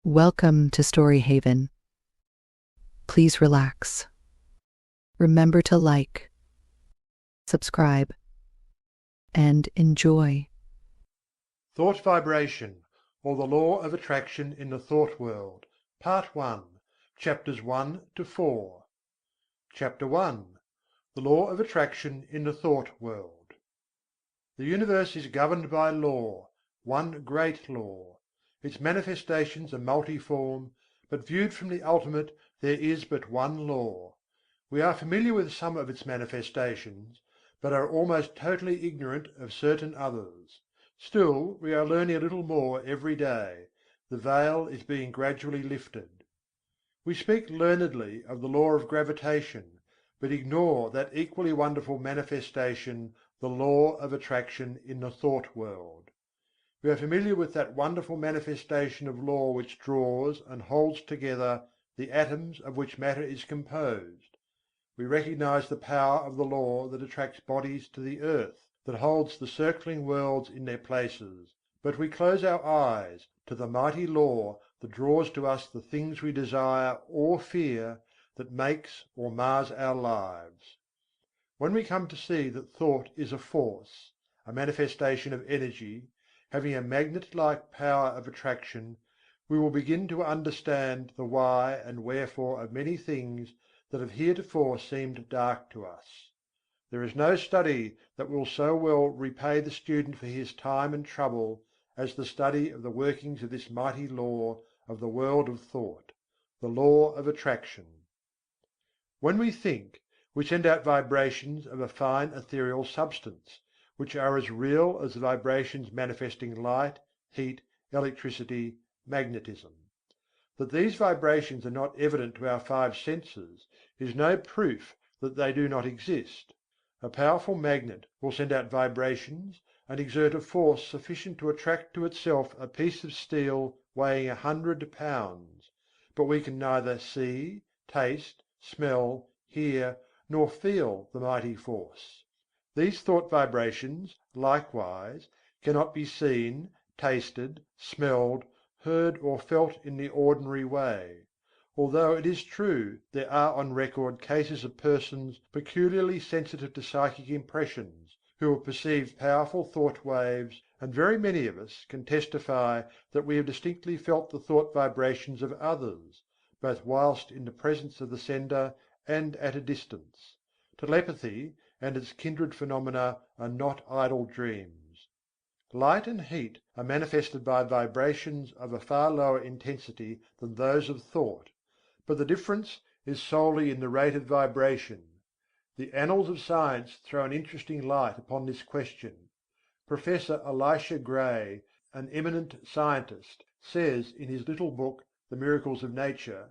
Welcome to Story Haven. Please relax. Remember to like, subscribe, and enjoy. Thought Vibration, or the Law of Attraction in the Thought World, Part 1, Chapters 1 to 4. Chapter 1. The Law of Attraction in the Thought World. The universe is governed by law, one great law. Its manifestations are multiform, but viewed from the ultimate there is but one law. We are familiar with some of its manifestations, but are almost totally ignorant of certain others. Still, we are learning a little more every day. The veil is being gradually lifted. We speak learnedly of the law of gravitation, but ignore that equally wonderful manifestation, the law of attraction in the thought world. We are familiar with that wonderful manifestation of law which draws and holds together the atoms of which matter is composed. We recognize the power of the law that attracts bodies to the earth, that holds the circling worlds in their places, but we close our eyes to the mighty law that draws to us the things we desire or fear, that makes or mars our lives. When we come to see that thought is a force, a manifestation of energy, having a magnet-like power of attraction, we will begin to understand the why and wherefore of many things that have heretofore seemed dark to us. There is no study that will so well repay the student for his time and trouble as the study of the workings of this mighty law of the world of thought, the law of attraction. When we think, we send out vibrations of a fine ethereal substance, which are as real as the vibrations manifesting light, heat, electricity, magnetism. That these vibrations are not evident to our five senses is no proof that they do not exist. A powerful magnet will send out vibrations and exert a force sufficient to attract to itself a piece of steel weighing 100 pounds, but we can neither see, taste, smell, hear, nor feel the mighty force. These thought vibrations, likewise, cannot be seen, tasted, smelled, heard or felt in the ordinary way, although it is true there are on record cases of persons peculiarly sensitive to psychic impressions, who have perceived powerful thought waves, and very many of us can testify that we have distinctly felt the thought vibrations of others, both whilst in the presence of the sender and at a distance. Telepathy and its kindred phenomena are not idle dreams. Light and heat are manifested by vibrations of a far lower intensity than those of thought, but the difference is solely in the rate of vibration. The annals of science throw an interesting light upon this question. Professor Elisha Gray, an eminent scientist, says in his little book The Miracles of Nature: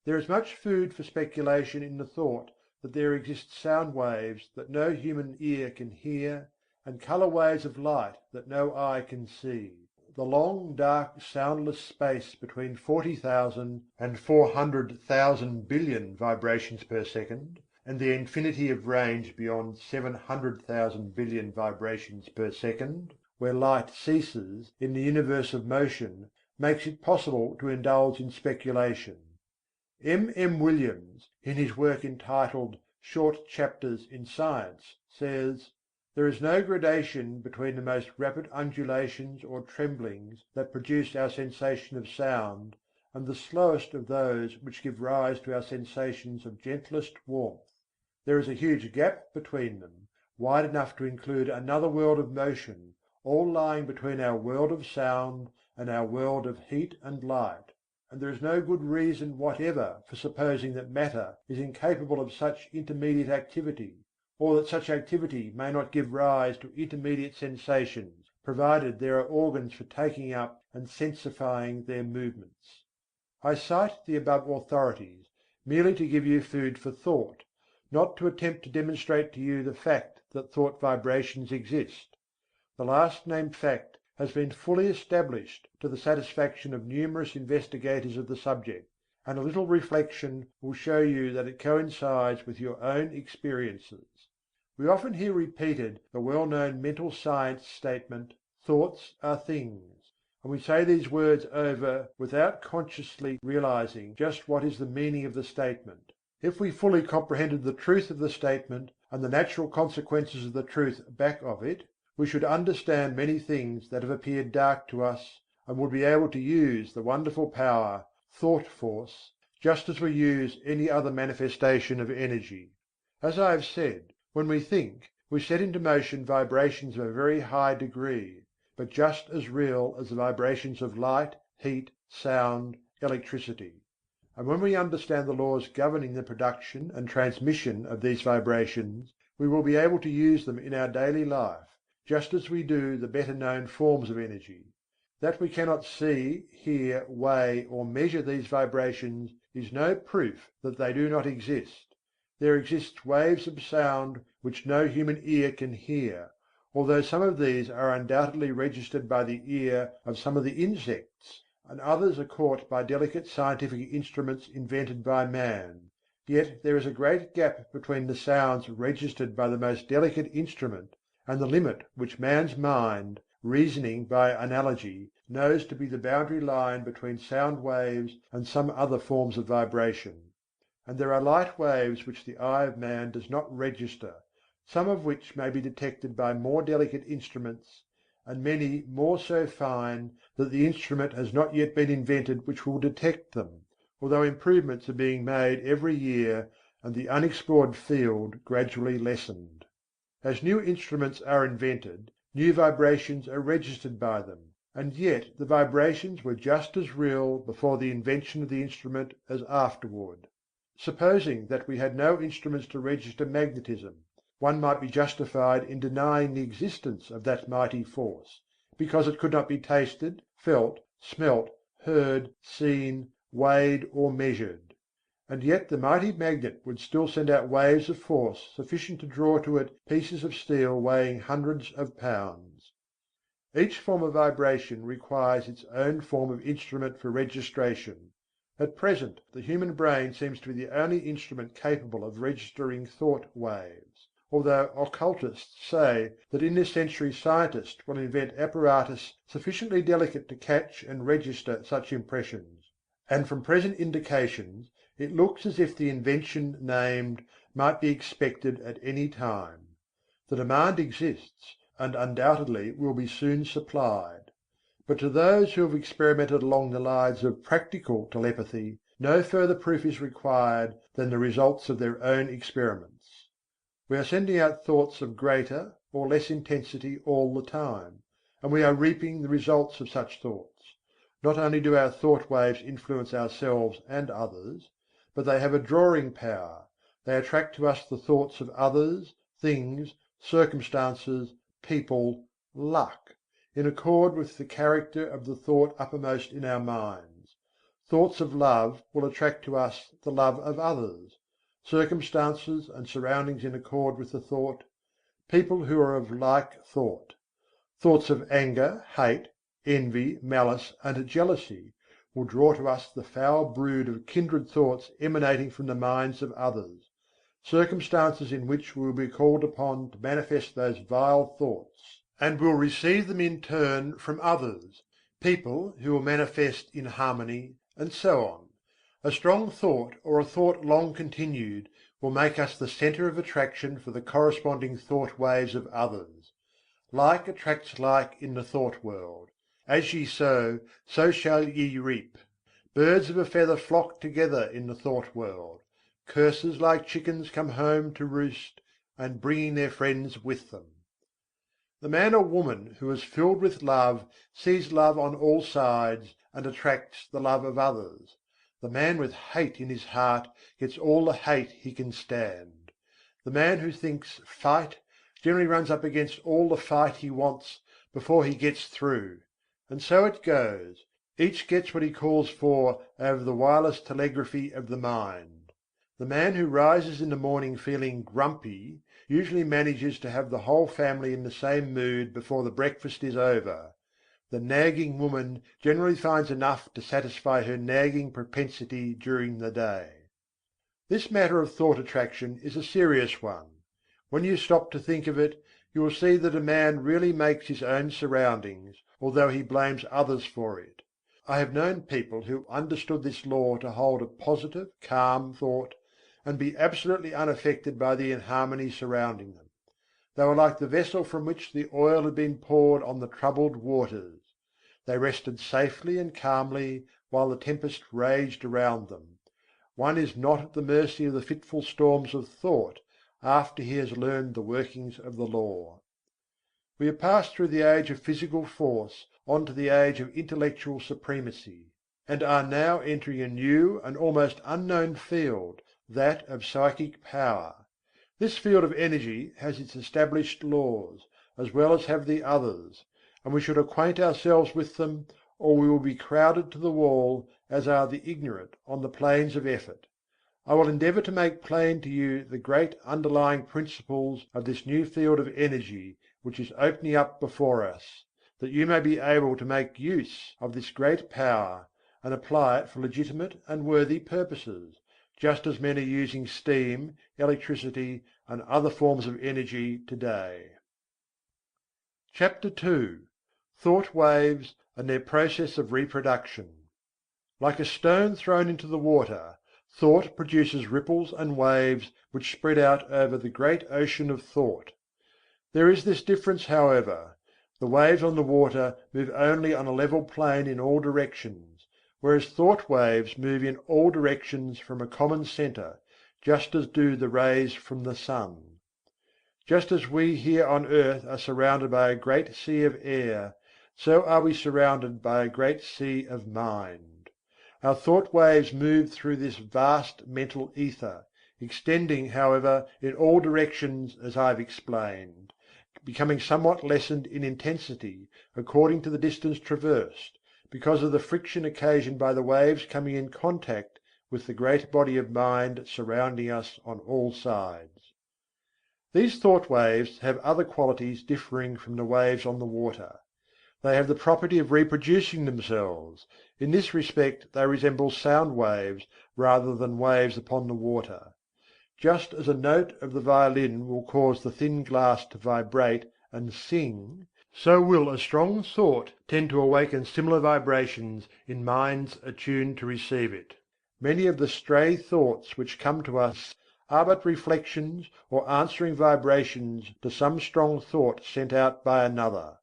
"There is much food for speculation in the thought that there exist sound waves that no human ear can hear, and colour waves of light that no eye can see. The long, dark, soundless space between 40,000 and 400,000 billion vibrations per second, and the infinity of range beyond 700,000 billion vibrations per second, where light ceases in the universe of motion, makes it possible to indulge in speculation." M. Williams, in his work entitled Short Chapters in Science, says: "There is no gradation between the most rapid undulations or tremblings that produce our sensation of sound, and the slowest of those which give rise to our sensations of gentlest warmth. There is a huge gap between them, wide enough to include another world of motion, all lying between our world of sound and our world of heat and light. And there is no good reason whatever for supposing that matter is incapable of such intermediate activity, or that such activity may not give rise to intermediate sensations, provided there are organs for taking up and sensifying their movements." I cite the above authorities merely to give you food for thought, not to attempt to demonstrate to you the fact that thought vibrations exist. The last named fact has been fully established to the satisfaction of numerous investigators of the subject, and a little reflection will show you that it coincides with your own experiences. We often hear repeated the well-known mental science statement: "Thoughts are things." and we say these words over without consciously realizing just what is the meaning of the statement. If we fully comprehended the truth of the statement and the natural consequences of the truth back of it, we should understand many things that have appeared dark to us, and would be able to use the wonderful power, thought force, just as we use any other manifestation of energy. As I have said, when we think, we set into motion vibrations of a very high degree, but just as real as the vibrations of light, heat, sound, electricity. And when we understand the laws governing the production and transmission of these vibrations, we will be able to use them in our daily life, just as we do the better known forms of energy. That we cannot see, hear, weigh, or measure these vibrations is no proof that they do not exist. There exist waves of sound which no human ear can hear, although some of these are undoubtedly registered by the ear of some of the insects, and others are caught by delicate scientific instruments invented by man. Yet there is a great gap between the sounds registered by the most delicate instrument and the limit which man's mind, reasoning by analogy, knows to be the boundary line between sound waves and some other forms of vibration. And there are light waves which the eye of man does not register, some of which may be detected by more delicate instruments, and many more so fine that the instrument has not yet been invented which will detect them, although improvements are being made every year and the unexplored field gradually lessened. As new instruments are invented, new vibrations are registered by them, and yet the vibrations were just as real before the invention of the instrument as afterward. Supposing that we had no instruments to register magnetism, one might be justified in denying the existence of that mighty force, because it could not be tasted, felt, smelt, heard, seen, weighed, or measured. And yet the mighty magnet would still send out waves of force sufficient to draw to it pieces of steel weighing hundreds of pounds. Each form of vibration requires its own form of instrument for registration. At present the human brain seems to be the only instrument capable of registering thought waves, although occultists say that in this century scientists will invent apparatus sufficiently delicate to catch and register such impressions. And from present indications it looks as if the invention named might be expected at any time. The demand exists, and undoubtedly will be soon supplied. But to those who have experimented along the lines of practical telepathy, no further proof is required than the results of their own experiments. We are sending out thoughts of greater or less intensity all the time, and we are reaping the results of such thoughts. Not only do our thought waves influence ourselves and others, but they have a drawing power, they attract to us the thoughts of others, things, circumstances, people, luck, in accord with the character of the thought uppermost in our minds. Thoughts of love will attract to us the love of others, circumstances and surroundings in accord with the thought, people who are of like thought. Thoughts of anger, hate, envy, malice, and jealousy will draw to us the foul brood of kindred thoughts emanating from the minds of others, circumstances in which we will be called upon to manifest those vile thoughts, and will receive them in turn from others, people who will manifest in harmony, and so on. A strong thought or a thought long continued will make us the centre of attraction for the corresponding thought waves of others. Like attracts like in the thought world. As ye sow, so shall ye reap. Birds of a feather flock together in the thought world. Curses like chickens come home to roost, and bringing their friends with them. The man or woman who is filled with love sees love on all sides and attracts the love of others. The man with hate in his heart gets all the hate he can stand. The man who thinks fight generally runs up against all the fight he wants before he gets through. And so it goes. Each gets what he calls for over the wireless telegraphy of the mind. The man who rises in the morning feeling grumpy usually manages to have the whole family in the same mood before the breakfast is over. The nagging woman generally finds enough to satisfy her nagging propensity during the day. This matter of thought attraction is a serious one. When you stop to think of it, you will see that a man really makes his own surroundings, although he blames others for it. I have known people who understood this law to hold a positive, calm thought, and be absolutely unaffected by the inharmony surrounding them. They were like the vessel from which the oil had been poured on the troubled waters. They rested safely and calmly while the tempest raged around them. One is not at the mercy of the fitful storms of thought after he has learned the workings of the law. We have passed through the age of physical force on to the age of intellectual supremacy, and are now entering a new and almost unknown field, that of psychic power. This field of energy has its established laws, as well as have the others, and we should acquaint ourselves with them, or we will be crowded to the wall, as are the ignorant on the plains of effort. I will endeavour to make plain to you the great underlying principles of this new field of energy which is opening up before us, that you may be able to make use of this great power, and apply it for legitimate and worthy purposes, just as men are using steam, electricity, and other forms of energy today. CHAPTER II. Thought Waves and their Process of Reproduction. Like a stone thrown into the water, thought produces ripples and waves which spread out over the great ocean of thought. There is this difference, however: the waves on the water move only on a level plane in all directions, whereas thought waves move in all directions from a common centre, just as do the rays from the sun. Just as we here on earth are surrounded by a great sea of air, so are we surrounded by a great sea of mind. Our thought waves move through this vast mental ether, extending, however, in all directions as I have explained, becoming somewhat lessened in intensity according to the distance traversed, because of the friction occasioned by the waves coming in contact with the great body of mind surrounding us on all sides. These thought waves have other qualities differing from the waves on the water. They have the property of reproducing themselves. In this respect they resemble sound waves rather than waves upon the water. Just as a note of the violin will cause the thin glass to vibrate and sing, so will a strong thought tend to awaken similar vibrations in minds attuned to receive it. Many of the stray thoughts which come to us are but reflections or answering vibrations to some strong thought sent out by another.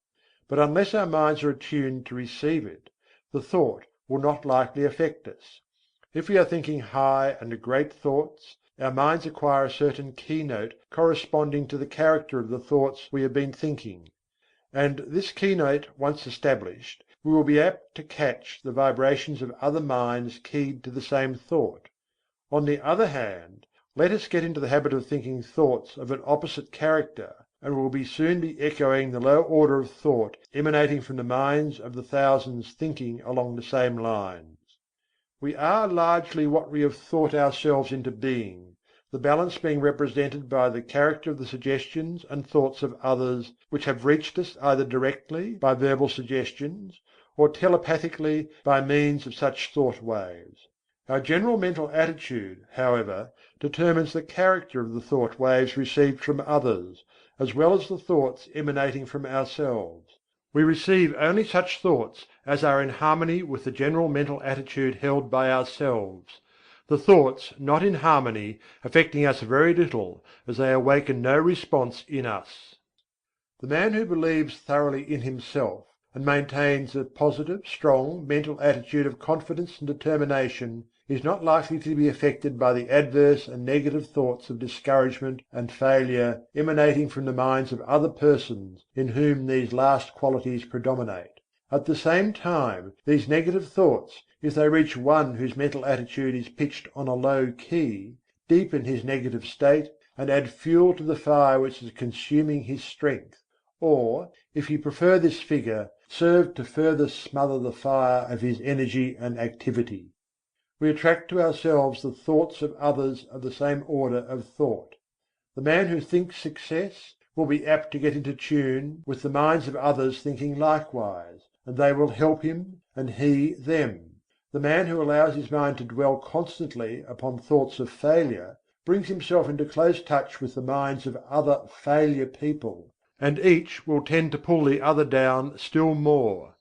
But unless our minds are attuned to receive it, the thought will not likely affect us. If we are thinking high and great thoughts, our minds acquire a certain keynote corresponding to the character of the thoughts we have been thinking; and this keynote once established, we will be apt to catch the vibrations of other minds keyed to the same thought. On the other hand, let us get into the habit of thinking thoughts of an opposite character, and we will soon be echoing the low order of thought emanating from the minds of the thousands thinking along the same lines. We are largely what we have thought ourselves into being, the balance being represented by the character of the suggestions and thoughts of others which have reached us either directly by verbal suggestions, or telepathically by means of such thought waves. Our general mental attitude, however, determines the character of the thought waves received from others, as well as the thoughts emanating from ourselves. We receive only such thoughts as are in harmony with the general mental attitude held by ourselves; the thoughts not in harmony affecting us very little, as they awaken no response in us. The man who believes thoroughly in himself, and maintains a positive, strong mental attitude of confidence and determination, is not likely to be affected by the adverse and negative thoughts of discouragement and failure emanating from the minds of other persons in whom these last qualities predominate. At the same time, these negative thoughts, if they reach one whose mental attitude is pitched on a low key, deepen his negative state and add fuel to the fire which is consuming his strength, or, if you prefer this figure, serve to further smother the fire of his energy and activity. We attract to ourselves the thoughts of others of the same order of thought. The man who thinks success will be apt to get into tune with the minds of others thinking likewise, and they will help him and he them. The man who allows his mind to dwell constantly upon thoughts of failure brings himself into close touch with the minds of other failure people, and each will tend to pull the other down still more.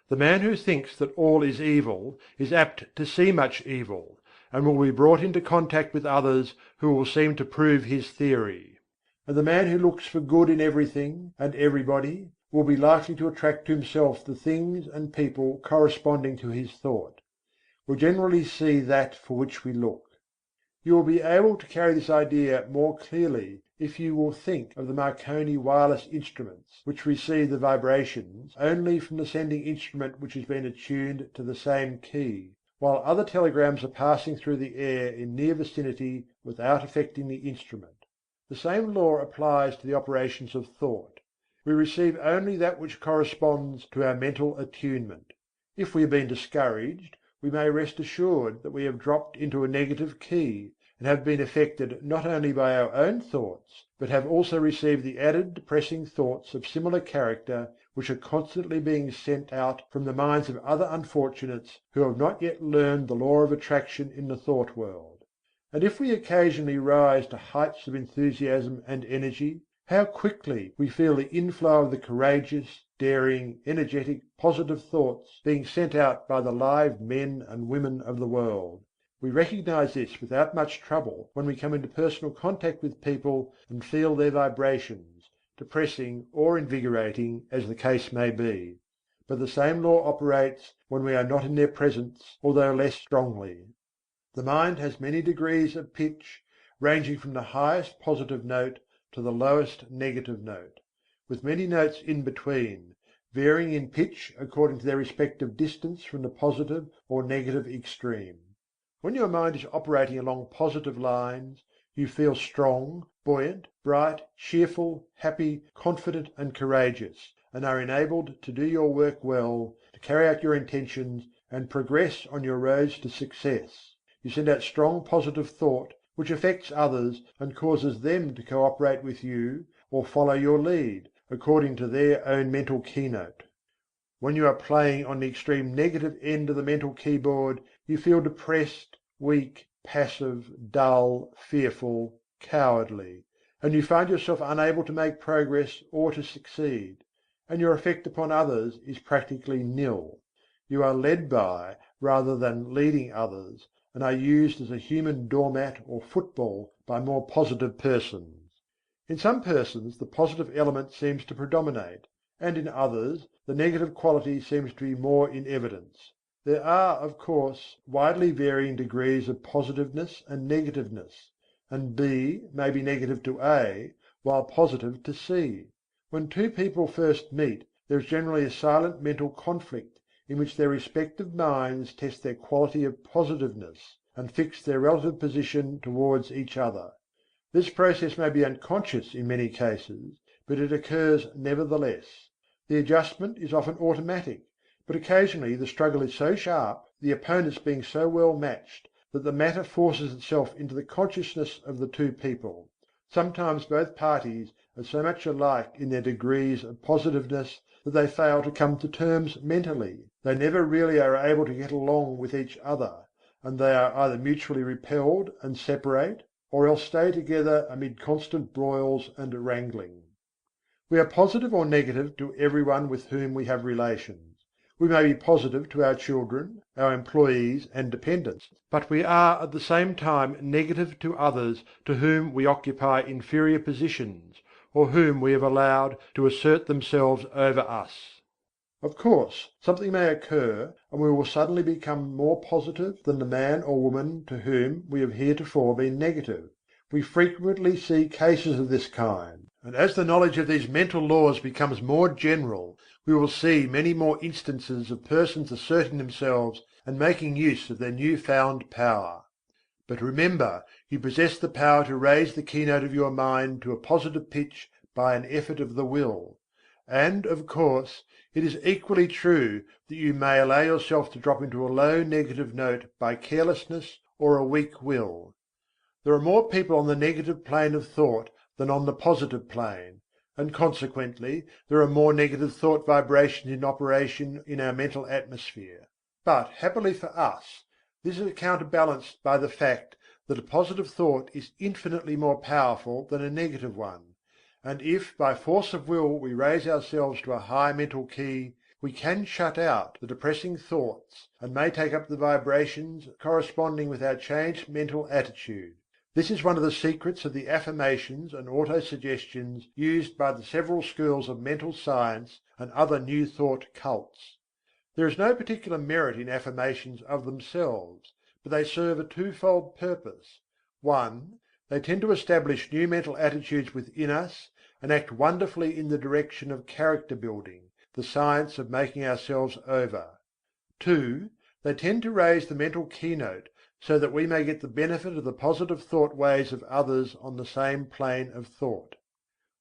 The man who thinks that all is evil is apt to see much evil, and will be brought into contact with others who will seem to prove his theory. And the man who looks for good in everything and everybody will be likely to attract to himself the things and people corresponding to his thought. We generally see that for which we look. You will be able to carry this idea more clearly if you will think of the Marconi wireless instruments, which receive the vibrations only from the sending instrument which has been attuned to the same key, while other telegrams are passing through the air in near vicinity without affecting the instrument. The same law applies to the operations of thought. We receive only that which corresponds to our mental attunement. If we have been discouraged, we may rest assured that we have dropped into a negative key, and have been affected not only by our own thoughts, but have also received the added depressing thoughts of similar character which are constantly being sent out from the minds of other unfortunates who have not yet learned the law of attraction in the thought world. And if we occasionally rise to heights of enthusiasm and energy, how quickly we feel the inflow of the courageous, daring, energetic, positive thoughts being sent out by the live men and women of the world. We recognize this without much trouble when we come into personal contact with people and feel their vibrations, depressing or invigorating as the case may be. But the same law operates when we are not in their presence, although less strongly. The mind has many degrees of pitch, ranging from the highest positive note to the lowest negative note, with many notes in between, varying in pitch according to their respective distance from the positive or negative extreme. When your mind is operating along positive lines, you feel strong, buoyant, bright, cheerful, happy, confident and courageous, and are enabled to do your work well, to carry out your intentions, and progress on your roads to success. You send out strong positive thought, which affects others and causes them to cooperate with you or follow your lead, according to their own mental keynote. When you are playing on the extreme negative end of the mental keyboard, you feel depressed, weak, passive, dull, fearful, cowardly, and you find yourself unable to make progress or to succeed, and your effect upon others is practically nil. You are led by rather than leading others, and are used as a human doormat or football by more positive persons. In some persons the positive element seems to predominate, and in others the negative quality seems to be more in evidence. There are, of course, widely varying degrees of positiveness and negativeness, and B may be negative to A, while positive to C. When two people first meet, there is generally a silent mental conflict, in which their respective minds test their quality of positiveness, and fix their relative position towards each other. This process may be unconscious in many cases, but it occurs nevertheless. The adjustment is often automatic, but occasionally the struggle is so sharp, the opponents being so well matched, that the matter forces itself into the consciousness of the two people. Sometimes both parties are so much alike in their degrees of positiveness that they fail to come to terms mentally. They never really are able to get along with each other, and they are either mutually repelled and separate, or else stay together amid constant broils and wrangling. We are positive or negative to everyone with whom we have relations. We may be positive to our children, our employees and dependents, but we are at the same time negative to others to whom we occupy inferior positions, or whom we have allowed to assert themselves over us. Of course, something may occur and we will suddenly become more positive than the man or woman to whom we have heretofore been negative. We frequently see cases of this kind, and as the knowledge of these mental laws becomes more general, we will see many more instances of persons asserting themselves and making use of their new found power. But remember, you possess the power to raise the keynote of your mind to a positive pitch by an effort of the will. And, of course, it is equally true that you may allow yourself to drop into a low negative note by carelessness or a weak will. There are more people on the negative plane of thought than on the positive plane, and consequently there are more negative thought vibrations in operation in our mental atmosphere. But happily for us, this is counterbalanced by the fact that a positive thought is infinitely more powerful than a negative one, And if by force of will we raise ourselves to a high mental key, we can shut out the depressing thoughts and may take up the vibrations corresponding with our changed mental attitude. This is one of the secrets of the affirmations and autosuggestions used by the several schools of mental science and other New Thought cults. There is no particular merit in affirmations of themselves, but they serve a twofold purpose. One, they tend to establish new mental attitudes within us and act wonderfully in the direction of character building, the science of making ourselves over. Two, they tend to raise the mental keynote so that we may get the benefit of the positive thought waves of others on the same plane of thought.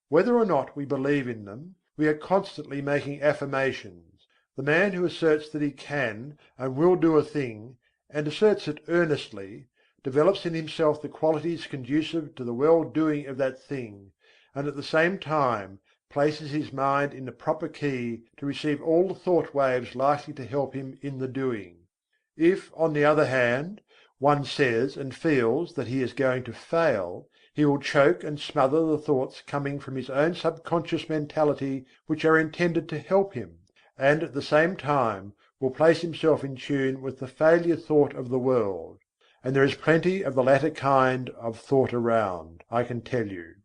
Whether or not we believe in them, we are constantly making affirmations. The man who asserts that he can and will do a thing, and asserts it earnestly, develops in himself the qualities conducive to the well doing of that thing, and at the same time places his mind in the proper key to receive all the thought waves likely to help him in the doing. If, on the other hand, one says and feels that he is going to fail, he will choke and smother the thoughts coming from his own subconscious mentality which are intended to help him, and at the same time will place himself in tune with the failure thought of the world. And there is plenty of the latter kind of thought around, I can tell you.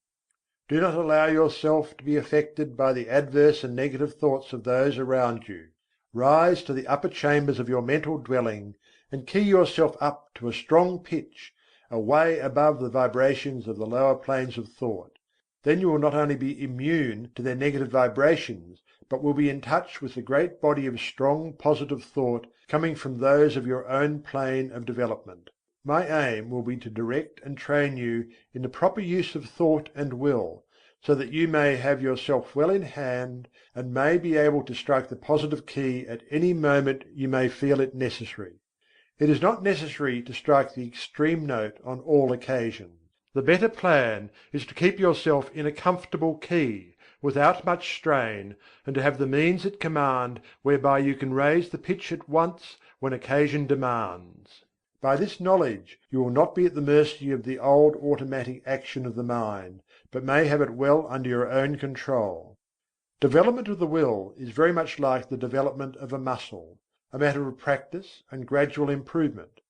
Do not allow yourself to be affected by the adverse and negative thoughts of those around you. Rise to the upper chambers of your mental dwelling, and key yourself up to a strong pitch, away above the vibrations of the lower planes of thought. Then you will not only be immune to their negative vibrations, but will be in touch with the great body of strong positive thought coming from those of your own plane of development. My aim will be to direct and train you in the proper use of thought and will, so that you may have yourself well in hand, and may be able to strike the positive key at any moment you may feel it necessary. It is not necessary to strike the extreme note on all occasions. The better plan is to keep yourself in a comfortable key, without much strain, and to have the means at command whereby you can raise the pitch at once when occasion demands. By this knowledge you will not be at the mercy of the old automatic action of the mind, but may have it well under your own control. Development of the will is very much like the development of a muscle, a matter of practice and gradual improvement.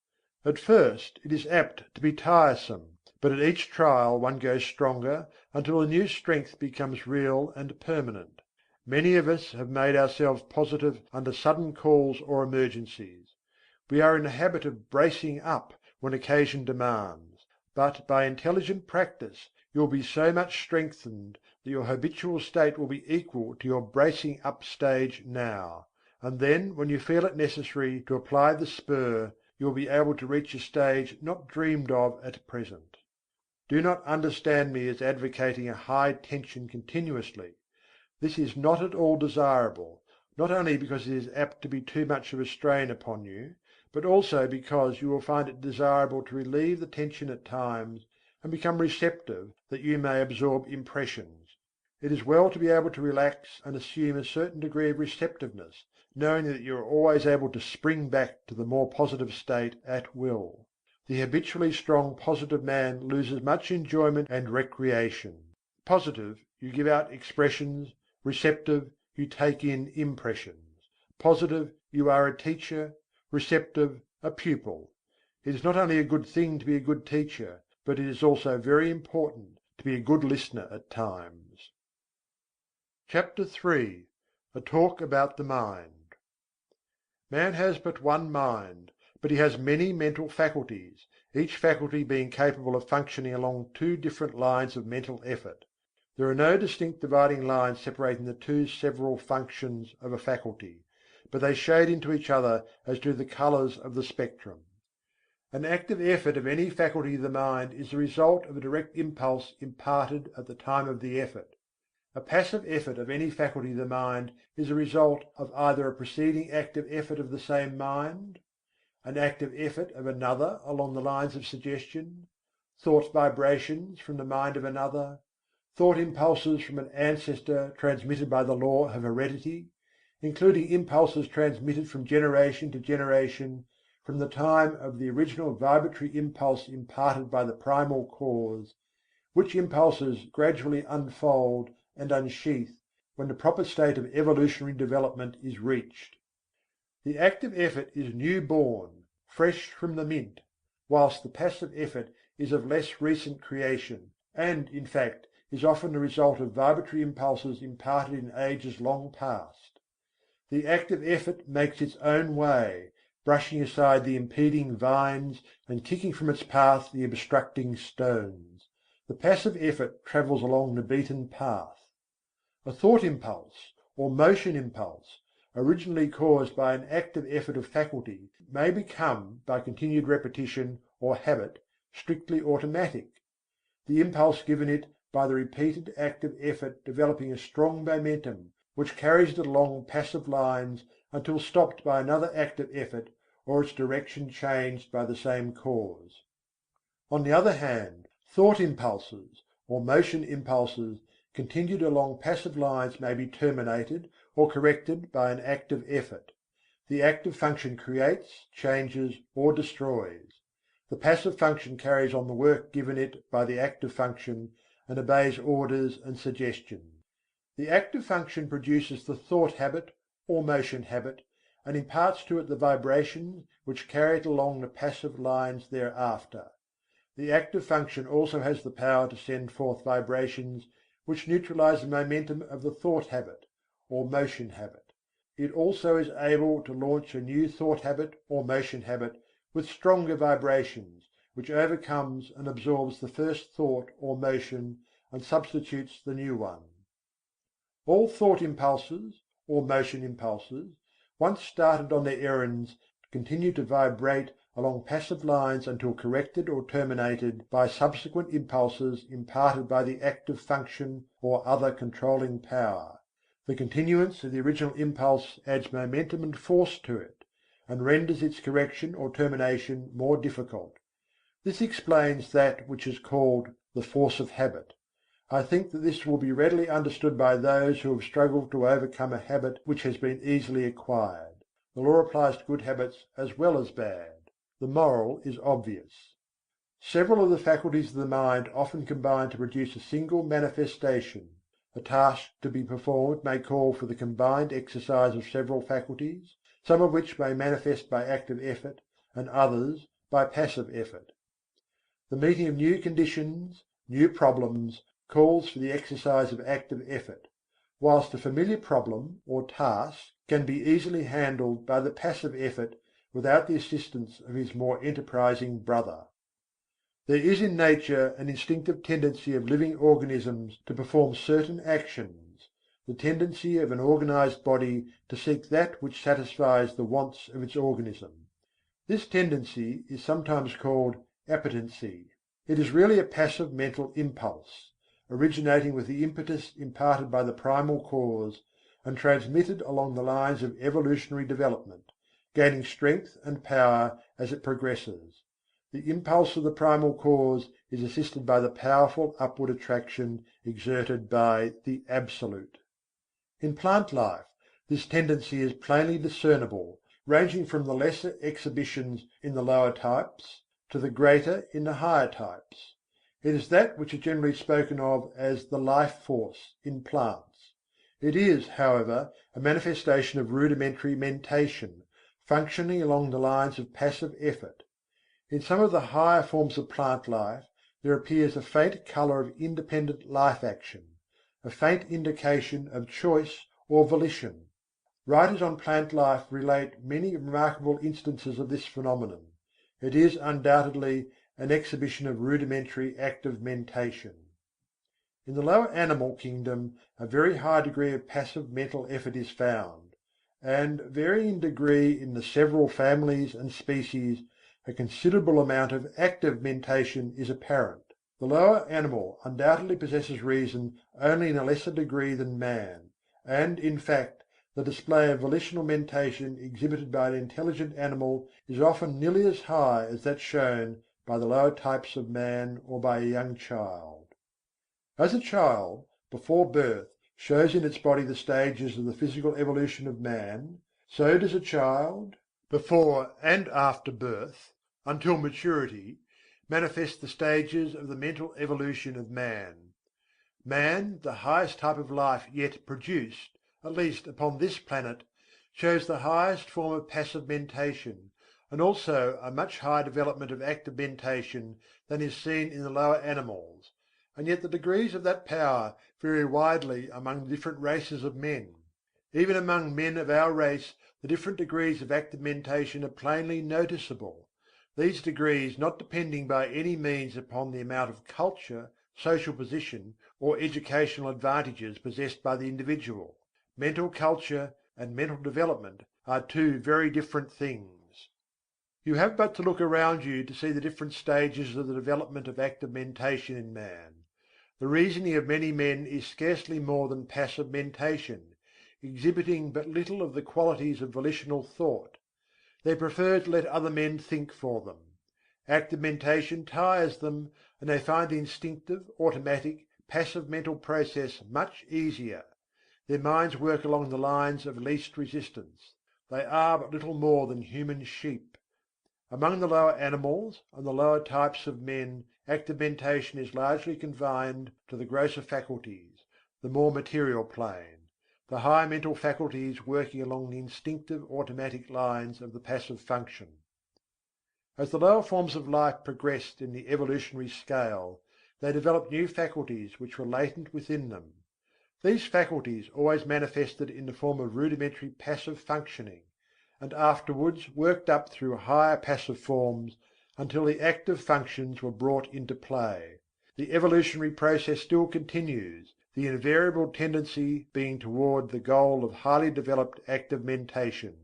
At first it is apt to be tiresome, but at each trial one goes stronger until the new strength becomes real and permanent. Many of us have made ourselves positive under sudden calls or emergencies. We are in the habit of bracing up when occasion demands, but by intelligent practice you will be so much strengthened that your habitual state will be equal to your bracing up stage now, and then when you feel it necessary to apply the spur, you will be able to reach a stage not dreamed of at present. Do not understand me as advocating a high tension continuously. This is not at all desirable, not only because it is apt to be too much of a strain upon you, but also because you will find it desirable to relieve the tension at times and become receptive that you may absorb impressions. It is well to be able to relax and assume a certain degree of receptiveness, knowing that you are always able to spring back to the more positive state at will. The habitually strong positive man loses much enjoyment and recreation. Positive, you give out expressions; receptive, you take in impressions. Positive, you are a teacher; receptive, a pupil. It is not only a good thing to be a good teacher, but it is also very important to be a good listener at times. CHAPTER III. A talk about the mind. Man has but one mind, but he has many mental faculties, each faculty being capable of functioning along two different lines of mental effort. There are no distinct dividing lines separating the two several functions of a faculty, but they shade into each other as do the colours of the spectrum. An active effort of any faculty of the mind is the result of a direct impulse imparted at the time of the effort. A passive effort of any faculty of the mind is the result of either a preceding active effort of the same mind, an active effort of another along the lines of suggestion, thought vibrations from the mind of another, thought impulses from an ancestor transmitted by the law of heredity, including impulses transmitted from generation to generation from the time of the original vibratory impulse imparted by the primal cause, which impulses gradually unfold and unsheath when the proper state of evolutionary development is reached. The active effort is new born, fresh from the mint, whilst the passive effort is of less recent creation, and, in fact, is often the result of vibratory impulses imparted in ages long past. The active effort makes its own way, brushing aside the impeding vines and kicking from its path the obstructing stones. The passive effort travels along the beaten path. A thought impulse, or motion impulse, originally caused by an active effort of faculty, may become, by continued repetition or habit, strictly automatic, the impulse given it by the repeated active effort developing a strong momentum which carries it along passive lines until stopped by another active effort or its direction changed by the same cause. On the other hand, thought impulses or motion impulses continued along passive lines may be terminated or corrected by an active effort. The active function creates, changes, or destroys. The passive function carries on the work given it by the active function and obeys orders and suggestions. The active function produces the thought habit or motion habit and imparts to it the vibrations which carry it along the passive lines thereafter. The active function also has the power to send forth vibrations which neutralize the momentum of the thought habit or motion habit. It also is able to launch a new thought habit or motion habit with stronger vibrations, which overcomes and absorbs the first thought or motion and substitutes the new one. All thought impulses or motion impulses, once started on their errands, continue to vibrate along passive lines until corrected or terminated by subsequent impulses imparted by the active function or other controlling power. The continuance of the original impulse adds momentum and force to it, and renders its correction or termination more difficult. This explains that which is called the force of habit. I think that this will be readily understood by those who have struggled to overcome a habit which has been easily acquired. The law applies to good habits as well as bad. The moral is obvious. Several of the faculties of the mind often combine to produce a single manifestation. A task to be performed may call for the combined exercise of several faculties, some of which may manifest by active effort, and others by passive effort. The meeting of new conditions, new problems, calls for the exercise of active effort, whilst a familiar problem or task can be easily handled by the passive effort without the assistance of his more enterprising brother. There is in nature an instinctive tendency of living organisms to perform certain actions, the tendency of an organized body to seek that which satisfies the wants of its organism. This tendency is sometimes called appetency. It is really a passive mental impulse, originating with the impetus imparted by the primal cause, and transmitted along the lines of evolutionary development, gaining strength and power as it progresses. The impulse of the primal cause is assisted by the powerful upward attraction exerted by the Absolute. In plant life, this tendency is plainly discernible, ranging from the lesser exhibitions in the lower types to the greater in the higher types. It is that which is generally spoken of as the life force in plants. It is, however, a manifestation of rudimentary mentation, functioning along the lines of passive effort. In some of the higher forms of plant life there appears a faint colour of independent life action, a faint indication of choice or volition. Writers on plant life relate many remarkable instances of this phenomenon. It is undoubtedly an exhibition of rudimentary active mentation. In the lower animal kingdom a very high degree of passive mental effort is found, and varying in degree in the several families and species, a considerable amount of active mentation is apparent. The lower animal undoubtedly possesses reason only in a lesser degree than man, and, in fact, the display of volitional mentation exhibited by an intelligent animal is often nearly as high as that shown by the lower types of man or by a young child. As a child, before birth, shows in its body the stages of the physical evolution of man, so does a child, before and after birth, until maturity, manifest the stages of the mental evolution of man. Man, the highest type of life yet produced, at least upon this planet, shows the highest form of passive mentation, and also a much higher development of active mentation than is seen in the lower animals, and yet the degrees of that power vary widely among the different races of men. Even among men of our race the different degrees of active mentation are plainly noticeable, these degrees not depending by any means upon the amount of culture, social position, or educational advantages possessed by the individual. Mental culture and mental development are two very different things. You have but to look around you to see the different stages of the development of active mentation in man. The reasoning of many men is scarcely more than passive mentation, exhibiting but little of the qualities of volitional thought. They prefer to let other men think for them. Active mentation tires them, and they find the instinctive, automatic, passive mental process much easier. Their minds work along the lines of least resistance. They are but little more than human sheep. Among the lower animals and the lower types of men, active mentation is largely confined to the grosser faculties, the more material plane; the higher mental faculties working along the instinctive automatic lines of the passive function. As the lower forms of life progressed in the evolutionary scale, they developed new faculties which were latent within them. These faculties always manifested in the form of rudimentary passive functioning, and afterwards worked up through higher passive forms until the active functions were brought into play. The evolutionary process still continues, the invariable tendency being toward the goal of highly developed active mentation.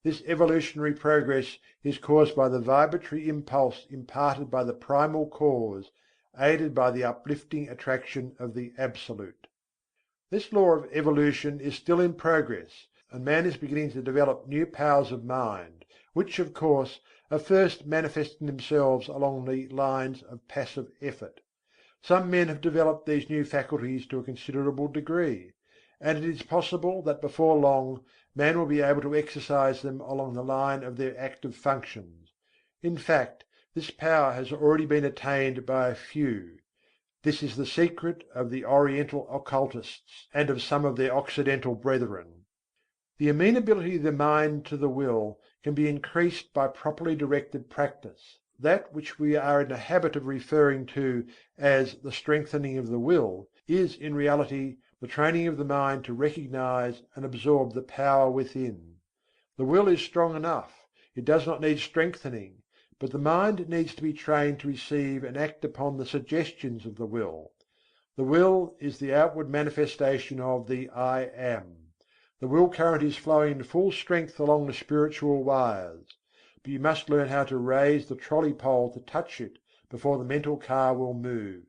This evolutionary progress is caused by the vibratory impulse imparted by the primal cause, aided by the uplifting attraction of the Absolute. This law of evolution is still in progress, and man is beginning to develop new powers of mind, which, of course, are first manifesting themselves along the lines of passive effort. Some men have developed these new faculties to a considerable degree, and it is possible that before long man will be able to exercise them along the line of their active functions. In fact, this power has already been attained by a few. This is the secret of the Oriental occultists and of some of their Occidental brethren. The amenability of the mind to the will can be increased by properly directed practice. That which we are in the habit of referring to as the strengthening of the will is in reality the training of the mind to recognize and absorb the power within. The will is strong enough, it does not need strengthening, but the mind needs to be trained to receive and act upon the suggestions of the will. The will is the outward manifestation of the I Am. The will current is flowing in full strength along the spiritual wires, but you must learn how to raise the trolley pole to touch it before the mental car will move.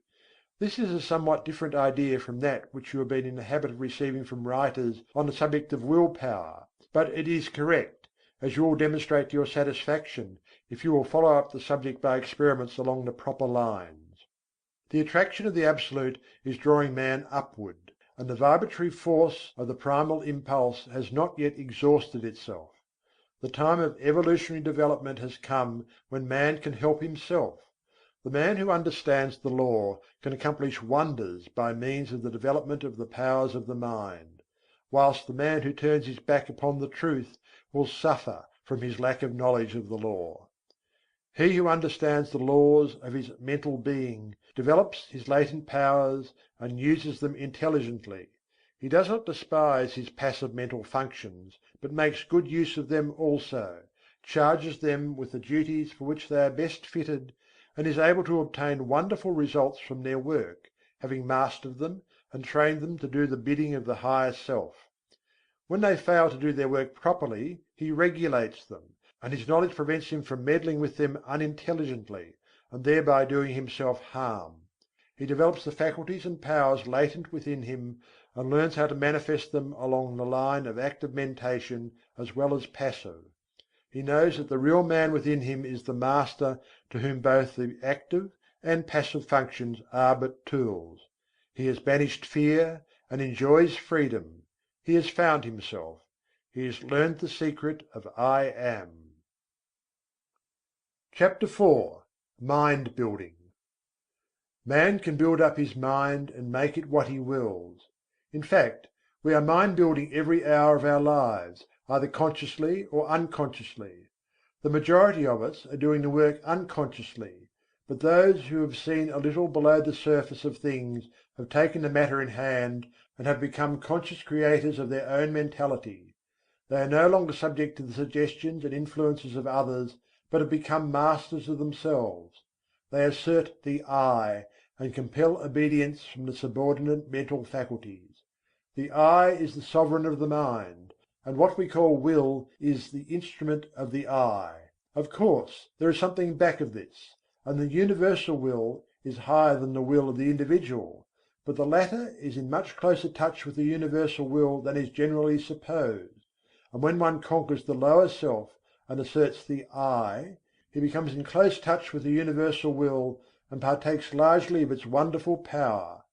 This is a somewhat different idea from that which you have been in the habit of receiving from writers on the subject of will power, but it is correct, as you will demonstrate to your satisfaction, if you will follow up the subject by experiments along the proper lines. The attraction of the Absolute is drawing man upward, and the vibratory force of the primal impulse has not yet exhausted itself. The time of evolutionary development has come when man can help himself. The man who understands the law can accomplish wonders by means of the development of the powers of the mind, whilst the man who turns his back upon the truth will suffer from his lack of knowledge of the law. He who understands the laws of his mental being develops his latent powers and uses them intelligently. He does not despise his passive mental functions, but makes good use of them also, charges them with the duties for which they are best fitted, and is able to obtain wonderful results from their work, having mastered them and trained them to do the bidding of the higher self. When they fail to do their work properly, he regulates them, and his knowledge prevents him from meddling with them unintelligently, and thereby doing himself harm. He develops the faculties and powers latent within him, and learns how to manifest them along the line of active mentation as well as passive. He knows that the real man within him is the master to whom both the active and passive functions are but tools. He has banished fear and enjoys freedom. He has found himself. He has learned the secret of I Am. CHAPTER IV. Mind building. Man can build up his mind and make it what he wills. In fact, we are mind building every hour of our lives, either consciously or unconsciously. The majority of us are doing the work unconsciously, but those who have seen a little below the surface of things have taken the matter in hand and have become conscious creators of their own mentality. They are no longer subject to the suggestions and influences of others, but have become masters of themselves. They assert the "I" and compel obedience from the subordinate mental faculties. The "I" is the sovereign of the mind, and what we call will is the instrument of the "I." Of course, there is something back of this, and the universal will is higher than the will of the individual, but the latter is in much closer touch with the universal will than is generally supposed. And when one conquers the lower self and asserts the "I," he becomes in close touch with the universal will and partakes largely of its wonderful power.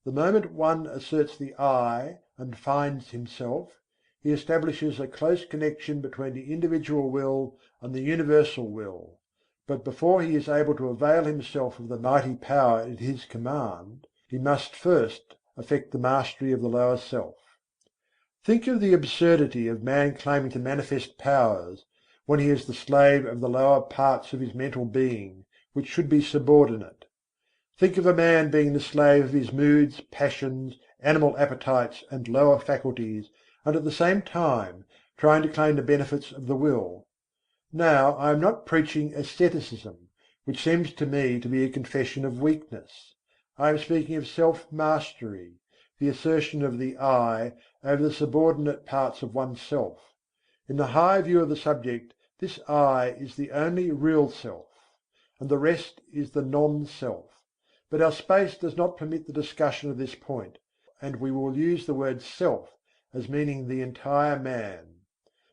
The moment one asserts the "I" and finds himself, he establishes a close connection between the individual will and the universal will. But before he is able to avail himself of the mighty power at his command, he must first effect the mastery of the lower self. Think of the absurdity of man claiming to manifest powers, when he is the slave of the lower parts of his mental being, which should be subordinate. Think of a man being the slave of his moods, passions, animal appetites and lower faculties, and at the same time trying to claim the benefits of the will. Now I am not preaching asceticism, which seems to me to be a confession of weakness. I am speaking of self-mastery, the assertion of the "I" over the subordinate parts of oneself. In the high view of the subject, this "I" is the only real self, and the rest is the non-self. But our space does not permit the discussion of this point, and we will use the word "self" as meaning the entire man.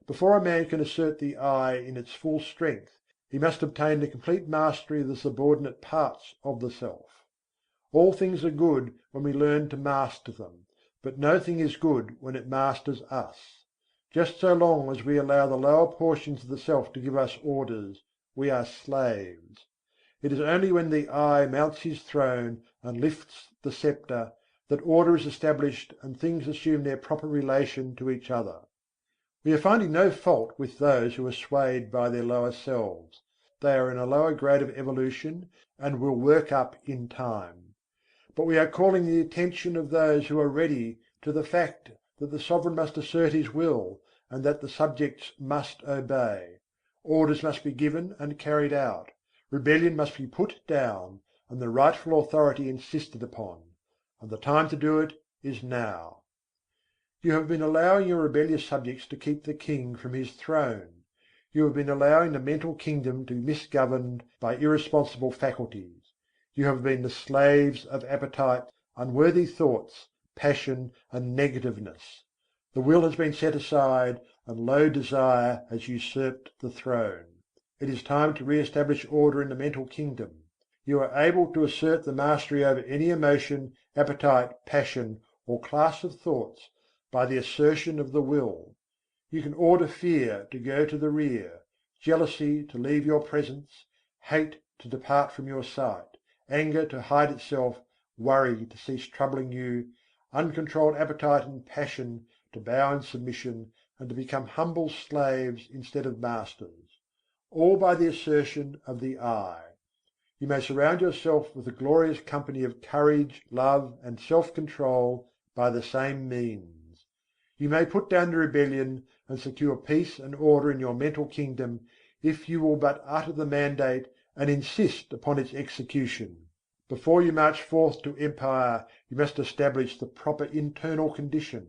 Before a man can assert the "I" in its full strength, he must obtain the complete mastery of the subordinate parts of the self. All things are good when we learn to master them, but no thing is good when it masters us. Just so long as we allow the lower portions of the self to give us orders, we are slaves. It is only when the "I" mounts his throne and lifts the sceptre, that order is established and things assume their proper relation to each other. We are finding no fault with those who are swayed by their lower selves. They are in a lower grade of evolution and will work up in time. But we are calling the attention of those who are ready to the fact that the sovereign must assert his will, and that the subjects must obey. Orders must be given and carried out. Rebellion must be put down, and the rightful authority insisted upon. And the time to do it is now. You have been allowing your rebellious subjects to keep the king from his throne. You have been allowing the mental kingdom to be misgoverned by irresponsible faculties. You have been the slaves of appetite, unworthy thoughts, passion and negativeness. The will has been set aside, and low desire has usurped the throne. It is time to re establish order in the mental kingdom. You are able to assert the mastery over any emotion, appetite, passion, or class of thoughts by the assertion of the will. You can order fear to go to the rear, jealousy to leave your presence, hate to depart from your sight, anger to hide itself, worry to cease troubling you, uncontrolled appetite and passion to bow in submission and to become humble slaves instead of masters. All by the assertion of the "I." You may surround yourself with a glorious company of courage, love and self-control by the same means. You may put down the rebellion and secure peace and order in your mental kingdom, if you will but utter the mandate and insist upon its execution. Before you march forth to empire, you must establish the proper internal condition,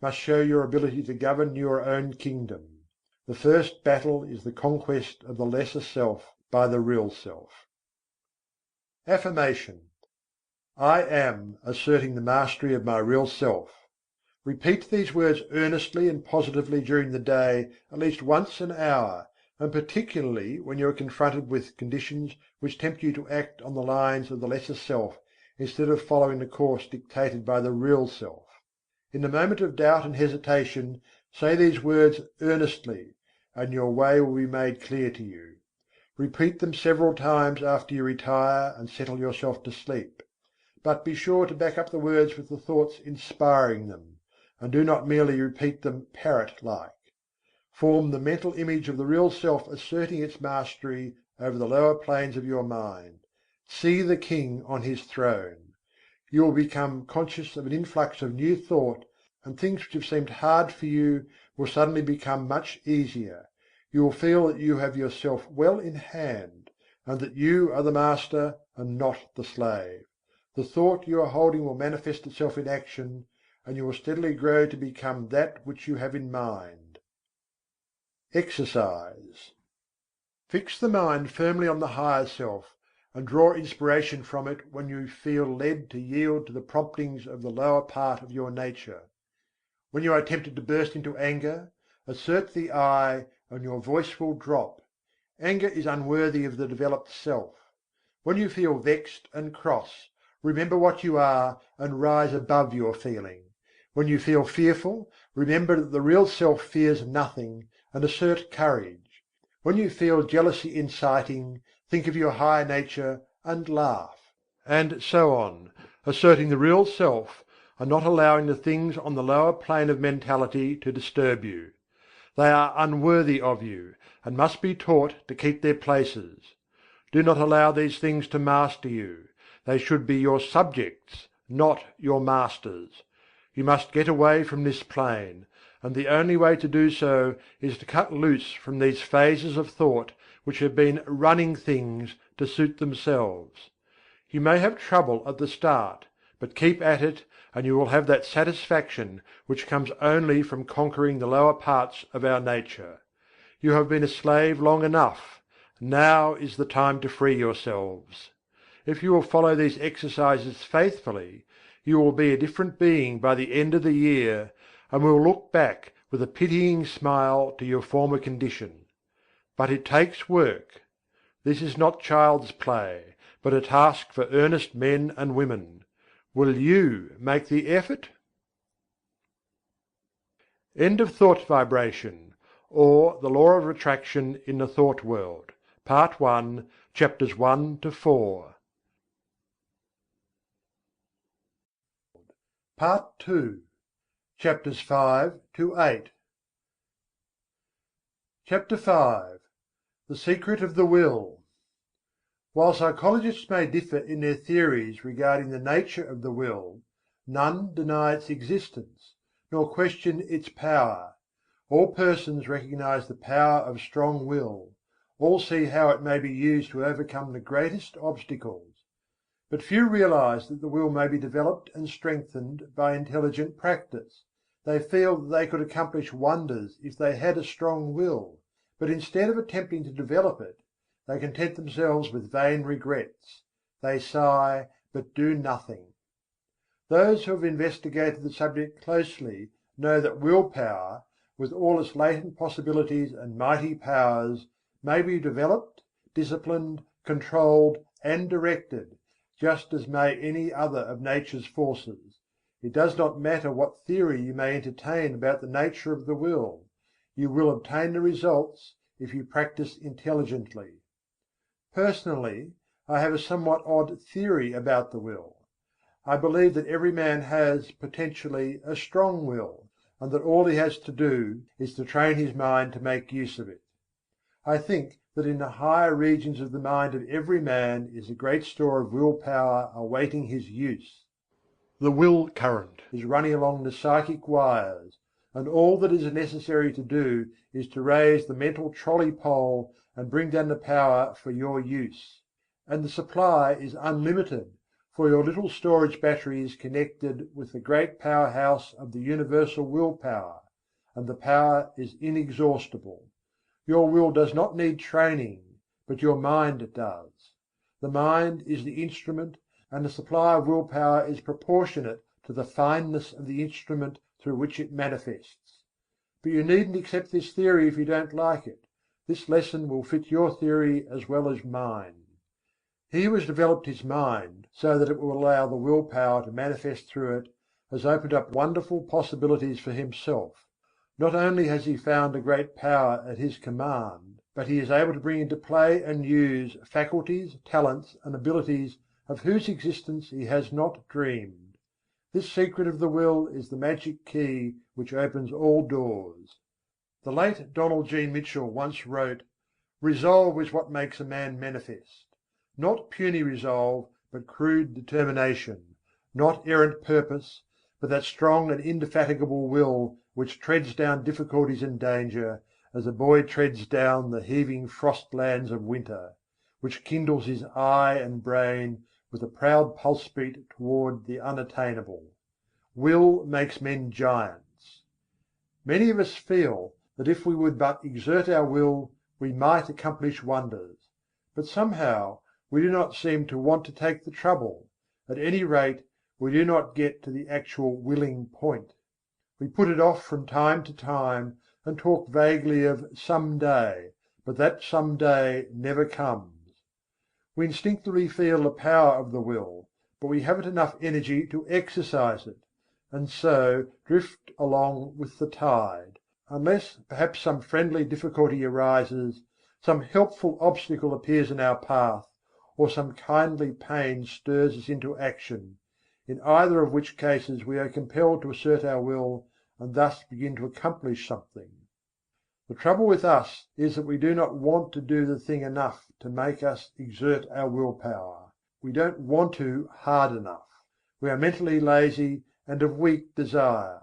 must show your ability to govern your own kingdom. The first battle is the conquest of the lesser self by the real self. Affirmation: I am asserting the mastery of my real self. Repeat these words earnestly and positively during the day at least once an hour, and particularly when you are confronted with conditions which tempt you to act on the lines of the lesser self instead of following the course dictated by the real self. In the moment of doubt and hesitation, say these words earnestly, and your way will be made clear to you. Repeat them several times after you retire and settle yourself to sleep. But be sure to back up the words with the thoughts inspiring them, and do not merely repeat them parrot-like. Form the mental image of the real self asserting its mastery over the lower planes of your mind. See the king on his throne. You will become conscious of an influx of new thought, and things which have seemed hard for you will suddenly become much easier. You will feel that you have yourself well in hand, and that you are the master and not the slave. The thought you are holding will manifest itself in action, and you will steadily grow to become that which you have in mind. Exercise. Fix the mind firmly on the higher self, and draw inspiration from it when you feel led to yield to the promptings of the lower part of your nature. When you are tempted to burst into anger, assert the "I" and your voice will drop. Anger is unworthy of the developed self. When you feel vexed and cross, remember what you are and rise above your feeling. When you feel fearful, remember that the real self fears nothing, and assert courage. When you feel jealousy inciting, think of your higher nature and laugh. And so on, asserting the real self, and not allowing the things on the lower plane of mentality to disturb you. They are unworthy of you, and must be taught to keep their places. Do not allow these things to master you. They should be your subjects, not your masters. You must get away from this plane, and the only way to do so is to cut loose from these phases of thought which have been running things to suit themselves. You may have trouble at the start, but keep at it, and you will have that satisfaction which comes only from conquering the lower parts of our nature. You have been a slave long enough; now is the time to free yourselves. If you will follow these exercises faithfully, you will be a different being by the end of the year, and will look back with a pitying smile to your former condition. But it takes work. This is not child's play, but a task for earnest men and women. Will you make the effort? End of thought vibration, or the law of attraction in the thought world. Part 1, chapters 1 to 4. Part 2, chapters 5 to 8. Chapter 5. The secret of the will. While psychologists may differ in their theories regarding the nature of the will, none deny its existence, nor question its power. All persons recognize the power of strong will, all see how it may be used to overcome the greatest obstacles. But few realize that the will may be developed and strengthened by intelligent practice. They feel that they could accomplish wonders if they had a strong will, but instead of attempting to develop it, they content themselves with vain regrets. They sigh, but do nothing. Those who have investigated the subject closely know that will power, with all its latent possibilities and mighty powers, may be developed, disciplined, controlled, and directed, just as may any other of nature's forces. It does not matter what theory you may entertain about the nature of the will, you will obtain the results if you practice intelligently. Personally, I have a somewhat odd theory about the will. I believe that every man has, potentially, a strong will, and that all he has to do is to train his mind to make use of it. I think that in the higher regions of the mind of every man is a great store of will power awaiting his use. The will current is running along the psychic wires, and all that is necessary to do is to raise the mental trolley pole and bring down the power for your use. And the supply is unlimited, for your little storage battery is connected with the great powerhouse of the universal will power, and the power is inexhaustible. Your will does not need training, but your mind does. The mind is the instrument, and the supply of will power is proportionate to the fineness of the instrument through which it manifests. But you needn't accept this theory if you don't like it. This lesson will fit your theory as well as mine. He who has developed his mind so that it will allow the will power to manifest through it has opened up wonderful possibilities for himself. Not only has he found a great power at his command, but he is able to bring into play and use faculties, talents, and abilities of whose existence he has not dreamed. This secret of the will is the magic key which opens all doors. The late Donald G. Mitchell once wrote, "Resolve is what makes a man manifest. Not puny resolve, but crude determination; not errant purpose, but that strong and indefatigable will which treads down difficulties and danger, as a boy treads down the heaving frost lands of winter; which kindles his eye and brain with a proud pulse beat toward the unattainable. Will makes men giants." Many of us feel that if we would but exert our will, we might accomplish wonders. But somehow we do not seem to want to take the trouble; at any rate, we do not get to the actual willing point. We put it off from time to time, and talk vaguely of "some day," but that some day never comes. We instinctively feel the power of the will, but we haven't enough energy to exercise it, and so drift along with the tide, unless perhaps some friendly difficulty arises, some helpful obstacle appears in our path, or some kindly pain stirs us into action, in either of which cases we are compelled to assert our will and thus begin to accomplish something. The trouble with us is that we do not want to do the thing enough to make us exert our will power. We don't want to hard enough. We are mentally lazy and of weak desire.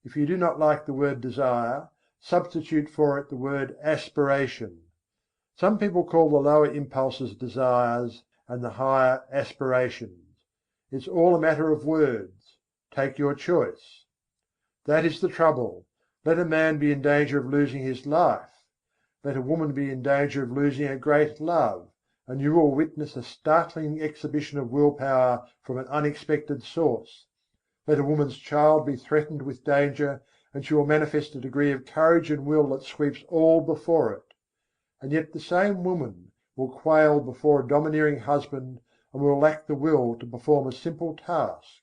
If you do not like the word desire, substitute for it the word aspiration. Some people call the lower impulses desires, and the higher aspirations. It's all a matter of words. Take your choice. That is the trouble. Let a man be in danger of losing his life, let a woman be in danger of losing a great love, and you will witness a startling exhibition of will power from an unexpected source. Let a woman's child be threatened with danger, and she will manifest a degree of courage and will that sweeps all before it. And yet the same woman will quail before a domineering husband, and will lack the will to perform a simple task.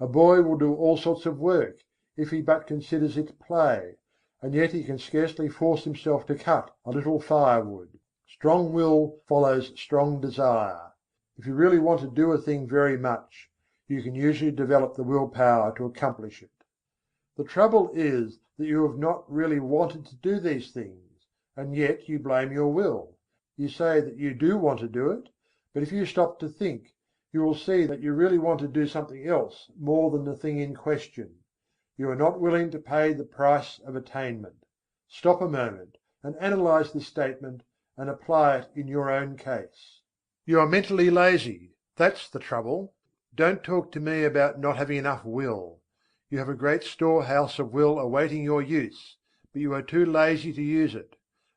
A boy will do all sorts of work, if he but considers it play, and yet he can scarcely force himself to cut a little firewood. Strong will follows strong desire. If you really want to do a thing very much, you can usually develop the will power to accomplish it. The trouble is that you have not really wanted to do these things, and yet you blame your will. You say that you do want to do it, but if you stop to think, you will see that you really want to do something else more than the thing in question. You are not willing to pay the price of attainment. Stop a moment and analyze this statement and apply it in your own case. You are mentally lazy, that's the trouble. Don't talk to me about not having enough will. You have a great storehouse of will awaiting your use, but you are too lazy to use it.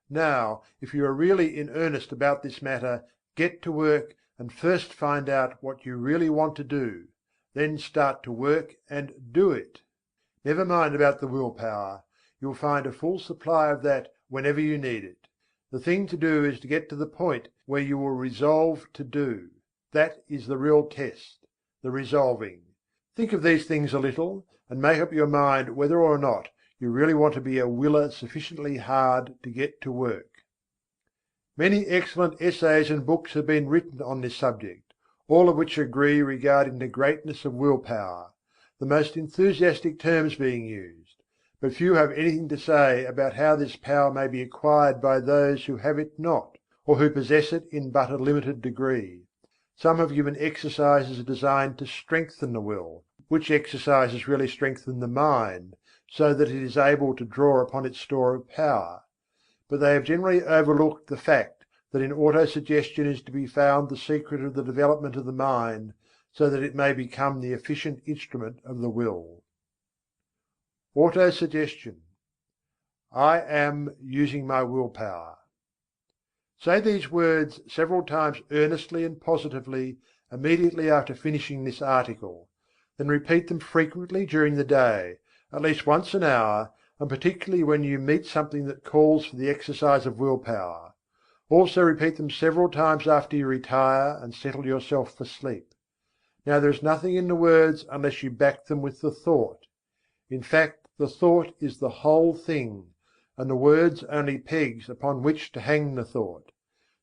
Now, if you are really in earnest about this matter, get to work and first find out what you really want to do. Then start to work and do it. Never mind about the will power. You will find a full supply of that whenever you need it. The thing to do is to get to the point where you will resolve to do. That is the real test, the resolving. Think of these things a little, and make up your mind whether or not you really want to be a willer sufficiently hard to get to work. Many excellent essays and books have been written on this subject, all of which agree regarding the greatness of will power, the most enthusiastic terms being used, but few have anything to say about how this power may be acquired by those who have it not, or who possess it in but a limited degree. Some have given exercises designed to strengthen the will, which exercises really strengthen the mind, so that it is able to draw upon its store of power. But they have generally overlooked the fact that in autosuggestion is to be found the secret of the development of the mind, so that it may become the efficient instrument of the will. Autosuggestion. I am using my will power. Say these words several times earnestly and positively immediately after finishing this article. Then repeat them frequently during the day, at least once an hour, and particularly when you meet something that calls for the exercise of will power. Also repeat them several times after you retire and settle yourself for sleep. Now there is nothing in the words unless you back them with the thought. In fact, the thought is the whole thing, and the words only pegs upon which to hang the thought.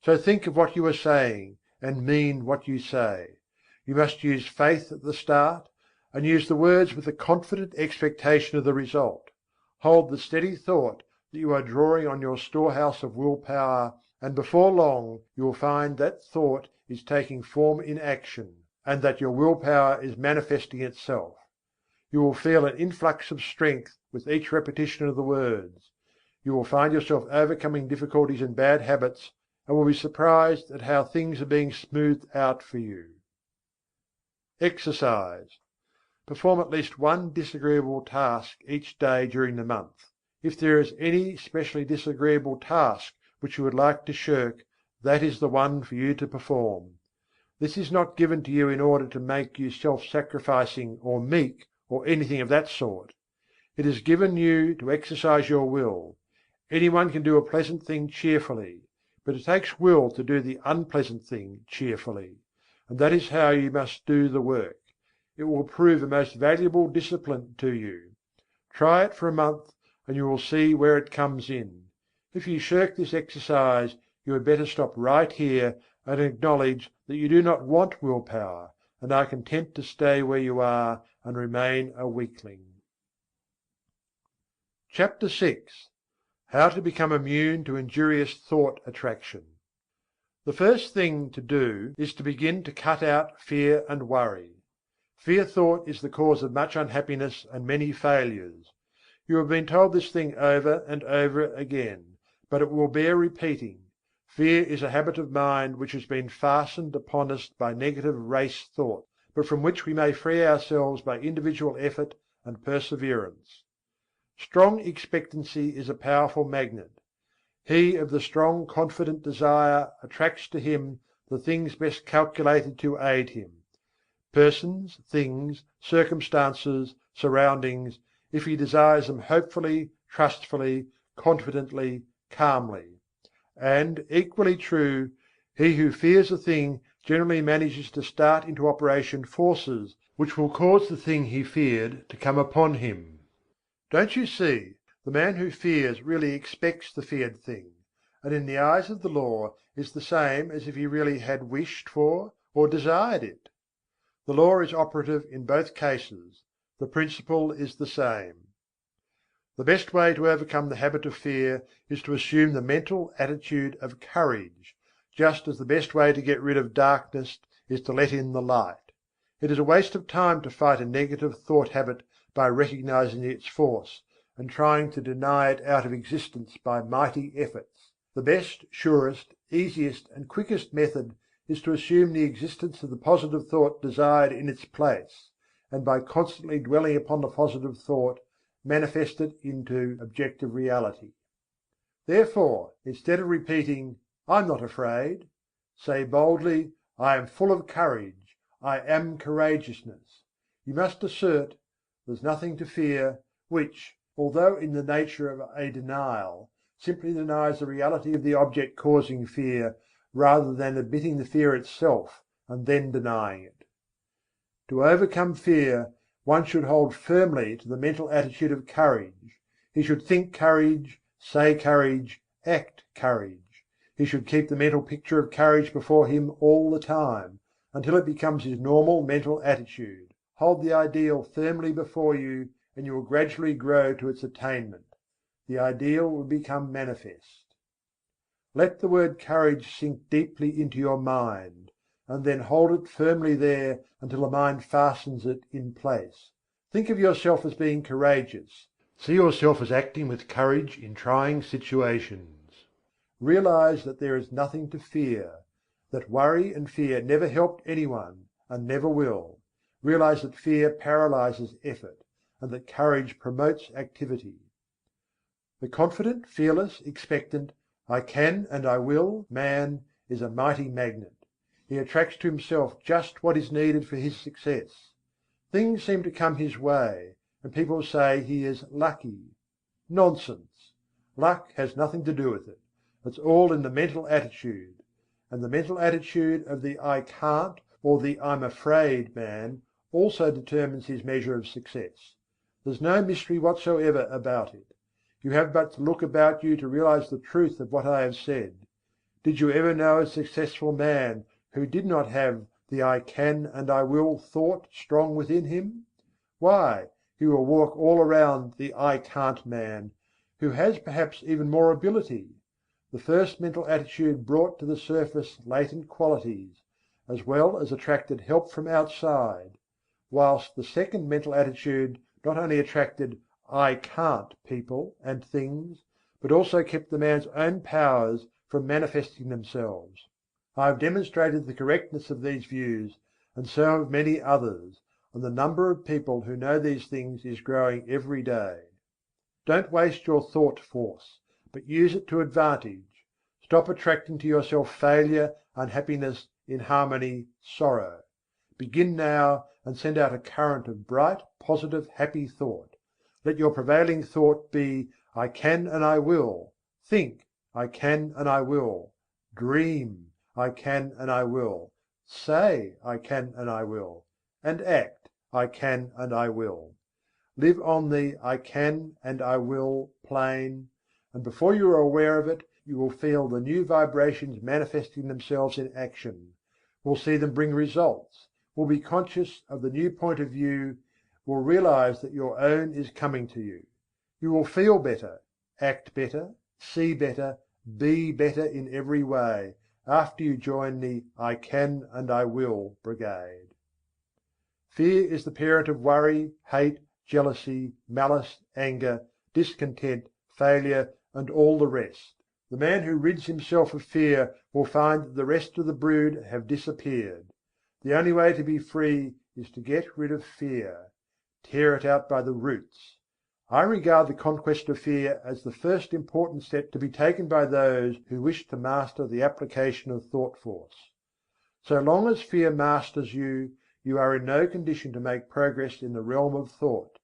So think of what you are saying, and mean what you say. You must use faith at the start, and use the words with a confident expectation of the result. Hold the steady thought that you are drawing on your storehouse of will power, and before long you will find that thought is taking form in action, and that your will power is manifesting itself. You will feel an influx of strength with each repetition of the words. You will find yourself overcoming difficulties and bad habits, and will be surprised at how things are being smoothed out for you. Exercise. Perform at least one disagreeable task each day during the month. If there is any specially disagreeable task which you would like to shirk, that is the one for you to perform. This is not given to you in order to make you self-sacrificing or meek or anything of that sort. It is given you to exercise your will. Anyone can do a pleasant thing cheerfully, but it takes will to do the unpleasant thing cheerfully, and that is how you must do the work. It will prove a most valuable discipline to you. Try it for a month, and you will see where it comes in. If you shirk this exercise, you had better stop right here and acknowledge that you do not want will power, and are content to stay where you are and remain a weakling. Chapter 6. How to become immune to injurious thought attraction. The first thing to do is to begin to cut out fear and worry. Fear thought is the cause of much unhappiness and many failures. You have been told this thing over and over again, but it will bear repeating. Fear is a habit of mind which has been fastened upon us by negative race thought, but from which we may free ourselves by individual effort and perseverance. Strong expectancy is a powerful magnet. He of the strong confident desire attracts to him the things best calculated to aid him: persons, things, circumstances, surroundings, if he desires them hopefully, trustfully, confidently, calmly. And, equally true, he who fears a thing generally manages to start into operation forces which will cause the thing he feared to come upon him. Don't you see, the man who fears really expects the feared thing, and in the eyes of the law is the same as if he really had wished for or desired it. The law is operative in both cases, the principle is the same. The best way to overcome the habit of fear is to assume the mental attitude of courage, just as the best way to get rid of darkness is to let in the light. It is a waste of time to fight a negative thought habit by recognizing its force, and trying to deny it out of existence by mighty efforts. The best, surest, easiest and quickest method is to assume the existence of the positive thought desired in its place, and by constantly dwelling upon the positive thought, manifest it into objective reality. Therefore, instead of repeating, "I'm not afraid," say boldly, "I am full of courage, I am courageousness." You must assert, "There's nothing to fear," which, although in the nature of a denial, simply denies the reality of the object causing fear, rather than admitting the fear itself and then denying it. To overcome fear, one should hold firmly to the mental attitude of courage. He should think courage, say courage, act courage. He should keep the mental picture of courage before him all the time, until it becomes his normal mental attitude. Hold the ideal firmly before you, and you will gradually grow to its attainment. The ideal will become manifest. Let the word courage sink deeply into your mind, and then hold it firmly there until the mind fastens it in place. Think of yourself as being courageous. See yourself as acting with courage in trying situations. Realize that there is nothing to fear, that worry and fear never helped anyone and never will. Realize that fear paralyzes effort, and that courage promotes activity. The confident, fearless, expectant, "I can and I will" man is a mighty magnet. He attracts to himself just what is needed for his success. Things seem to come his way, and people say he is lucky. Nonsense! Luck has nothing to do with it. It's all in the mental attitude. And the mental attitude of the "I can't" or the "I'm afraid" man also determines his measure of success. There's no mystery whatsoever about it. You have but to look about you to realize the truth of what I have said. Did you ever know a successful man who did not have the "I can" and "I will" thought strong within him? Why, he will walk all around the "I can't" man, who has perhaps even more ability. The first mental attitude brought to the surface latent qualities, as well as attracted help from outside; whilst the second mental attitude not only attracted "I can't" people and things, but also kept the man's own powers from manifesting themselves. I have demonstrated the correctness of these views, and so have many others, and the number of people who know these things is growing every day. Don't waste your thought force, but use it to advantage. Stop attracting to yourself failure, unhappiness, inharmony, sorrow. Begin now and send out a current of bright, positive, happy thought. Let your prevailing thought be "I can and I will." Think "I can and I will." Dream "I can and I will." Say "I can and I will." And act "I can and I will." Live on the "I can and I will" plane, and before you are aware of it, you will feel the new vibrations manifesting themselves in action, will see them bring results, will be conscious of the new point of view, will realize that your own is coming to you. You will feel better, act better, see better, be better in every way, after you join the "I can and I will" brigade. Fear is the parent of worry, hate, jealousy, malice, anger, discontent, failure, and all the rest. The man who rids himself of fear will find that the rest of the brood have disappeared. The only way to be free is to get rid of fear. Tear it out by the roots. I regard the conquest of fear as the first important step to be taken by those who wish to master the application of thought force. So long as fear masters you, you are in no condition to make progress in the realm of thought,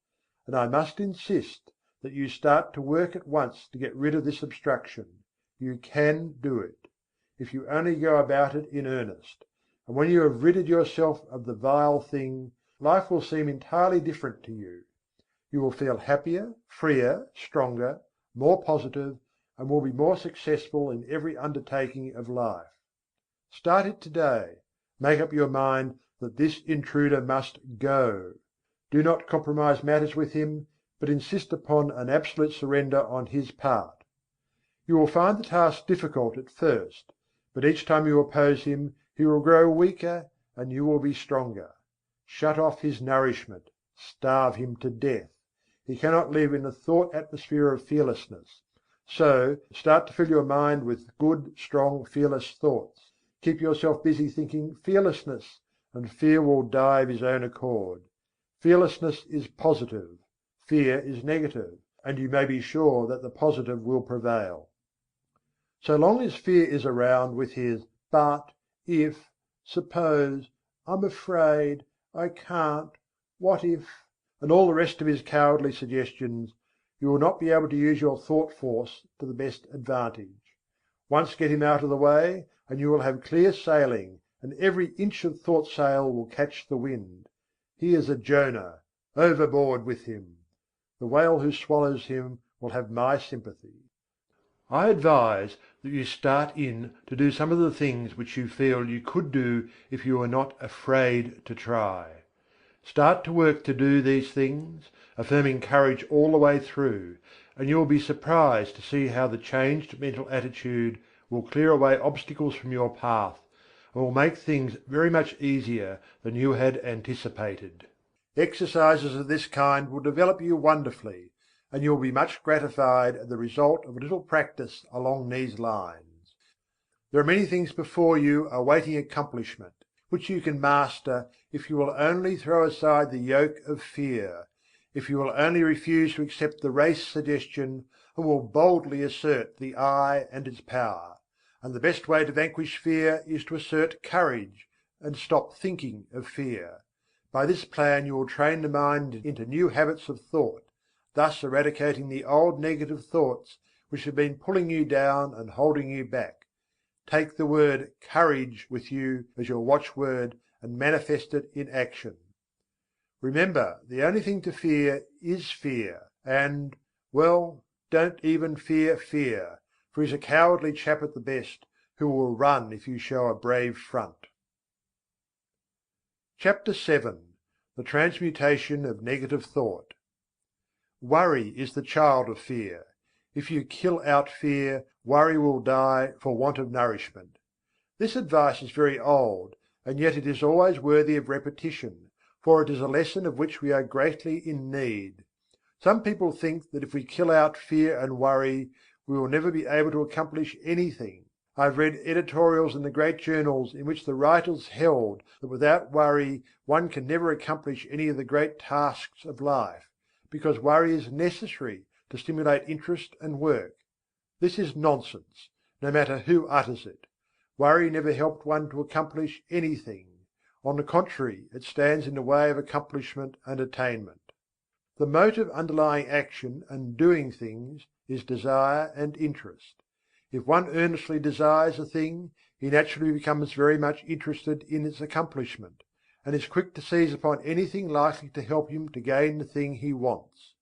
and I must insist that you start to work at once to get rid of this obstruction. You can do it, if you only go about it in earnest, and when you have ridded yourself of the vile thing, life will seem entirely different to you. You will feel happier, freer, stronger, more positive, and will be more successful in every undertaking of life. Start it today. Make up your mind that this intruder must go. Do not compromise matters with him, but insist upon an absolute surrender on his part. You will find the task difficult at first, but each time you oppose him, he will grow weaker and you will be stronger. Shut off his nourishment, starve him to death. He cannot live in the thought atmosphere of fearlessness. So start to fill your mind with good, strong, fearless thoughts. Keep yourself busy thinking fearlessness, and fear will die of his own accord. Fearlessness is positive, fear is negative, and you may be sure that the positive will prevail. So long as fear is around with his "but," "if," "suppose," "I'm afraid," "I can't," "what if," and all the rest of his cowardly suggestions, you will not be able to use your thought force to the best advantage. Once get him out of the way, and you will have clear sailing, and every inch of thought sail will catch the wind. He is a Jonah: overboard with him! The whale who swallows him will have my sympathy. I advise that you start in to do some of the things which you feel you could do if you were not afraid to try. Start to work to do these things, affirming courage all the way through, and you will be surprised to see how the changed mental attitude will clear away obstacles from your path, and will make things very much easier than you had anticipated. Exercises of this kind will develop you wonderfully, and you will be much gratified at the result of a little practice along these lines. There are many things before you awaiting accomplishment, which you can master if you will only throw aside the yoke of fear, if you will only refuse to accept the race suggestion, and will boldly assert the "I" and its power. And the best way to vanquish fear is to assert courage, and stop thinking of fear. By this plan you will train the mind into new habits of thought, thus eradicating the old negative thoughts which have been pulling you down and holding you back. Take the word "courage" with you as your watchword and manifest it in action. Remember, the only thing to fear is fear, and, well, don't even fear fear, for he's a cowardly chap at the best, who will run if you show a brave front. CHAPTER VII. The Transmutation of Negative Thought. Worry is the child of fear. If you kill out fear, worry will die for want of nourishment. This advice is very old, and yet it is always worthy of repetition, for it is a lesson of which we are greatly in need. Some people think that if we kill out fear and worry, we will never be able to accomplish anything. I have read editorials in the great journals in which the writers held that without worry one can never accomplish any of the great tasks of life, because worry is necessary to stimulate interest and work. This is nonsense, no matter who utters it. Worry never helped one to accomplish anything. On the contrary, it stands in the way of accomplishment and attainment. The motive underlying action and doing things is desire and interest. If one earnestly desires a thing, he naturally becomes very much interested in its accomplishment, and is quick to seize upon anything likely to help him to gain the thing he wants.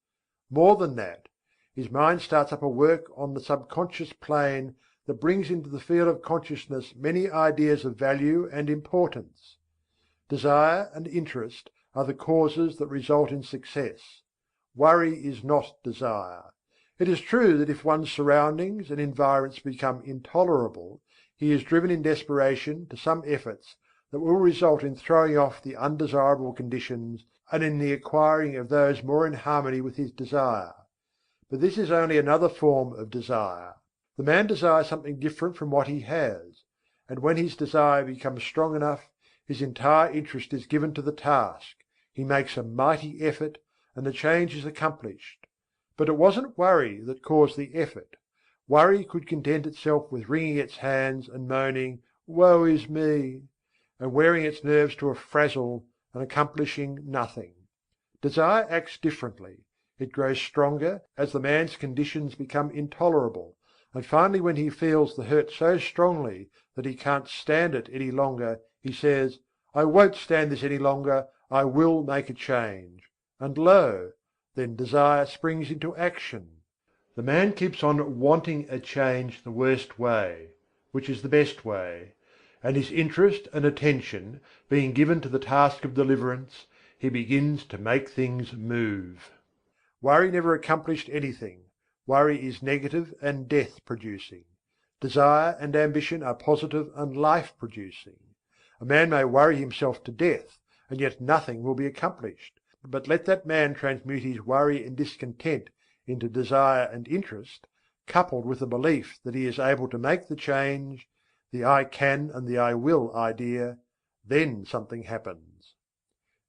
More than that, his mind starts up a work on the subconscious plane that brings into the field of consciousness many ideas of value and importance. Desire and interest are the causes that result in success. Worry is not desire. It is true that if one's surroundings and environments become intolerable, he is driven in desperation to some efforts that will result in throwing off the undesirable conditions and in the acquiring of those more in harmony with his desire. But this is only another form of desire. The man desires something different from what he has, and when his desire becomes strong enough, his entire interest is given to the task, he makes a mighty effort, and the change is accomplished. But it wasn't worry that caused the effort. Worry could content itself with wringing its hands and moaning, "Woe is me," and wearing its nerves to a frazzle and accomplishing nothing. Desire acts differently. It grows stronger as the man's conditions become intolerable, and finally when he feels the hurt so strongly that he can't stand it any longer, he says, "I won't stand this any longer, I will make a change." And lo! then desire springs into action. The man keeps on wanting a change the worst way, which is the best way, and his interest and attention being given to the task of deliverance, he begins to make things move. Worry never accomplished anything. Worry is negative and death producing. Desire and ambition are positive and life producing. A man may worry himself to death, and yet nothing will be accomplished. But let that man transmute his worry and discontent into desire and interest, coupled with the belief that he is able to make the change, the "I can" and the "I will" idea, then something happens.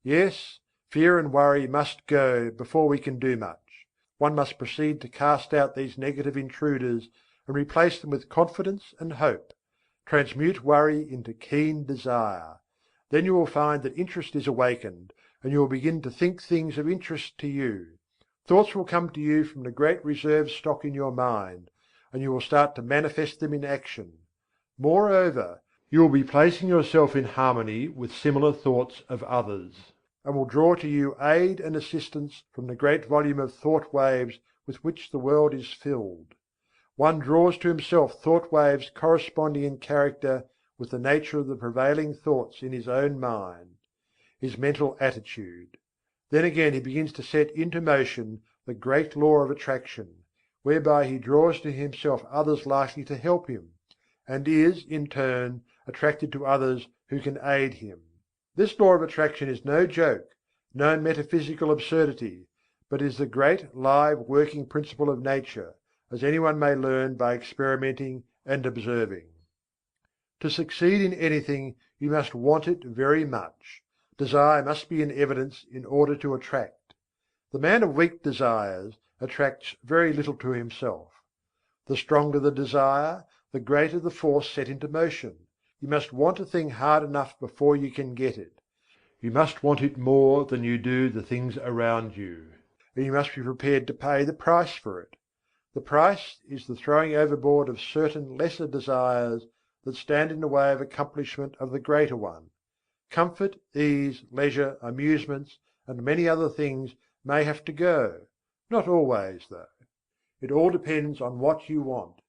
Yes, fear and worry must go before we can do much. One must proceed to cast out these negative intruders and replace them with confidence and hope. Transmute worry into keen desire. Then you will find that interest is awakened, and you will begin to think things of interest to you. Thoughts will come to you from the great reserve stock in your mind, and you will start to manifest them in action. Moreover, you will be placing yourself in harmony with similar thoughts of others, and will draw to you aid and assistance from the great volume of thought waves with which the world is filled. One draws to himself thought waves corresponding in character with the nature of the prevailing thoughts in his own mind, his mental attitude. Then again he begins to set into motion the great law of attraction, whereby he draws to himself others likely to help him, and is, in turn, attracted to others who can aid him. This law of attraction is no joke, no metaphysical absurdity, but is the great live working principle of nature, as anyone may learn by experimenting and observing. To succeed in anything you must want it very much. Desire must be in evidence in order to attract. The man of weak desires attracts very little to himself. The stronger the desire, the greater the force set into motion. You must want a thing hard enough before you can get it. You must want it more than you do the things around you, and you must be prepared to pay the price for it. The price is the throwing overboard of certain lesser desires that stand in the way of accomplishment of the greater one. Comfort, ease, leisure, amusements, and many other things may have to go; not always, though. It all depends on what you want.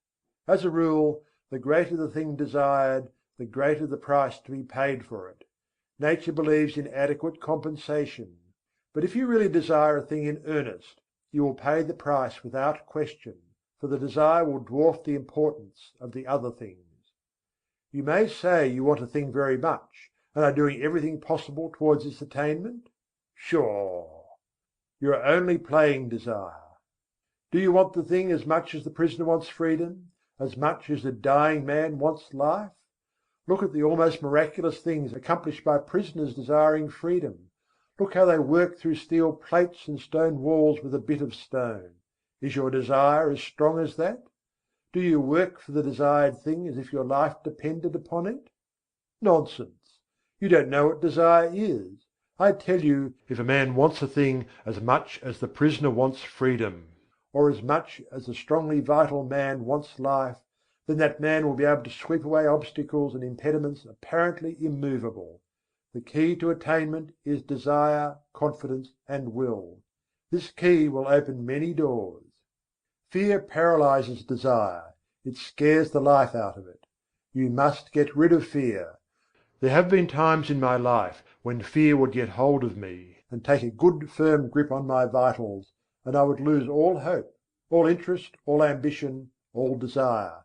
As a rule, the greater the thing desired, the greater the price to be paid for it. Nature believes in adequate compensation. But if you really desire a thing in earnest, you will pay the price without question, for the desire will dwarf the importance of the other things. You may say you want a thing very much, and are doing everything possible towards its attainment. Sure! You are only playing desire. Do you want the thing as much as the prisoner wants freedom, as much as the dying man wants life? Look at the almost miraculous things accomplished by prisoners desiring freedom. Look how they work through steel plates and stone walls with a bit of stone. Is your desire as strong as that? Do you work for the desired thing as if your life depended upon it? Nonsense! You don't know what desire is. I tell you, if a man wants a thing as much as the prisoner wants freedom, or as much as the strongly vital man wants life, then that man will be able to sweep away obstacles and impediments apparently immovable. The key to attainment is desire, confidence, and will. This key will open many doors. Fear paralyzes desire, it scares the life out of it. You must get rid of fear. There have been times in my life when fear would get hold of me and take a good firm grip on my vitals, and I would lose all hope, all interest, all ambition, all desire.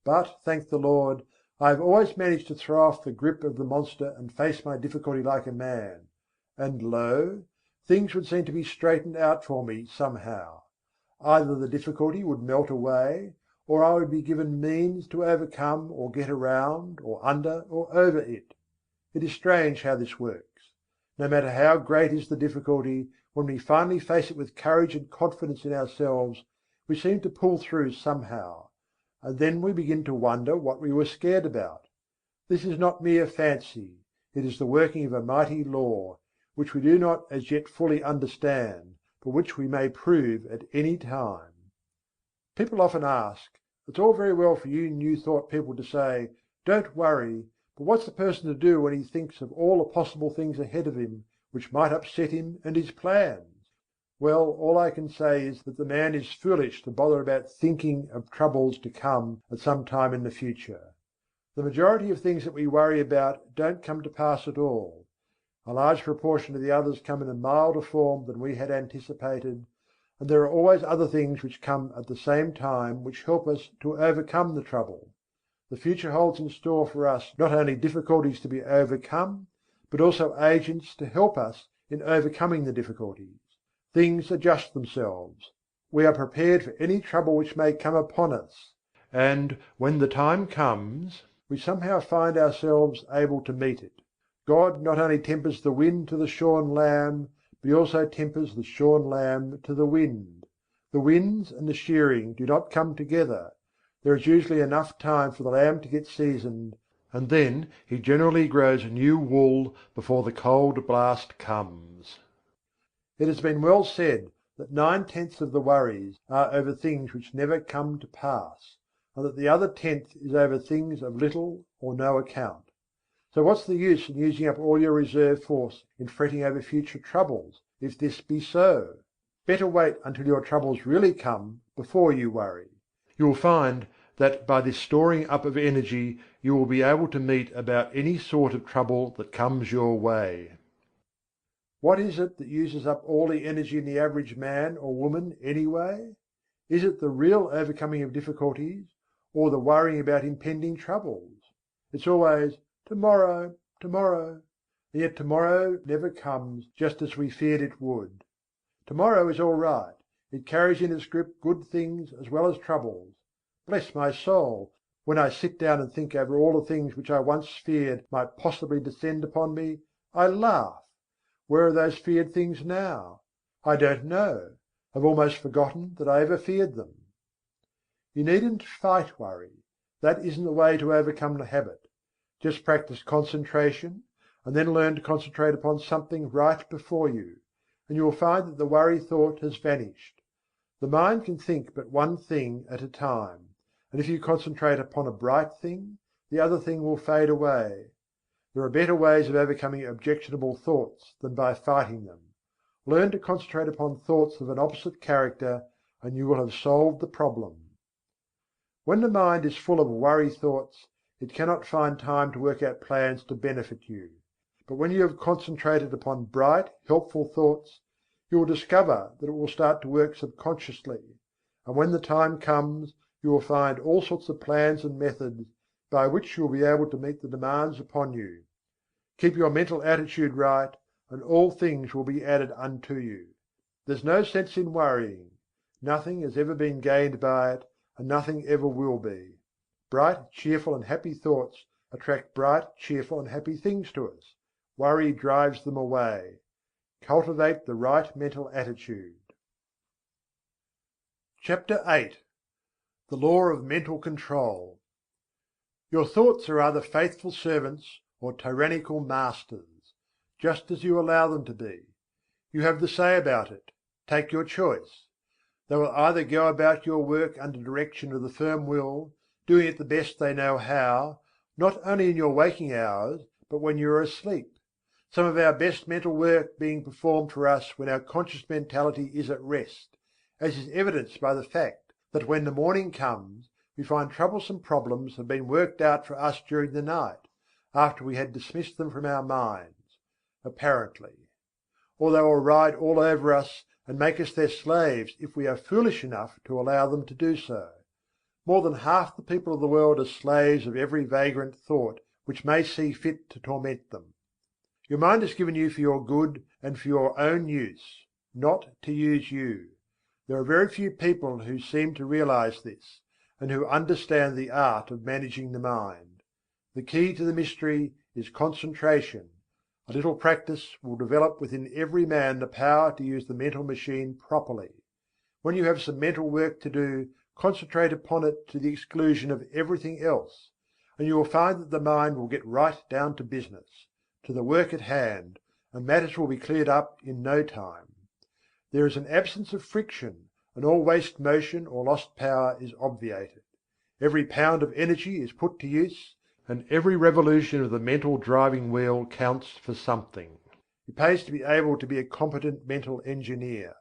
But, thank the Lord, I have always managed to throw off the grip of the monster and face my difficulty like a man. And lo, things would seem to be straightened out for me somehow. Either the difficulty would melt away, or I would be given means to overcome or get around, or under or over it. It is strange how this works. No matter how great is the difficulty, when we finally face it with courage and confidence in ourselves, we seem to pull through somehow. And then we begin to wonder what we were scared about. This is not mere fancy, it is the working of a mighty law, which we do not as yet fully understand, but which we may prove at any time. People often ask, it's all very well for you New Thought people to say, don't worry, but what's the person to do when he thinks of all the possible things ahead of him which might upset him and his plans? Well, all I can say is that the man is foolish to bother about thinking of troubles to come at some time in the future. The majority of things that we worry about don't come to pass at all. A large proportion of the others come in a milder form than we had anticipated, and there are always other things which come at the same time which help us to overcome the trouble. The future holds in store for us not only difficulties to be overcome, but also agents to help us in overcoming the difficulties. Things adjust themselves. We are prepared for any trouble which may come upon us, and when the time comes, we somehow find ourselves able to meet it. God not only tempers the wind to the shorn lamb, but He also tempers the shorn lamb to the wind. The winds and the shearing do not come together. There is usually enough time for the lamb to get seasoned, and then he generally grows new wool before the cold blast comes. It has been well said that 9/10 of the worries are over things which never come to pass, and that the other tenth is over things of little or no account. So what's the use in using up all your reserve force in fretting over future troubles, if this be so? Better wait until your troubles really come before you worry. You will find that by this storing up of energy you will be able to meet about any sort of trouble that comes your way. What is it that uses up all the energy in the average man or woman anyway? Is it the real overcoming of difficulties, or the worrying about impending troubles? It's always tomorrow, tomorrow, and yet tomorrow never comes just as we feared it would. Tomorrow is all right, it carries in its grip good things as well as troubles. Bless my soul, when I sit down and think over all the things which I once feared might possibly descend upon me, I laugh. Where are those feared things now? I don't know. I've almost forgotten that I ever feared them. You needn't fight worry. That isn't the way to overcome the habit. Just practice concentration, and then learn to concentrate upon something right before you, and you will find that the worry thought has vanished. The mind can think but one thing at a time, and if you concentrate upon a bright thing, the other thing will fade away. There are better ways of overcoming objectionable thoughts than by fighting them. Learn to concentrate upon thoughts of an opposite character, and you will have solved the problem. When the mind is full of worry thoughts, it cannot find time to work out plans to benefit you. But when you have concentrated upon bright, helpful thoughts, you will discover that it will start to work subconsciously, and when the time comes, you will find all sorts of plans and methods by which you will be able to meet the demands upon you. Keep your mental attitude right, and all things will be added unto you. There's no sense in worrying. Nothing has ever been gained by it, and nothing ever will be. Bright, cheerful and happy thoughts attract bright, cheerful and happy things to us. Worry drives them away. Cultivate the right mental attitude. Chapter 8. The Law of Mental Control. Your thoughts are either faithful servants or tyrannical masters, just as you allow them to be. You have the say about it. Take your choice. They will either go about your work under direction of the firm will, doing it the best they know how, not only in your waking hours, but when you are asleep. Some of our best mental work being performed for us when our conscious mentality is at rest, as is evidenced by the fact that when the morning comes, we find troublesome problems have been worked out for us during the night, after we had dismissed them from our minds, apparently. Or they will ride all over us and make us their slaves if we are foolish enough to allow them to do so. More than half the people of the world are slaves of every vagrant thought which may see fit to torment them. Your mind is given you for your good and for your own use, not to use you. There are very few people who seem to realize this, and who understand the art of managing the mind. The key to the mystery is concentration. A little practice will develop within every man the power to use the mental machine properly. When you have some mental work to do, concentrate upon it to the exclusion of everything else, and you will find that the mind will get right down to business, to the work at hand, and matters will be cleared up in no time. There is an absence of friction, and all waste motion or lost power is obviated. Every pound of energy is put to use, and every revolution of the mental driving wheel counts for something. It pays to be able to be a competent mental engineer.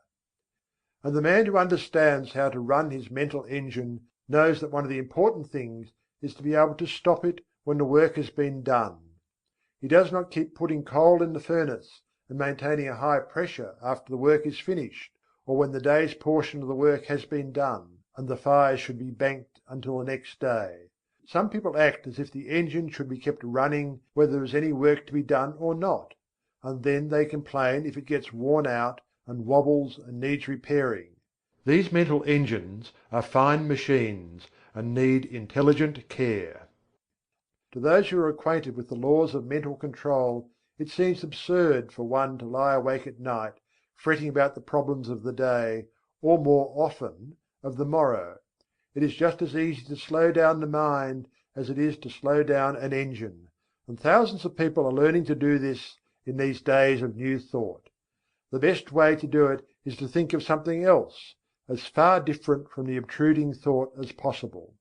And the man who understands how to run his mental engine knows that one of the important things is to be able to stop it when the work has been done. He does not keep putting coal in the furnace and maintaining a high pressure after the work is finished, or when the day's portion of the work has been done, and the fire should be banked until the next day. Some people act as if the engine should be kept running whether there is any work to be done or not, and then they complain if it gets worn out and wobbles and needs repairing. These mental engines are fine machines and need intelligent care. To those who are acquainted with the laws of mental control, it seems absurd for one to lie awake at night fretting about the problems of the day, or more often, of the morrow. It is just as easy to slow down the mind as it is to slow down an engine, and thousands of people are learning to do this in these days of new thought. The best way to do it is to think of something else, as far different from the obtruding thought as possible.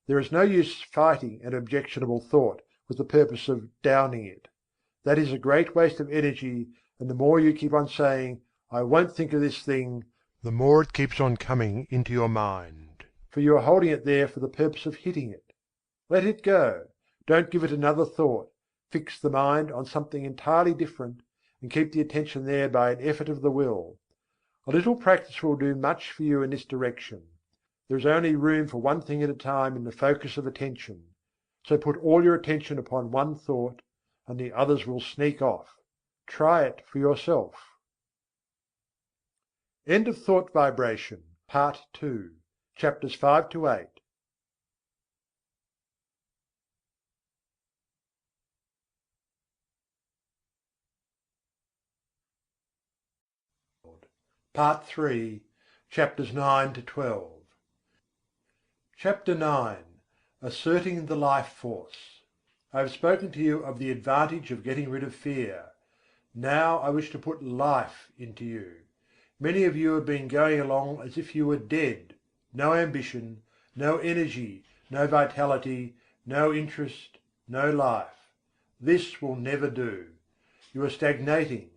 There is no use fighting an objectionable thought with the purpose of downing it. That is a great waste of energy, and the more you keep on saying, "I won't think of this thing," the more it keeps on coming into your mind, for you are holding it there for the purpose of hitting it. Let it go. Don't give it another thought. Fix the mind on something entirely different, and keep the attention there by an effort of the will. A little practice will do much for you in this direction. There is only room for one thing at a time in the focus of attention. So put all your attention upon one thought, and the others will sneak off. Try it for yourself. End of Thought Vibration, Part 2, Chapters 5 to 8. Part 3, Chapters 9 to 12. Chapter 9. Asserting the Life Force. I have spoken to you of the advantage of getting rid of fear. Now I wish to put life into you. Many of you have been going along as if you were dead: no ambition, no energy, no vitality, no interest, no life. This will never do. You are stagnating.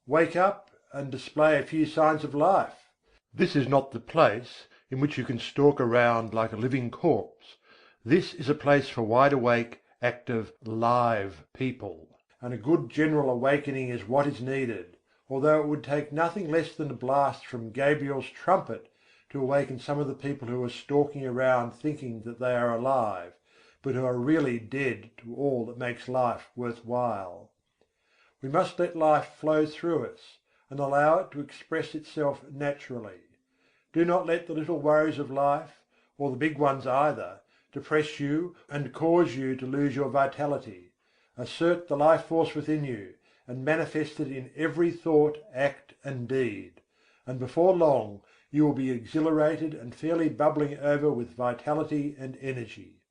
Wake up and display a few signs of life. This is not the place in which you can stalk around like a living corpse. This is a place for wide awake, active, live people. And a good general awakening is what is needed, although it would take nothing less than a blast from Gabriel's trumpet to awaken some of the people who are stalking around thinking that they are alive, but who are really dead to all that makes life worth while. We must let life flow through us, and allow it to express itself naturally. Do not let the little worries of life, or the big ones either, depress you and cause you to lose your vitality. Assert the life force within you, and manifest it in every thought, act and deed, and before long you will be exhilarated and fairly bubbling over with vitality and energy.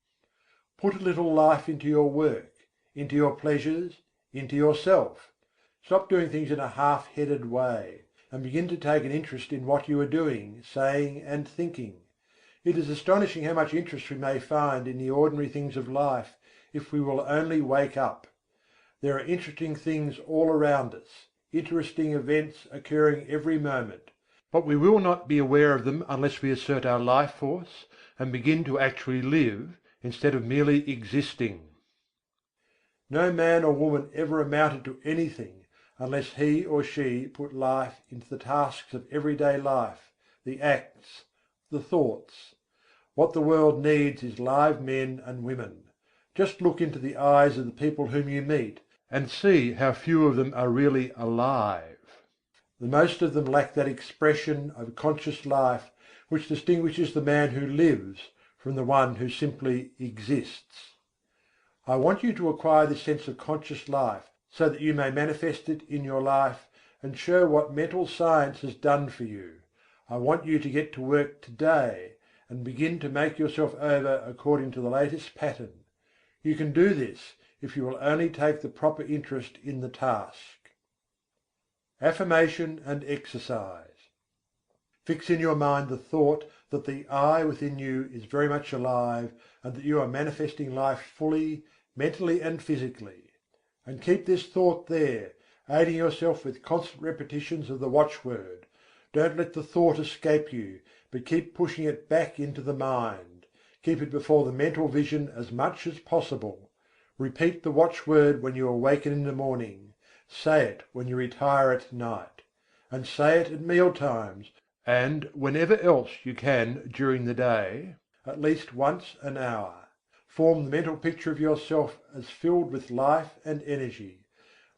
Put a little life into your work, into your pleasures, into yourself. Stop doing things in a half-headed way, and begin to take an interest in what you are doing, saying and thinking. It is astonishing how much interest we may find in the ordinary things of life if we will only wake up. There are interesting things all around us, interesting events occurring every moment, but we will not be aware of them unless we assert our life force and begin to actually live instead of merely existing. No man or woman ever amounted to anything unless he or she put life into the tasks of everyday life, the acts, the thoughts. What the world needs is live men and women. Just look into the eyes of the people whom you meet, and see how few of them are really alive. The most of them lack that expression of conscious life which distinguishes the man who lives from the one who simply exists. I want you to acquire this sense of conscious life, so that you may manifest it in your life and show what mental science has done for you. I want you to get to work today and begin to make yourself over according to the latest pattern. You can do this if you will only take the proper interest in the task. Affirmation and exercise. Fix in your mind the thought that the I within you is very much alive and that you are manifesting life fully, mentally and physically. And keep this thought there, aiding yourself with constant repetitions of the watchword. Don't let the thought escape you, but keep pushing it back into the mind. Keep it before the mental vision as much as possible. Repeat the watchword when you awaken in the morning. Say it when you retire at night. And say it at meal times, and whenever else you can during the day, at least once an hour. Form the mental picture of yourself as filled with life and energy.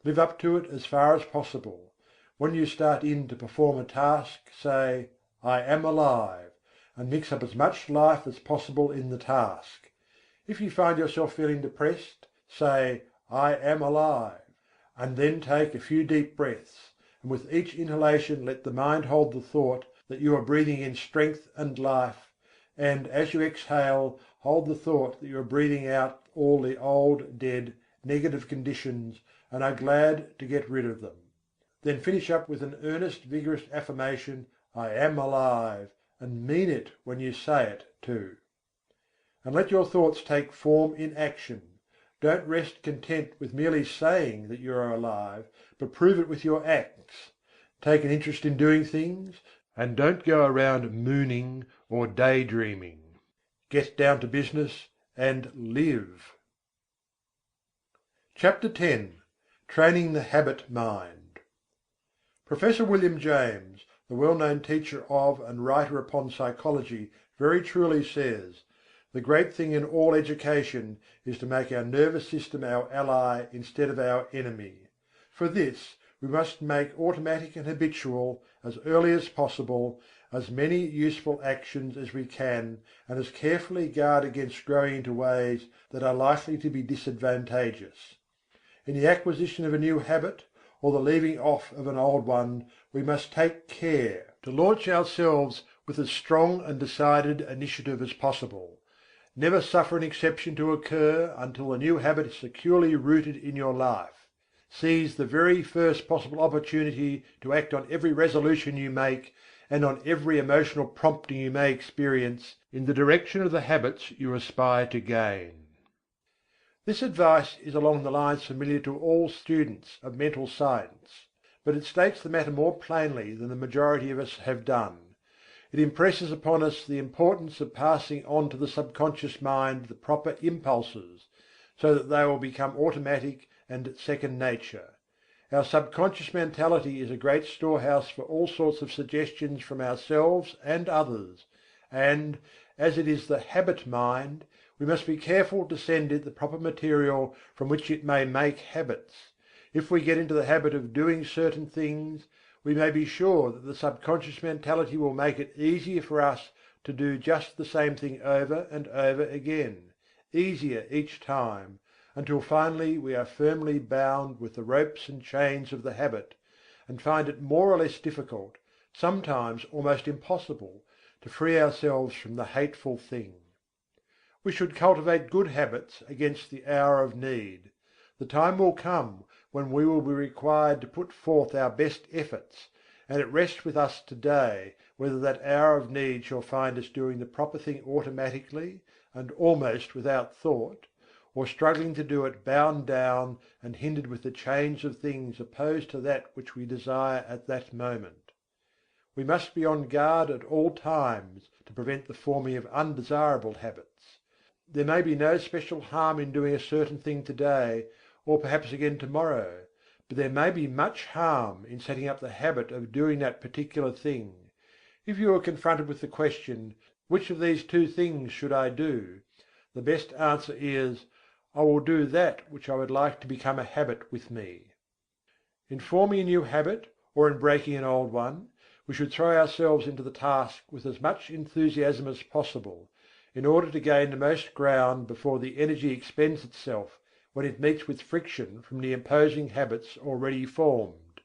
Live up to it as far as possible. When you start in to perform a task, say, "I am alive," and mix up as much life as possible in the task. If you find yourself feeling depressed, say, "I am alive," and then take a few deep breaths, and with each inhalation let the mind hold the thought that you are breathing in strength and life, and as you exhale, hold the thought that you are breathing out all the old, dead, negative conditions and are glad to get rid of them. Then finish up with an earnest, vigorous affirmation, "I am alive," and mean it when you say it too. And let your thoughts take form in action. Don't rest content with merely saying that you are alive, but prove it with your acts. Take an interest in doing things, and don't go around mooning or daydreaming. Get down to business and live. CHAPTER X. Training the Habit Mind. Professor William James, the well-known teacher of and writer upon psychology, very truly says, "The great thing in all education is to make our nervous system our ally instead of our enemy. For this we must make automatic and habitual, as early as possible, as many useful actions as we can, and as carefully guard against growing into ways that are likely to be disadvantageous. In the acquisition of a new habit, or the leaving off of an old one, we must take care to launch ourselves with as strong and decided initiative as possible. Never suffer an exception to occur until the new habit is securely rooted in your life. Seize the very first possible opportunity to act on every resolution you make, and on every emotional prompting you may experience, in the direction of the habits you aspire to gain. This advice is along the lines familiar to all students of mental science, but it states the matter more plainly than the majority of us have done. It impresses upon us the importance of passing on to the subconscious mind the proper impulses, so that they will become automatic and second nature. Our subconscious mentality is a great storehouse for all sorts of suggestions from ourselves and others, and, as it is the habit mind, we must be careful to send it the proper material from which it may make habits. If we get into the habit of doing certain things, we may be sure that the subconscious mentality will make it easier for us to do just the same thing over and over again, easier each time, until finally we are firmly bound with the ropes and chains of the habit, and find it more or less difficult, sometimes almost impossible, to free ourselves from the hateful thing. We should cultivate good habits against the hour of need. The time will come when we will be required to put forth our best efforts, and it rests with us today whether that hour of need shall find us doing the proper thing automatically and almost without thought, or struggling to do it bound down and hindered with the chains of things opposed to that which we desire at that moment. We must be on guard at all times to prevent the forming of undesirable habits. There may be no special harm in doing a certain thing today, or perhaps again tomorrow, but there may be much harm in setting up the habit of doing that particular thing. If you are confronted with the question, "Which of these two things should I do?" the best answer is, "I will do that which I would like to become a habit with me." In forming a new habit, or in breaking an old one, we should throw ourselves into the task with as much enthusiasm as possible, in order to gain the most ground before the energy expends itself when it meets with friction from the imposing habits already formed.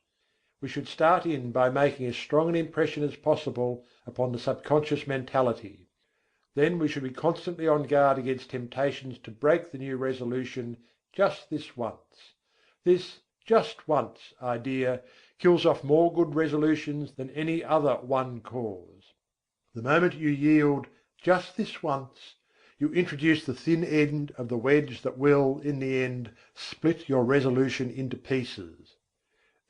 We should start in by making as strong an impression as possible upon the subconscious mentality. Then we should be constantly on guard against temptations to break the new resolution just this once. This "just once" idea kills off more good resolutions than any other one cause. The moment you yield "just this once," you introduce the thin end of the wedge that will, in the end, split your resolution into pieces.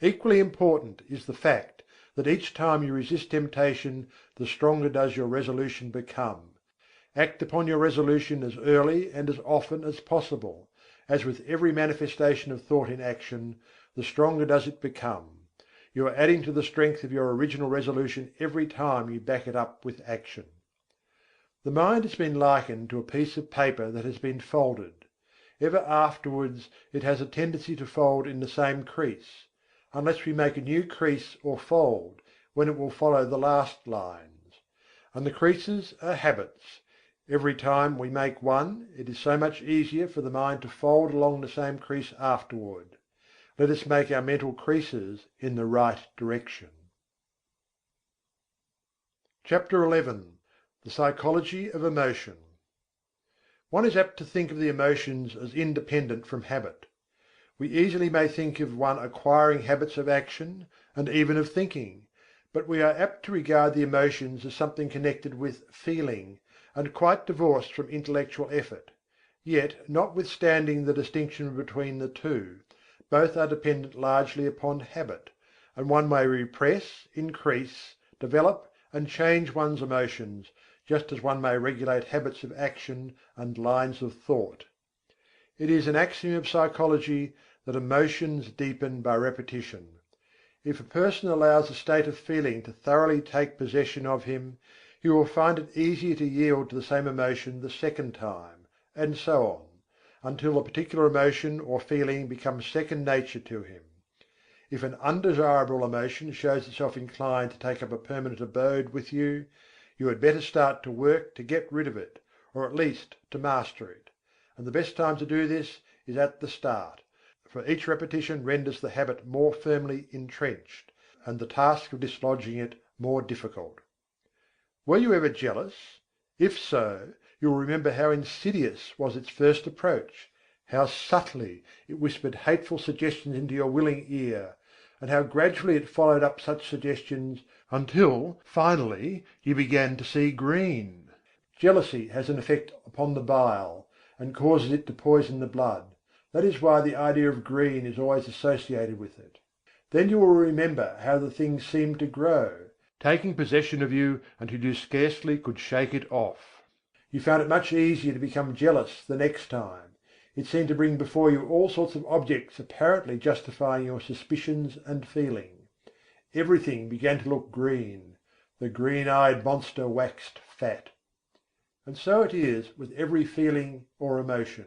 Equally important is the fact that each time you resist temptation, the stronger does your resolution become. Act upon your resolution as early and as often as possible. As with every manifestation of thought in action, the stronger does it become. You are adding to the strength of your original resolution every time you back it up with action. The mind has been likened to a piece of paper that has been folded. Ever afterwards it has a tendency to fold in the same crease, unless we make a new crease or fold, when it will follow the last lines. And the creases are habits. Every time we make one, it is so much easier for the mind to fold along the same crease afterward. Let us make our mental creases in the right direction. CHAPTER XI. The psychology of emotion. One is apt to think of the emotions as independent from habit. We easily may think of one acquiring habits of action, and even of thinking, but we are apt to regard the emotions as something connected with feeling, and quite divorced from intellectual effort. Yet, notwithstanding the distinction between the two, both are dependent largely upon habit, and one may repress, increase, develop, and change one's emotions, just as one may regulate habits of action and lines of thought. It is an axiom of psychology that emotions deepen by repetition. If a person allows a state of feeling to thoroughly take possession of him, he will find it easier to yield to the same emotion the second time, and so on, until a particular emotion or feeling becomes second nature to him. If an undesirable emotion shows itself inclined to take up a permanent abode with you, you had better start to work to get rid of it, or at least to master it. And the best time to do this is at the start, for each repetition renders the habit more firmly entrenched, and the task of dislodging it more difficult. Were you ever jealous? If so, you will remember how insidious was its first approach, how subtly it whispered hateful suggestions into your willing ear, and how gradually it followed up such suggestions until finally you began to see green. Jealousy has an effect upon the bile, and causes it to poison the blood. That is why the idea of green is always associated with it. Then you will remember how the thing seemed to grow, taking possession of you until you scarcely could shake it off. You found it much easier to become jealous the next time. It seemed to bring before you all sorts of objects apparently justifying your suspicions and feeling. Everything began to look green. The green-eyed monster waxed fat. And so it is with every feeling or emotion.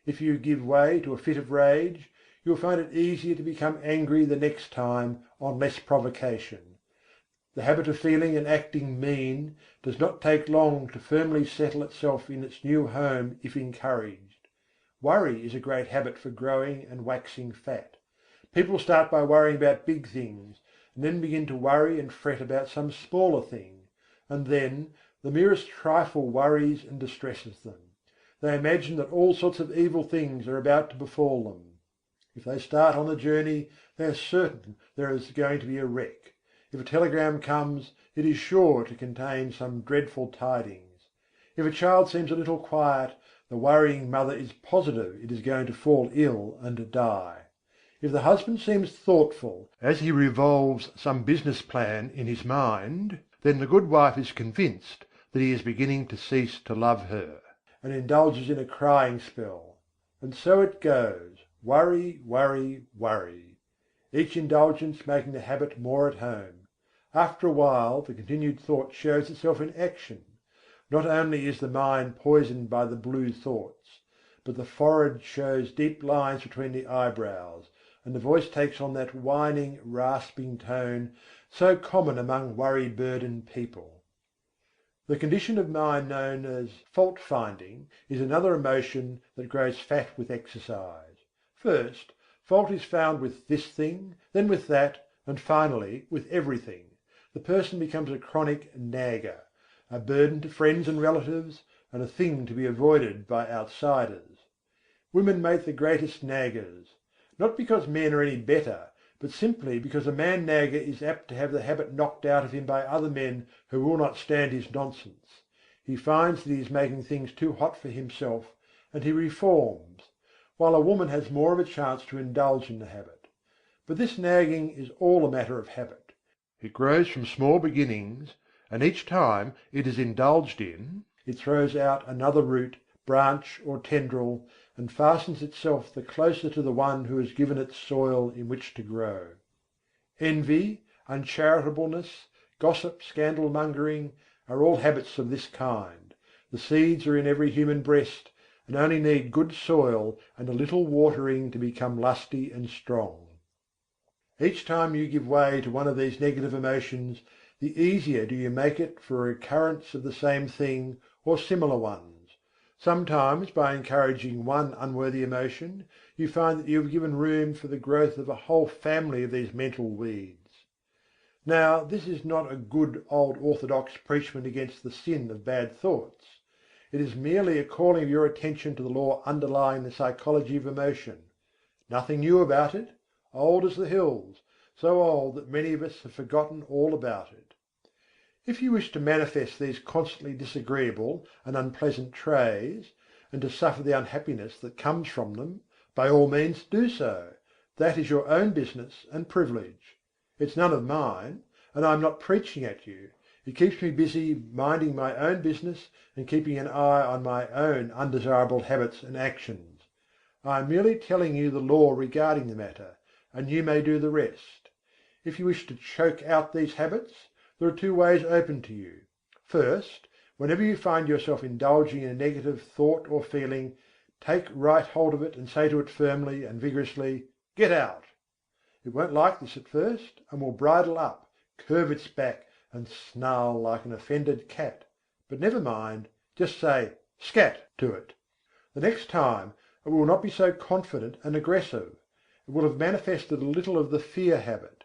If you give way to a fit of rage, you will find it easier to become angry the next time on less provocation. The habit of feeling and acting mean does not take long to firmly settle itself in its new home if encouraged. Worry is a great habit for growing and waxing fat. People start by worrying about big things, and then begin to worry and fret about some smaller thing, and then the merest trifle worries and distresses them. They imagine that all sorts of evil things are about to befall them. If they start on the journey, they are certain there is going to be a wreck. If a telegram comes, it is sure to contain some dreadful tidings. If a child seems a little quiet, the worrying mother is positive it is going to fall ill and die. If the husband seems thoughtful as he revolves some business plan in his mind, then the good wife is convinced that he is beginning to cease to love her, and indulges in a crying spell. And so it goes: worry, worry, worry. Each indulgence making the habit more at home. After a while the continued thought shows itself in action. Not only is the mind poisoned by the blue thoughts, but the forehead shows deep lines between the eyebrows, and the voice takes on that whining, rasping tone so common among worry-burdened people. The condition of mind known as fault-finding is another emotion that grows fat with exercise. First, fault is found with this thing, then with that, and finally with everything. The person becomes a chronic nagger, a burden to friends and relatives, and a thing to be avoided by outsiders. Women make the greatest naggers, not because men are any better, but simply because a man nagger is apt to have the habit knocked out of him by other men who will not stand his nonsense. He finds that he is making things too hot for himself, and he reforms, while a woman has more of a chance to indulge in the habit. But this nagging is all a matter of habit. It grows from small beginnings, and each time it is indulged in, it throws out another root, branch, or tendril, and fastens itself the closer to the one who has given it soil in which to grow. Envy, uncharitableness, gossip, scandal-mongering are all habits of this kind. The seeds are in every human breast, and only need good soil and a little watering to become lusty and strong. Each time you give way to one of these negative emotions, the easier do you make it for a recurrence of the same thing or similar ones. Sometimes by encouraging one unworthy emotion, you find that you have given room for the growth of a whole family of these mental weeds. Now this is not a good old orthodox preachment against the sin of bad thoughts. It is merely a calling of your attention to the law underlying the psychology of emotion. Nothing new about it, old as the hills, so old that many of us have forgotten all about it. If you wish to manifest these constantly disagreeable and unpleasant traits, and to suffer the unhappiness that comes from them, by all means do so. That is your own business and privilege. It's none of mine, and I am not preaching at you. It keeps me busy minding my own business and keeping an eye on my own undesirable habits and actions. I am merely telling you the law regarding the matter, and you may do the rest. If you wish to choke out these habits, there are two ways open to you. First, whenever you find yourself indulging in a negative thought or feeling, take right hold of it and say to it firmly and vigorously, "Get out!" It won't like this at first, and will bridle up, curve its back, and snarl like an offended cat. But never mind, just say "Scat" to it. The next time it will not be so confident and aggressive. It will have manifested a little of the fear habit.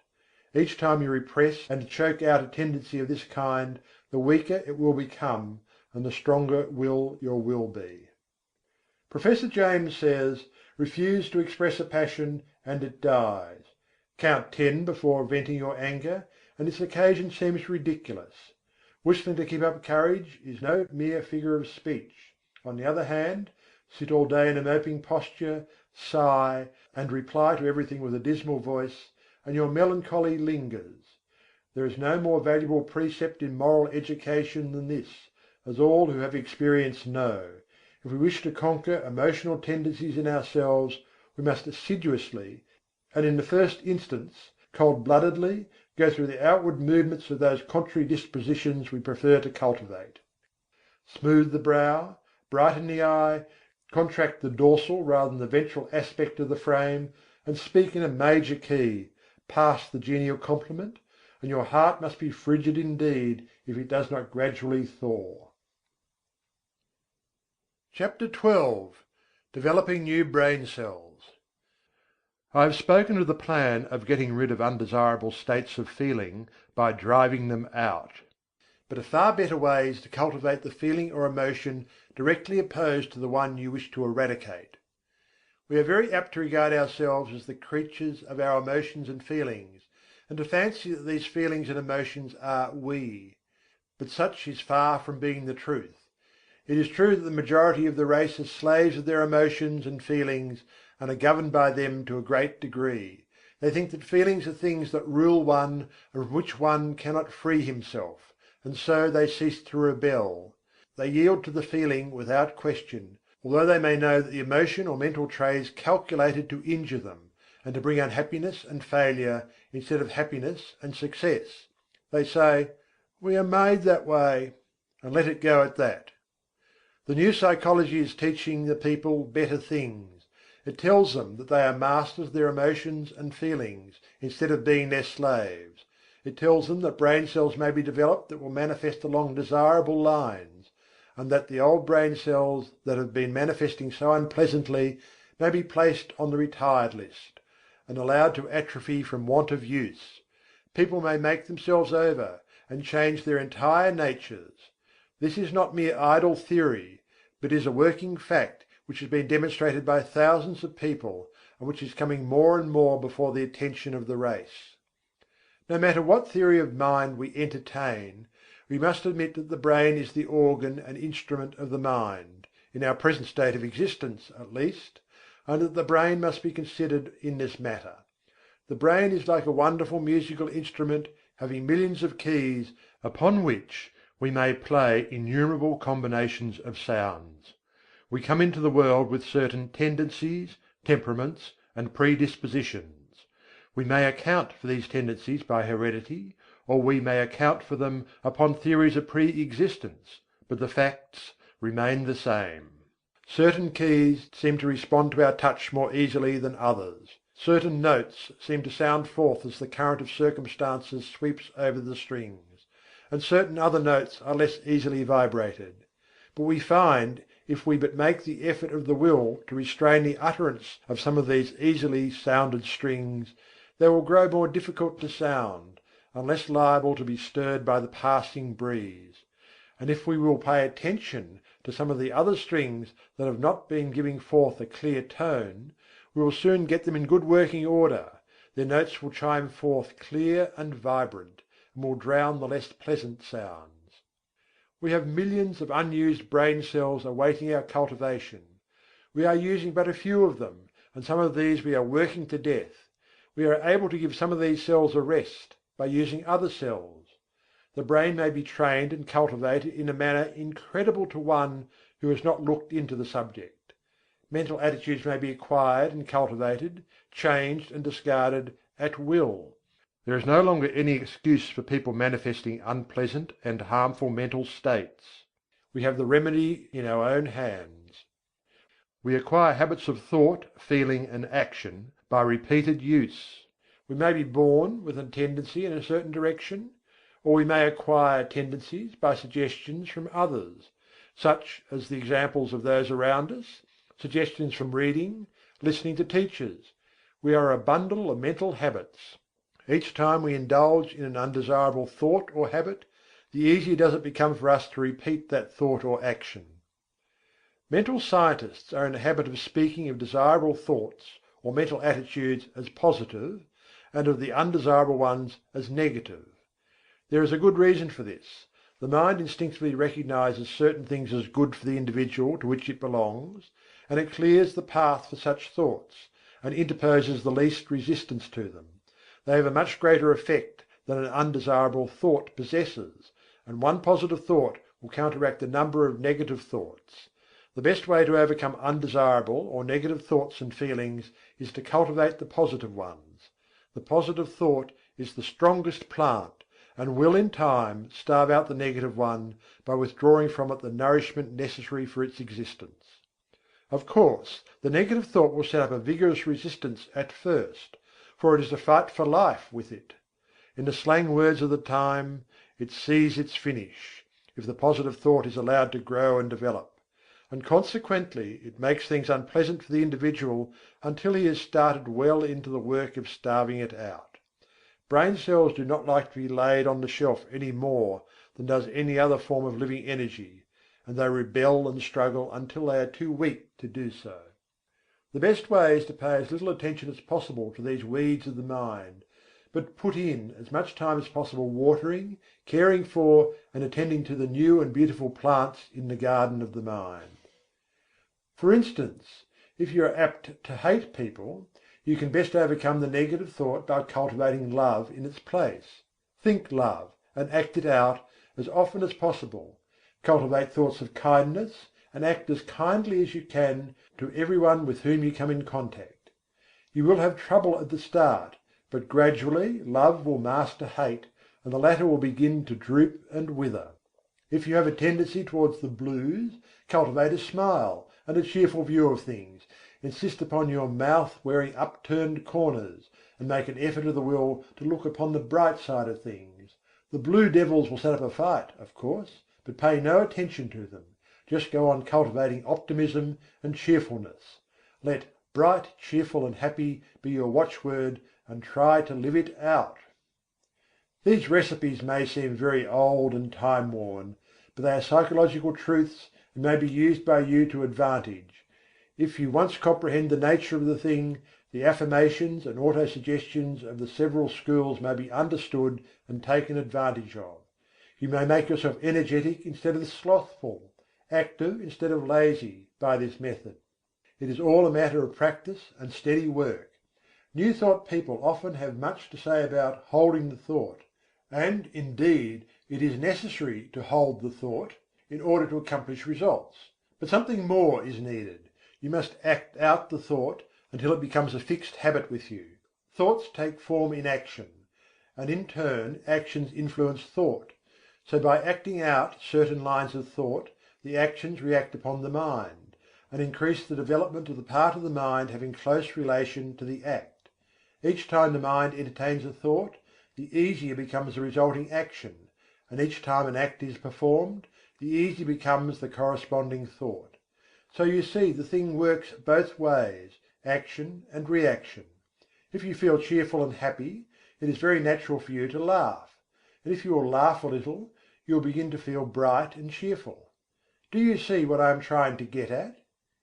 Each time you repress and choke out a tendency of this kind, the weaker it will become, and the stronger will your will be. Professor James says: "Refuse to express a passion, and it dies. Count 10 before venting your anger, and its occasion seems ridiculous. Whistling to keep up courage is no mere figure of speech. On the other hand, sit all day in a moping posture, sigh, and reply to everything with a dismal voice, and your melancholy lingers. There is no more valuable precept in moral education than this, as all who have experience know. If we wish to conquer emotional tendencies in ourselves, we must assiduously, and in the first instance cold-bloodedly, go through the outward movements of those contrary dispositions we prefer to cultivate. Smooth the brow, brighten the eye, contract the dorsal rather than the ventral aspect of the frame, and speak in a major key, pass the genial compliment, and your heart must be frigid indeed if it does not gradually thaw. CHAPTER XII. Developing New Brain Cells. I have spoken of the plan of getting rid of undesirable states of feeling by driving them out. But a far better way is to cultivate the feeling or emotion directly opposed to the one you wish to eradicate. We are very apt to regard ourselves as the creatures of our emotions and feelings, and to fancy that these feelings and emotions are we. But such is far from being the truth. It is true that the majority of the race are slaves of their emotions and feelings and are governed by them to a great degree. They think that feelings are things that rule one and from which one cannot free himself, and so they cease to rebel. They yield to the feeling without question, although they may know that the emotion or mental trait is calculated to injure them, and to bring unhappiness and failure instead of happiness and success. They say, "We are made that way," and let it go at that. The new psychology is teaching the people better things. It tells them that they are masters of their emotions and feelings, instead of being their slaves. It tells them that brain cells may be developed that will manifest along desirable lines, and that the old brain cells that have been manifesting so unpleasantly may be placed on the retired list, and allowed to atrophy from want of use. People may make themselves over, and change their entire natures. This is not mere idle theory, but is a working fact which has been demonstrated by thousands of people, and which is coming more and more before the attention of the race. No matter what theory of mind we entertain, we must admit that the brain is the organ and instrument of the mind, in our present state of existence at least, and that the brain must be considered in this matter. The brain is like a wonderful musical instrument having millions of keys, upon which we may play innumerable combinations of sounds. We come into the world with certain tendencies, temperaments, and predispositions. We may account for these tendencies by heredity, or we may account for them upon theories of pre-existence, but the facts remain the same. Certain keys seem to respond to our touch more easily than others. Certain notes seem to sound forth as the current of circumstances sweeps over the strings, and certain other notes are less easily vibrated. But we find, if we but make the effort of the will to restrain the utterance of some of these easily sounded strings, they will grow more difficult to sound, and less liable to be stirred by the passing breeze. And if we will pay attention to some of the other strings that have not been giving forth a clear tone, we will soon get them in good working order. Their notes will chime forth clear and vibrant, and will drown the less pleasant sounds. We have millions of unused brain cells awaiting our cultivation. We are using but a few of them, and some of these we are working to death. We are able to give some of these cells a rest by using other cells. The brain may be trained and cultivated in a manner incredible to one who has not looked into the subject. Mental attitudes may be acquired and cultivated, changed and discarded at will. There is no longer any excuse for people manifesting unpleasant and harmful mental states. We have the remedy in our own hands. We acquire habits of thought, feeling, and action by repeated use. We may be born with a tendency in a certain direction, or we may acquire tendencies by suggestions from others, such as the examples of those around us, suggestions from reading, listening to teachers. We are a bundle of mental habits. Each time we indulge in an undesirable thought or habit, the easier does it become for us to repeat that thought or action. Mental scientists are in the habit of speaking of desirable thoughts or mental attitudes as positive, and of the undesirable ones as negative. There is a good reason for this. The mind instinctively recognizes certain things as good for the individual to which it belongs, and it clears the path for such thoughts, and interposes the least resistance to them. They have a much greater effect than an undesirable thought possesses, and one positive thought will counteract a number of negative thoughts. The best way to overcome undesirable or negative thoughts and feelings is to cultivate the positive ones. The positive thought is the strongest plant, and will in time starve out the negative one by withdrawing from it the nourishment necessary for its existence. Of course, the negative thought will set up a vigorous resistance at first, for it is a fight for life with it. In the slang words of the time, it sees its finish, if the positive thought is allowed to grow and develop; and consequently it makes things unpleasant for the individual until he has started well into the work of starving it out. Brain cells do not like to be laid on the shelf any more than does any other form of living energy, and they rebel and struggle until they are too weak to do so. The best way is to pay as little attention as possible to these weeds of the mind, but put in as much time as possible watering, caring for, and attending to the new and beautiful plants in the garden of the mind. For instance, if you are apt to hate people, you can best overcome the negative thought by cultivating love in its place. Think love, and act it out as often as possible. Cultivate thoughts of kindness, and act as kindly as you can to everyone with whom you come in contact. You will have trouble at the start, but gradually love will master hate, and the latter will begin to droop and wither. If you have a tendency towards the blues, cultivate a smile and a cheerful view of things. Insist upon your mouth wearing upturned corners, and make an effort of the will to look upon the bright side of things. The blue devils will set up a fight, of course, but pay no attention to them. Just go on cultivating optimism and cheerfulness. Let bright, cheerful and happy be your watchword, and try to live it out. These recipes may seem very old and time-worn, but they are psychological truths and may be used by you to advantage. If you once comprehend the nature of the thing, the affirmations and autosuggestions of the several schools may be understood and taken advantage of. You may make yourself energetic instead of slothful, active instead of lazy, by this method. It is all a matter of practice and steady work. New thought people often have much to say about holding the thought, and indeed it is necessary to hold the thought in order to accomplish results. But something more is needed. You must act out the thought until it becomes a fixed habit with you. Thoughts take form in action, and in turn actions influence thought. So by acting out certain lines of thought, the actions react upon the mind, and increase the development of the part of the mind having close relation to the act. Each time the mind entertains a thought, the easier becomes the resulting action, and each time an act is performed, the easier becomes the corresponding thought. So you see the thing works both ways, action and reaction. If you feel cheerful and happy, it is very natural for you to laugh, and if you will laugh a little, you will begin to feel bright and cheerful. Do you see what I am trying to get at?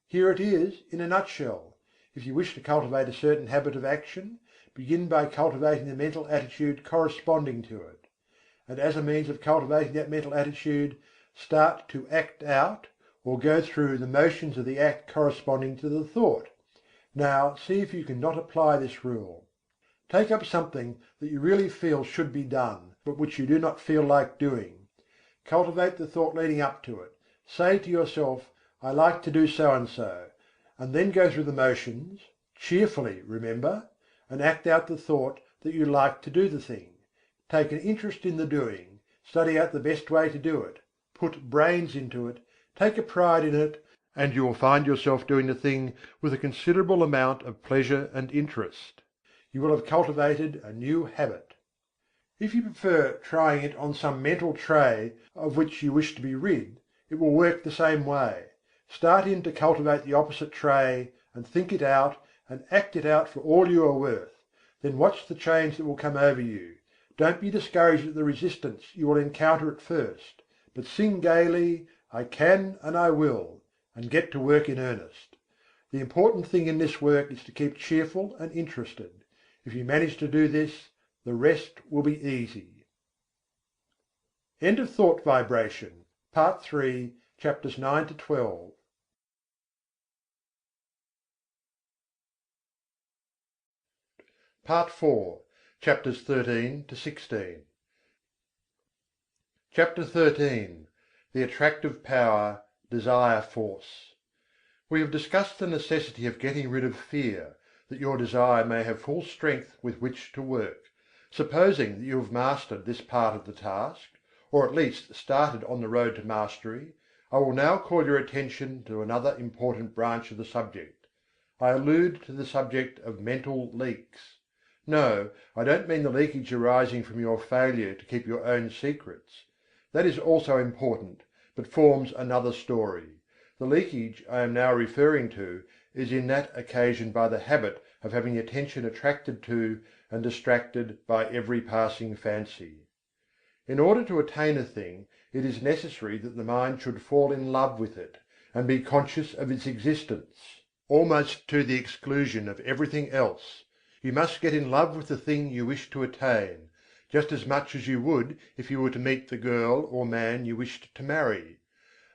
Here it is in a nutshell. If you wish to cultivate a certain habit of action, begin by cultivating the mental attitude corresponding to it. And as a means of cultivating that mental attitude, start to act out, or go through the motions of the act corresponding to the thought. Now see if you can not apply this rule. Take up something that you really feel should be done, but which you do not feel like doing. Cultivate the thought leading up to it. Say to yourself, "I like to do so and so," and then go through the motions, cheerfully, remember, and act out the thought that you like to do the thing. Take an interest in the doing, study out the best way to do it, put brains into it, take a pride in it, and you will find yourself doing the thing with a considerable amount of pleasure and interest. You will have cultivated a new habit. If you prefer trying it on some mental tray of which you wish to be rid, it will work the same way. Start in to cultivate the opposite tray, and think it out, and act it out for all you are worth. Then watch the change that will come over you. Don't be discouraged at the resistance you will encounter at first, but sing gaily, "I can and I will," and get to work in earnest. The important thing in this work is to keep cheerful and interested. If you manage to do this, the rest will be easy. End of Thought Vibration, Part 3, Chapters 9 to 12. Part 4. chapters 13 to 16. Chapter 13. The Attractive Power, Desire Force. We have discussed the necessity of getting rid of fear, that your desire may have full strength with which to work. Supposing that you have mastered this part of the task, or at least started on the road to mastery, I will now call your attention to another important branch of the subject. I allude to the subject of mental leaks. No, I don't mean the leakage arising from your failure to keep your own secrets. That is also important, but forms another story. The leakage I am now referring to is in that occasioned by the habit of having attention attracted to and distracted by every passing fancy. In order to attain a thing, it is necessary that the mind should fall in love with it, and be conscious of its existence, almost to the exclusion of everything else. You must get in love with the thing you wish to attain, just as much as you would if you were to meet the girl or man you wished to marry.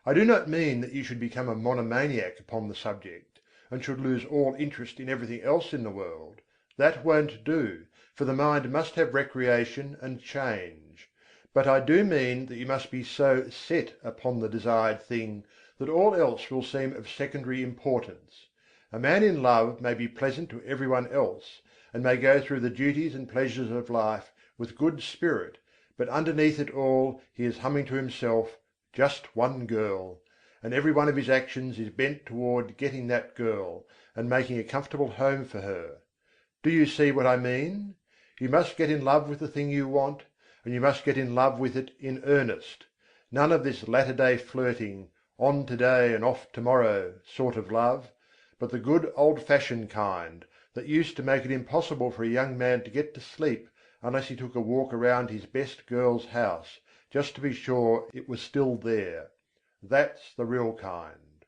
I do not mean that you should become a monomaniac upon the subject, and should lose all interest in everything else in the world. That won't do, for the mind must have recreation and change. But I do mean that you must be so set upon the desired thing that all else will seem of secondary importance. A man in love may be pleasant to everyone else, and may go through the duties and pleasures of life with good spirit, but underneath it all he is humming to himself, "Just one girl," and every one of his actions is bent toward getting that girl, and making a comfortable home for her. Do you see what I mean? You must get in love with the thing you want, and you must get in love with it in earnest. None of this latter-day flirting, on to-day and off to-morrow sort of love, but the good old-fashioned kind, that used to make it impossible for a young man to get to sleep unless he took a walk around his best girl's house, just to be sure it was still there. That's the real kind.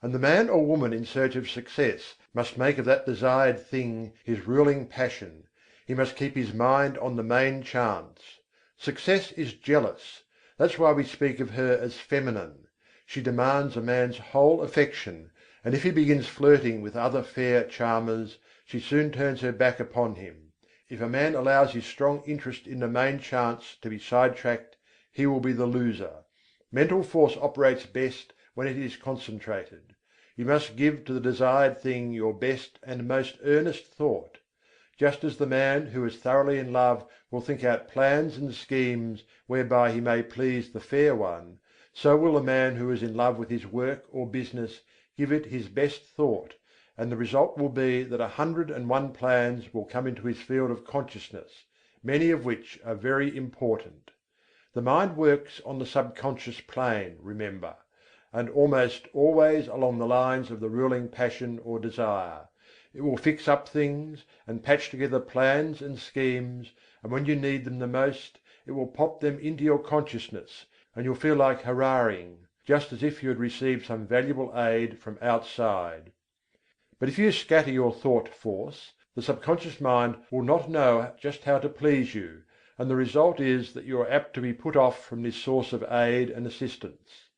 And the man or woman in search of success must make of that desired thing his ruling passion. He must keep his mind on the main chance. Success is jealous. That's why we speak of her as feminine. She demands a man's whole affection, and if he begins flirting with other fair charmers, she soon turns her back upon him. If a man allows his strong interest in the main chance to be sidetracked, he will be the loser. Mental force operates best when it is concentrated. You must give to the desired thing your best and most earnest thought. Just as the man who is thoroughly in love will think out plans and schemes whereby he may please the fair one, so will the man who is in love with his work or business give it his best thought, and the result will be that 101 plans will come into his field of consciousness, many of which are very important. The mind works on the subconscious plane, remember, and almost always along the lines of the ruling passion or desire. It will fix up things, and patch together plans and schemes, and when you need them the most, it will pop them into your consciousness, and you'll feel like hurrahing, just as if you had received some valuable aid from outside. But if you scatter your thought force, the subconscious mind will not know just how to please you, and the result is that you are apt to be put off from this source of aid and assistance.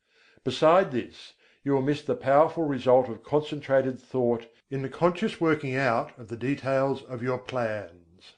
Beside this, you will miss the powerful result of concentrated thought in the conscious working out of the details of your plans.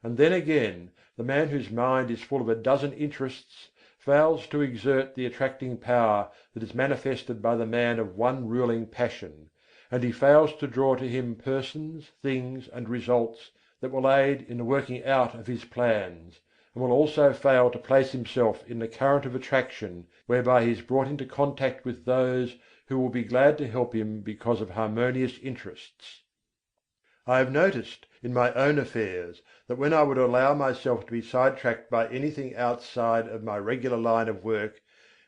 And then again, the man whose mind is full of a dozen interests fails to exert the attracting power that is manifested by the man of one ruling passion, and he fails to draw to him persons, things, and results that will aid in the working out of his plans, and will also fail to place himself in the current of attraction whereby he is brought into contact with those who will be glad to help him because of harmonious interests. I have noticed in my own affairs that when I would allow myself to be sidetracked by anything outside of my regular line of work,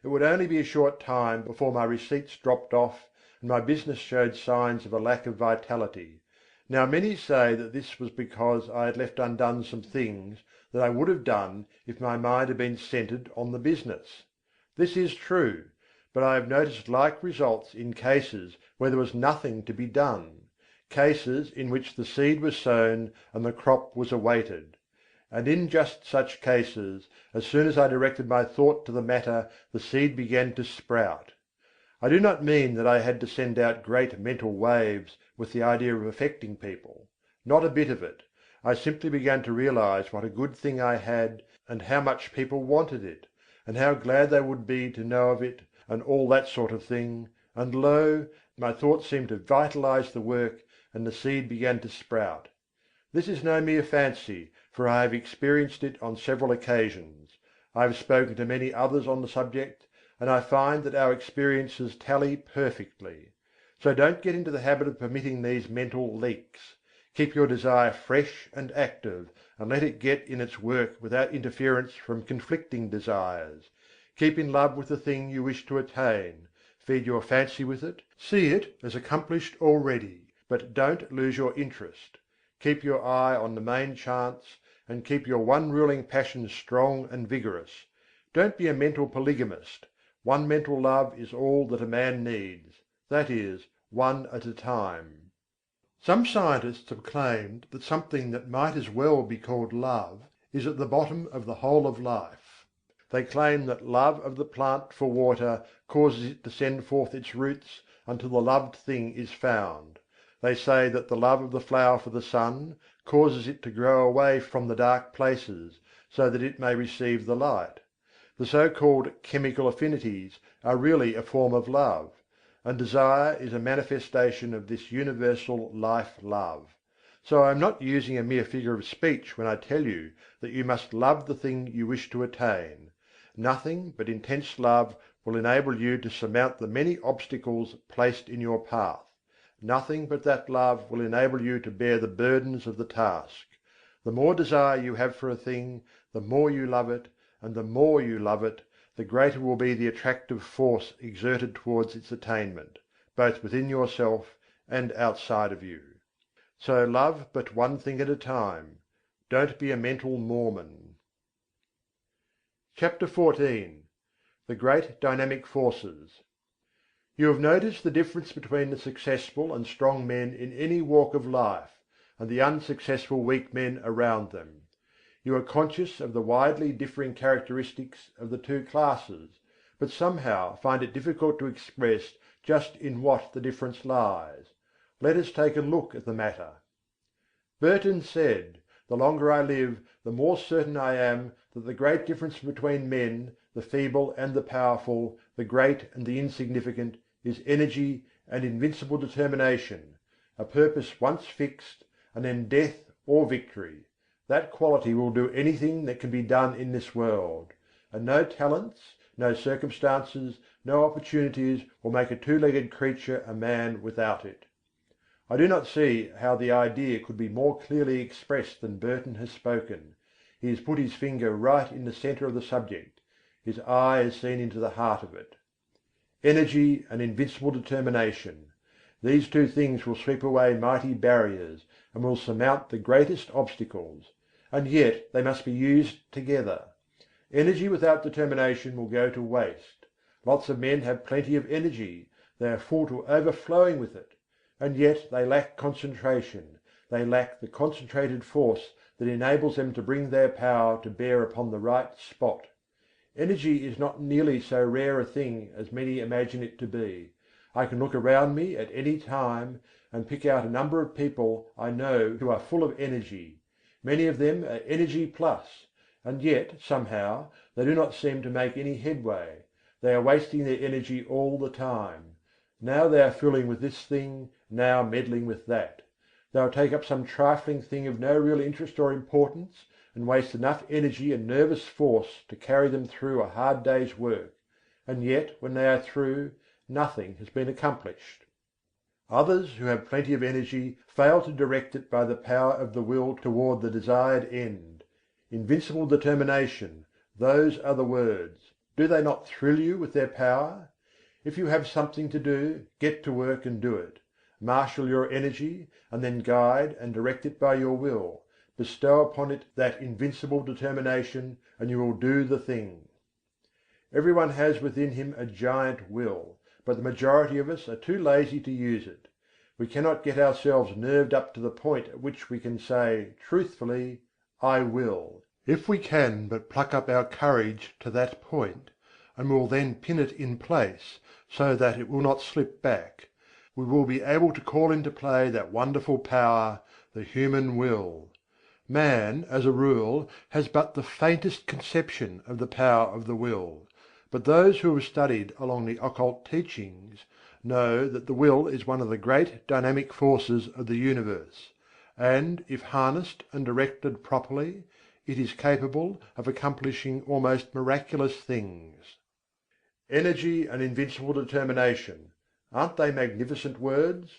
it would only be a short time before my receipts dropped off and my business showed signs of a lack of vitality. Now many say that this was because I had left undone some things that I would have done if my mind had been centered on the business. This is true, but I have noticed like results in cases where there was nothing to be done, cases in which the seed was sown and the crop was awaited. And in just such cases, as soon as I directed my thought to the matter, the seed began to sprout. I do not mean that I had to send out great mental waves with the idea of affecting people. Not a bit of it. I simply began to realize what a good thing I had, and how much people wanted it, and how glad they would be to know of it, and all that sort of thing, and lo, my thoughts seemed to vitalize the work, and the seed began to sprout. This is no mere fancy, for I have experienced it on several occasions. I have spoken to many others on the subject, and I find that our experiences tally perfectly. So don't get into the habit of permitting these mental leaks. Keep your desire fresh and active, and let it get in its work without interference from conflicting desires. Keep in love with the thing you wish to attain, feed your fancy with it, see it as accomplished already, but don't lose your interest. Keep your eye on the main chance, and keep your one ruling passion strong and vigorous. Don't be a mental polygamist. One mental love is all that a man needs, that is, one at a time. Some scientists have claimed that something that might as well be called love is at the bottom of the whole of life. They claim that love of the plant for water causes it to send forth its roots until the loved thing is found. They say that the love of the flower for the sun causes it to grow away from the dark places, so that it may receive the light. The so-called chemical affinities are really a form of love, and desire is a manifestation of this universal life-love. So I am not using a mere figure of speech when I tell you that you must love the thing you wish to attain. Nothing but intense love will enable you to surmount the many obstacles placed in your path. Nothing but that love will enable you to bear the burdens of the task. The more desire you have for a thing, the more you love it, and the more you love it, the greater will be the attractive force exerted towards its attainment, both within yourself and outside of you. So love but one thing at a time. Don't be a mental Mormon. CHAPTER XIV. The Great Dynamic Forces. You have noticed the difference between the successful and strong men in any walk of life, and the unsuccessful weak men around them. You are conscious of the widely differing characteristics of the two classes, but somehow find it difficult to express just in what the difference lies. Let us take a look at the matter. Burton said, "The longer I live, the more certain I am that the great difference between men, the feeble and the powerful, the great and the insignificant, is energy and invincible determination, a purpose once fixed, and then death or victory. That quality will do anything that can be done in this world; and no talents, no circumstances, no opportunities will make a two-legged creature a man without it." I do not see how the idea could be more clearly expressed than Burton has spoken. He has put his finger right in the centre of the subject; his eye has seen into the heart of it. Energy and invincible determination: these two things will sweep away mighty barriers, and will surmount the greatest obstacles. And yet they must be used together. Energy without determination will go to waste. Lots of men have plenty of energy, they are full to overflowing with it, and yet they lack concentration, they lack the concentrated force that enables them to bring their power to bear upon the right spot. Energy is not nearly so rare a thing as many imagine it to be. I can look around me at any time, and pick out a number of people I know who are full of energy. Many of them are energy plus, and yet, somehow, they do not seem to make any headway. They are wasting their energy all the time. Now they are fooling with this thing, now meddling with that. They will take up some trifling thing of no real interest or importance, and waste enough energy and nervous force to carry them through a hard day's work, and yet when they are through, nothing has been accomplished. Others who have plenty of energy fail to direct it by the power of the will toward the desired end. Invincible determination: those are the words. Do they not thrill you with their power? If you have something to do, get to work and do it. Marshal your energy, and then guide and direct it by your will. Bestow upon it that invincible determination, and you will do the thing. Everyone has within him a giant will, but the majority of us are too lazy to use it. We cannot get ourselves nerved up to the point at which we can say truthfully, "I will." If we can but pluck up our courage to that point, and will then pin it in place so that it will not slip back, we will be able to call into play that wonderful power, the human will. Man, as a rule, has but the faintest conception of the power of the will, but those who have studied along the occult teachings know that the will is one of the great dynamic forces of the universe, and if harnessed and directed properly, it is capable of accomplishing almost miraculous things. Energy and invincible determination, aren't they magnificent words?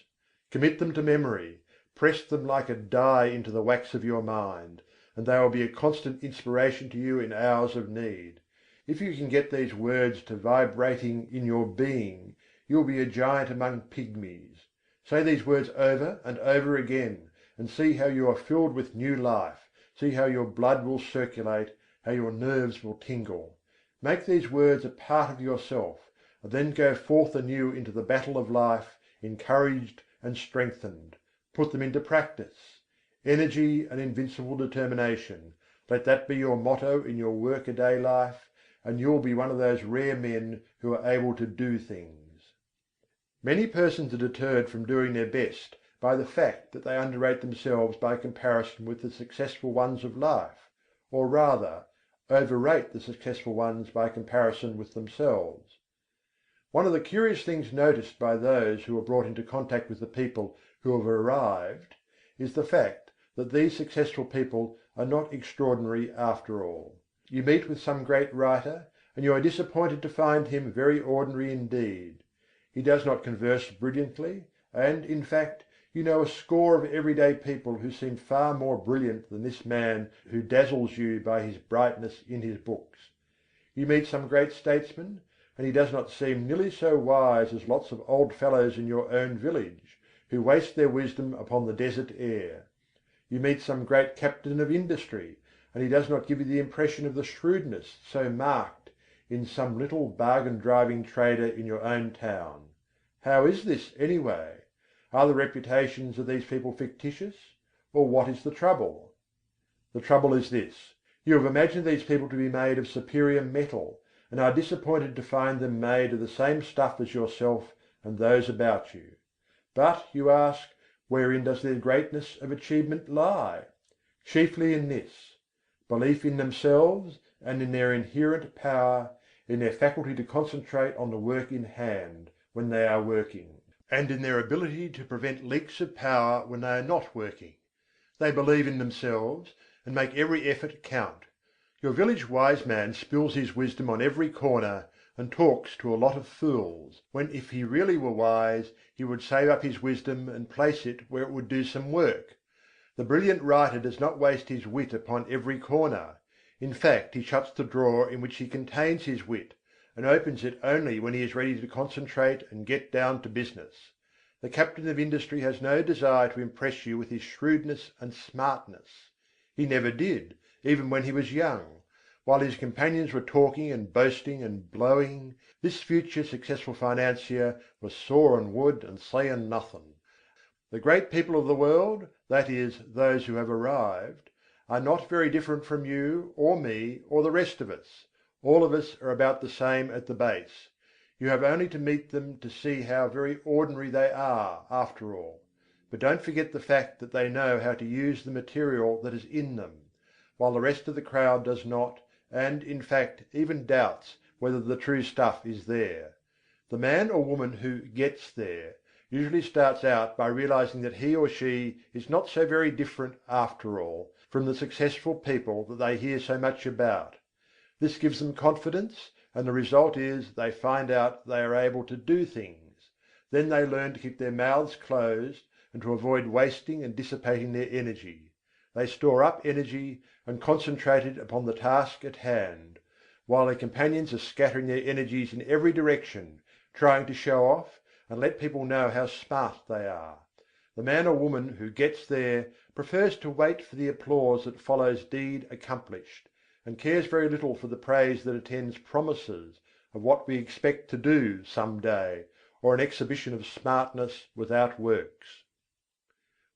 Commit them to memory, press them like a die into the wax of your mind, and they will be a constant inspiration to you in hours of need. If you can get these words to vibrating in your being, you will be a giant among pygmies. Say these words over and over again, and see how you are filled with new life, see how your blood will circulate, how your nerves will tingle. Make these words a part of yourself, and then go forth anew into the battle of life, encouraged and strengthened. Put them into practice. Energy and invincible determination, let that be your motto in your work-a-day life, and you will be one of those rare men who are able to do things. Many persons are deterred from doing their best by the fact that they underrate themselves by comparison with the successful ones of life, or rather, overrate the successful ones by comparison with themselves. One of the curious things noticed by those who are brought into contact with the people who have arrived is the fact that these successful people are not extraordinary after all. You meet with some great writer, and you are disappointed to find him very ordinary indeed. He does not converse brilliantly, and, in fact, you know a score of everyday people who seem far more brilliant than this man who dazzles you by his brightness in his books. You meet some great statesman, and he does not seem nearly so wise as lots of old fellows in your own village, who waste their wisdom upon the desert air. You meet some great captain of industry, and he does not give you the impression of the shrewdness so marked in some little bargain-driving trader in your own town. How is this, anyway? Are the reputations of these people fictitious, or what is the trouble? The trouble is this: you have imagined these people to be made of superior metal, and are disappointed to find them made of the same stuff as yourself and those about you. But, you ask, wherein does their greatness of achievement lie? Chiefly in this: belief in themselves and in their inherent power, in their faculty to concentrate on the work in hand, when they are working, and in their ability to prevent leaks of power when they are not working. They believe in themselves, and make every effort count. Your village wise man spills his wisdom on every corner, and talks to a lot of fools, when if he really were wise, he would save up his wisdom and place it where it would do some work. The brilliant writer does not waste his wit upon every corner. In fact, he shuts the drawer in which he contains his wit, and opens it only when he is ready to concentrate and get down to business. The captain of industry has no desire to impress you with his shrewdness and smartness. He never did, even when he was young. While his companions were talking and boasting and blowing, this future successful financier was sawing wood and saying nothing. The great people of the world, that is, those who have arrived, are not very different from you or me or the rest of us. All of us are about the same at the base. You have only to meet them to see how very ordinary they are, after all. But don't forget the fact that they know how to use the material that is in them, while the rest of the crowd does not, and, in fact, even doubts whether the true stuff is there. The man or woman who "gets there" usually starts out by realizing that he or she is not so very different, after all, from the successful people that they hear so much about. This gives them confidence, and the result is they find out they are able to do things. Then they learn to keep their mouths closed and to avoid wasting and dissipating their energy. They store up energy and concentrate it upon the task at hand, while their companions are scattering their energies in every direction, trying to show off and let people know how smart they are. The man or woman who "gets there" prefers to wait for the applause that follows deed accomplished, and cares very little for the praise that attends promises of what we expect to do some day, or an exhibition of smartness without works.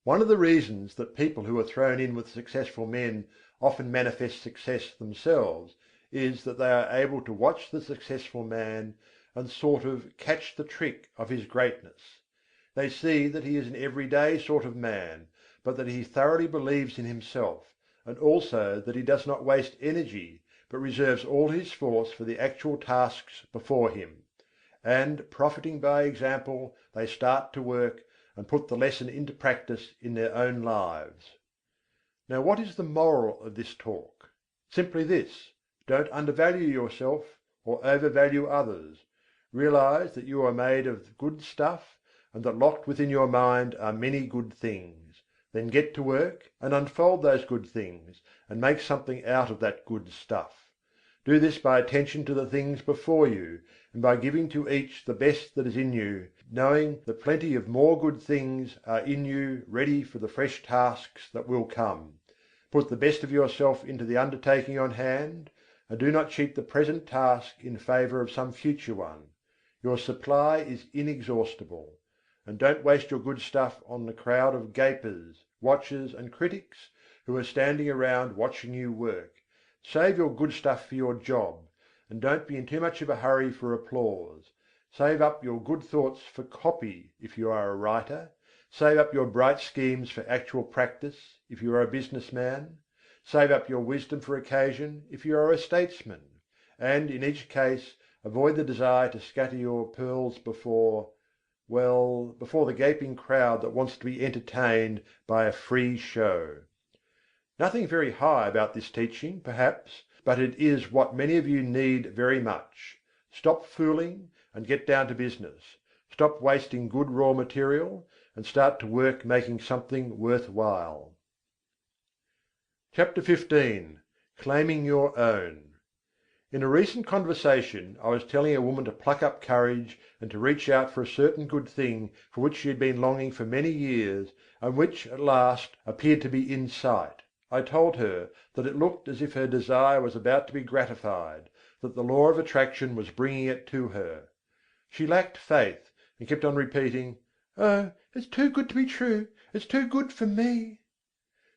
One of the reasons that people who are thrown in with successful men often manifest success themselves is that they are able to watch the successful man and sort of catch the trick of his greatness. They see that he is an everyday sort of man, but that he thoroughly believes in himself, and also that he does not waste energy, but reserves all his force for the actual tasks before him. And, profiting by example, they start to work, and put the lesson into practice in their own lives. Now what is the moral of this talk? Simply this: don't undervalue yourself, or overvalue others. Realize that you are made of good stuff, and that locked within your mind are many good things. Then get to work, and unfold those good things, and make something out of that good stuff. Do this by attention to the things before you, and by giving to each the best that is in you, knowing that plenty of more good things are in you ready for the fresh tasks that will come. Put the best of yourself into the undertaking on hand, and do not cheat the present task in favour of some future one. Your supply is inexhaustible. And don't waste your good stuff on the crowd of gapers, watchers, and critics who are standing around watching you work. Save your good stuff for your job, and don't be in too much of a hurry for applause. Save up your good thoughts for copy if you are a writer. Save up your bright schemes for actual practice if you are a businessman. Save up your wisdom for occasion if you are a statesman. And in each case avoid the desire to scatter your pearls before the gaping crowd that wants to be entertained by a free show. Nothing very high about this teaching, perhaps, but it is what many of you need very much. Stop fooling and get down to business. Stop wasting good raw material, and start to work making something worth while. CHAPTER XV. Claiming Your Own. In a recent conversation I was telling a woman to pluck up courage and to reach out for a certain good thing for which she had been longing for many years, and which at last appeared to be in sight. I told her that it looked as if her desire was about to be gratified, that the law of attraction was bringing it to her. She lacked faith, and kept on repeating, "Oh, it's too good to be true, it's too good for me."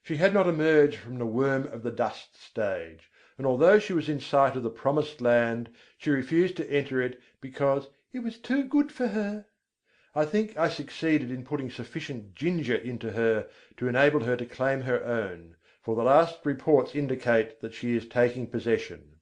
She had not emerged from the worm of the dust stage, and although she was in sight of the promised land, she refused to enter it because "it was too good for her." I think I succeeded in putting sufficient ginger into her to enable her to claim her own, for the last reports indicate that she is taking possession.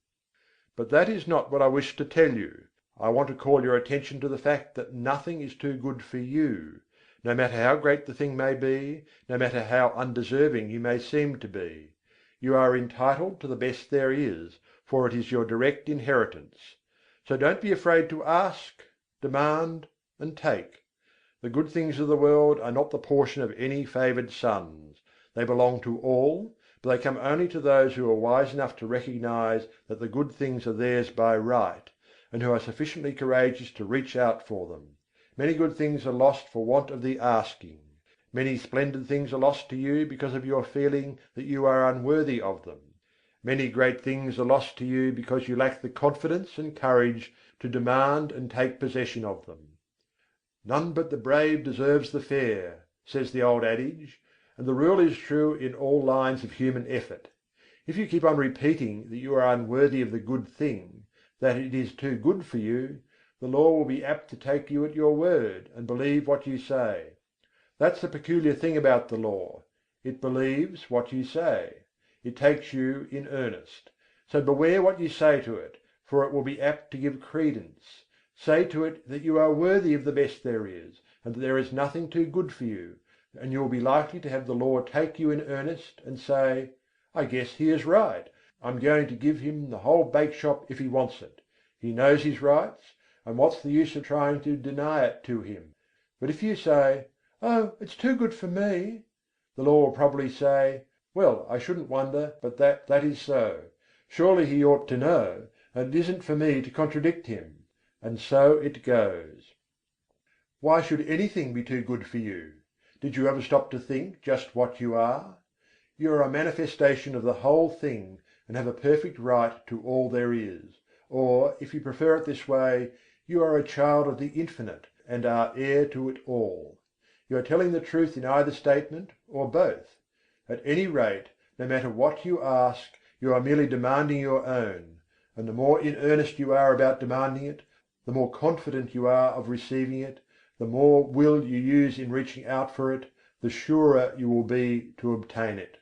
But that is not what I wish to tell you. I want to call your attention to the fact that nothing is too good for you, no matter how great the thing may be, no matter how undeserving you may seem to be. You are entitled to the best there is, for it is your direct inheritance. So don't be afraid to ask, demand, and take. The good things of the world are not the portion of any favoured sons. They belong to all, but they come only to those who are wise enough to recognize that the good things are theirs by right, and who are sufficiently courageous to reach out for them. Many good things are lost for want of the asking. Many splendid things are lost to you because of your feeling that you are unworthy of them. Many great things are lost to you because you lack the confidence and courage to demand and take possession of them. "None but the brave deserves the fair," says the old adage, and the rule is true in all lines of human effort. If you keep on repeating that you are unworthy of the good thing, that it is too good for you, the law will be apt to take you at your word and believe what you say. That's the peculiar thing about the law: it believes what you say. It takes you in earnest. So beware what you say to it, for it will be apt to give credence. Say to it that you are worthy of the best there is, and that there is nothing too good for you, and you will be likely to have the law take you in earnest and say, "I guess he is right. I'm going to give him the whole bake shop if he wants it. He knows his rights, and what's the use of trying to deny it to him?" But if you say, "Oh, it's too good for me," the law will probably say, "Well, I shouldn't wonder but that is so. Surely he ought to know, and it isn't for me to contradict him." And so it goes. Why should anything be too good for you? Did you ever stop to think just what you are? You are a manifestation of the whole thing, and have a perfect right to all there is. Or, if you prefer it this way, you are a child of the Infinite, and are heir to it all. You are telling the truth in either statement, or both. At any rate, no matter what you ask, you are merely demanding your own; and the more in earnest you are about demanding it, the more confident you are of receiving it, the more will you use in reaching out for it, the surer you will be to obtain it.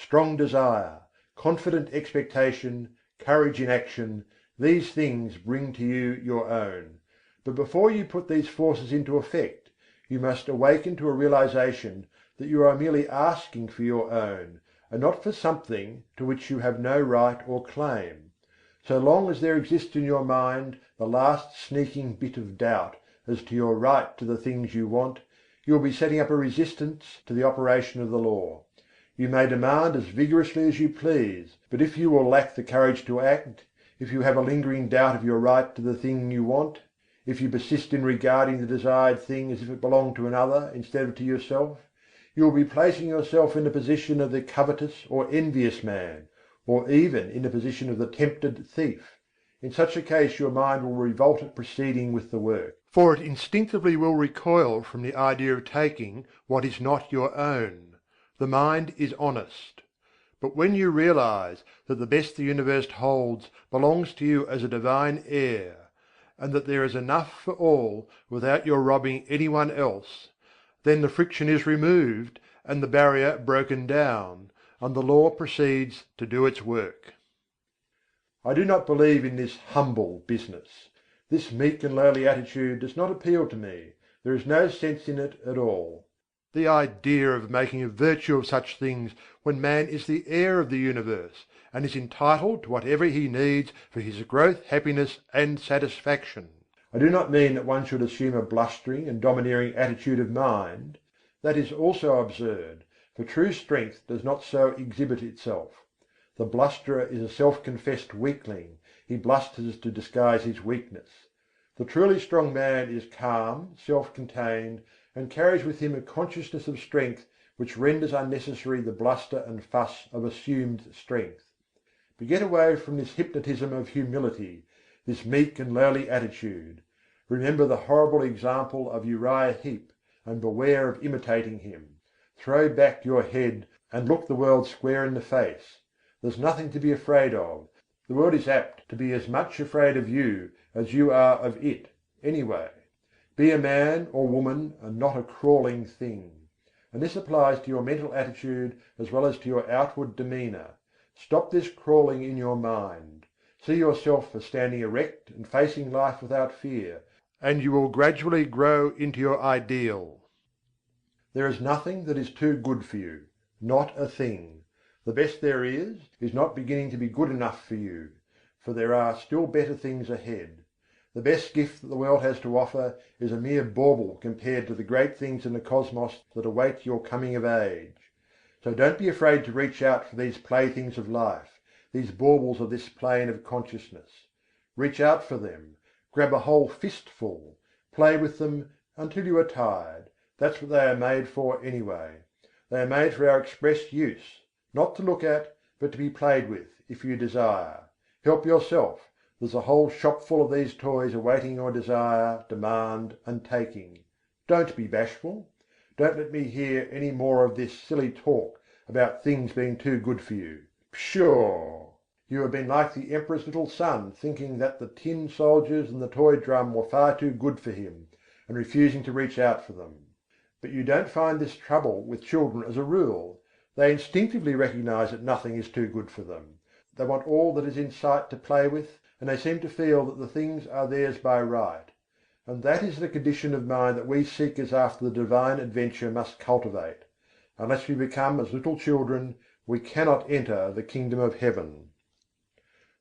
strong desire, confident expectation, courage in action, these things bring to you your own. But before you put these forces into effect, you must awaken to a realization that you are merely asking for your own, and not for something to which you have no right or claim. So long as there exists in your mind the last sneaking bit of doubt as to your right to the things you want, you will be setting up a resistance to the operation of the law. You may demand as vigorously as you please, but if you will lack the courage to act, if you have a lingering doubt of your right to the thing you want, if you persist in regarding the desired thing as if it belonged to another instead of to yourself, you will be placing yourself in the position of the covetous or envious man, or even in the position of the tempted thief. In such a case your mind will revolt at proceeding with the work, for it instinctively will recoil from the idea of taking what is not your own. The mind is honest. But when you realize that the best the universe holds belongs to you as a divine heir, and that there is enough for all without your robbing any one else, then the friction is removed and the barrier broken down, and the law proceeds to do its work. I do not believe in this humble business. This meek and lowly attitude does not appeal to me, there is no sense in it at all. The idea of making a virtue of such things when man is the heir of the universe, and is entitled to whatever he needs for his growth, happiness, and satisfaction. I do not mean that one should assume a blustering and domineering attitude of mind. That is also absurd, for true strength does not so exhibit itself. The blusterer is a self-confessed weakling, he blusters to disguise his weakness. The truly strong man is calm, self-contained, and carries with him a consciousness of strength which renders unnecessary the bluster and fuss of assumed strength. But get away from this hypnotism of humility, this meek and lowly attitude. Remember the horrible example of Uriah Heep, and beware of imitating him. Throw back your head and look the world square in the face. There's nothing to be afraid of. The world is apt to be as much afraid of you as you are of it, anyway. Be a man or woman and not a crawling thing. And this applies to your mental attitude as well as to your outward demeanour. Stop this crawling in your mind. See yourself as standing erect and facing life without fear, and you will gradually grow into your ideal. There is nothing that is too good for you, not a thing. The best there is not beginning to be good enough for you, for there are still better things ahead. The best gift that the world has to offer is a mere bauble compared to the great things in the cosmos that await your coming of age. So don't be afraid to reach out for these playthings of life, these baubles of this plane of consciousness. Reach out for them, grab a whole fistful, play with them until you are tired. That's what they are made for anyway. They are made for our express use, not to look at, but to be played with, if you desire. Help yourself. There's a whole shop full of these toys awaiting your desire, demand, and taking. Don't be bashful. Don't let me hear any more of this silly talk about things being too good for you. Pshaw! You have been like the emperor's little son, thinking that the tin soldiers and the toy drum were far too good for him, and refusing to reach out for them. But you don't find this trouble with children as a rule. They instinctively recognize that nothing is too good for them. They want all that is in sight to play with, and they seem to feel that the things are theirs by right. And that is the condition of mind that we seekers after the divine adventure must cultivate. Unless we become as little children, we cannot enter the kingdom of heaven.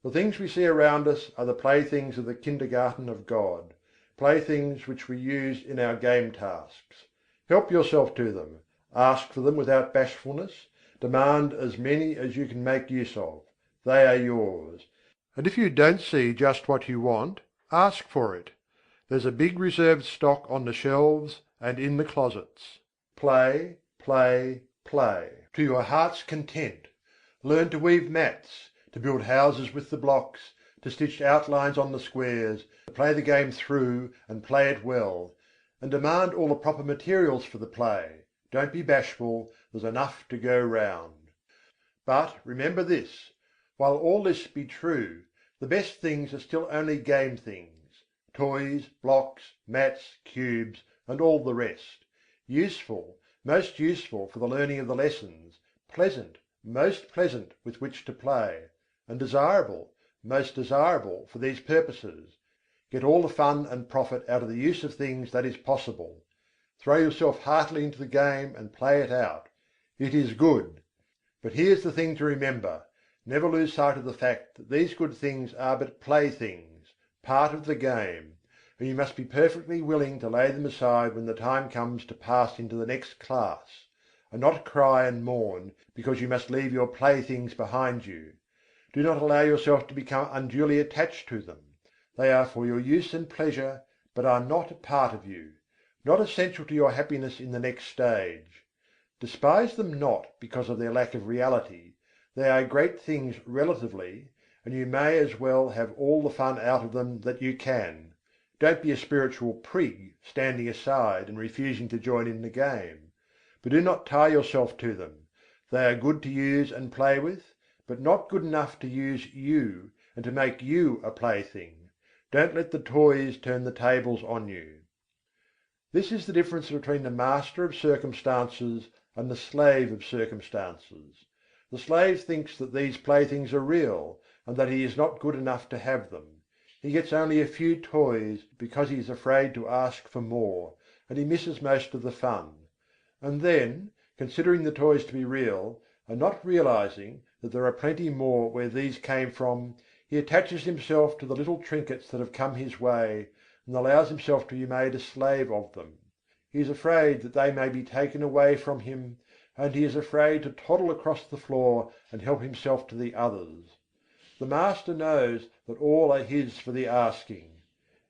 The things we see around us are the playthings of the kindergarten of God, playthings which we use in our game tasks. Help yourself to them, ask for them without bashfulness, demand as many as you can make use of. They are yours. And if you don't see just what you want, ask for it. There's a big reserved stock on the shelves and in the closets. Play, play, play, to your heart's content. Learn to weave mats, to build houses with the blocks, to stitch outlines on the squares, to play the game through and play it well. And demand all the proper materials for the play. Don't be bashful, there's enough to go round. But remember this: while all this be true, the best things are still only game things: toys, blocks, mats, cubes, and all the rest. Useful, most useful for the learning of the lessons, pleasant, most pleasant with which to play, and desirable, most desirable for these purposes. Get all the fun and profit out of the use of things that is possible. Throw yourself heartily into the game and play it out. It is good. But here's the thing to remember: never lose sight of the fact that these good things are but playthings, part of the game, and you must be perfectly willing to lay them aside when the time comes to pass into the next class, and not cry and mourn because you must leave your playthings behind you. Do not allow yourself to become unduly attached to them. They are for your use and pleasure, but are not a part of you, not essential to your happiness in the next stage. Despise them not because of their lack of reality: they are great things relatively, and you may as well have all the fun out of them that you can. Don't be a spiritual prig, standing aside and refusing to join in the game. But do not tie yourself to them. They are good to use and play with, but not good enough to use you and to make you a plaything. Don't let the toys turn the tables on you. This is the difference between the master of circumstances and the slave of circumstances. The slave thinks that these playthings are real, and that he is not good enough to have them. He gets only a few toys because he is afraid to ask for more, and he misses most of the fun. And then, considering the toys to be real, and not realizing that there are plenty more where these came from, he attaches himself to the little trinkets that have come his way, and allows himself to be made a slave of them. He is afraid that they may be taken away from him, and he is afraid to toddle across the floor and help himself to the others. The master knows that all are his for the asking.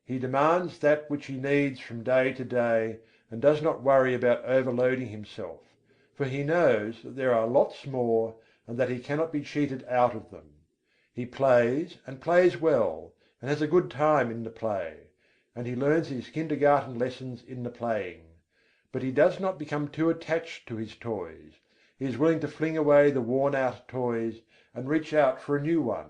He demands that which he needs from day to day, and does not worry about overloading himself, for he knows that there are lots more, and that he cannot be cheated out of them. He plays, and plays well, and has a good time in the play, and he learns his kindergarten lessons in the playing. But he does not become too attached to his toys. He is willing to fling away the worn out toys and reach out for a new one.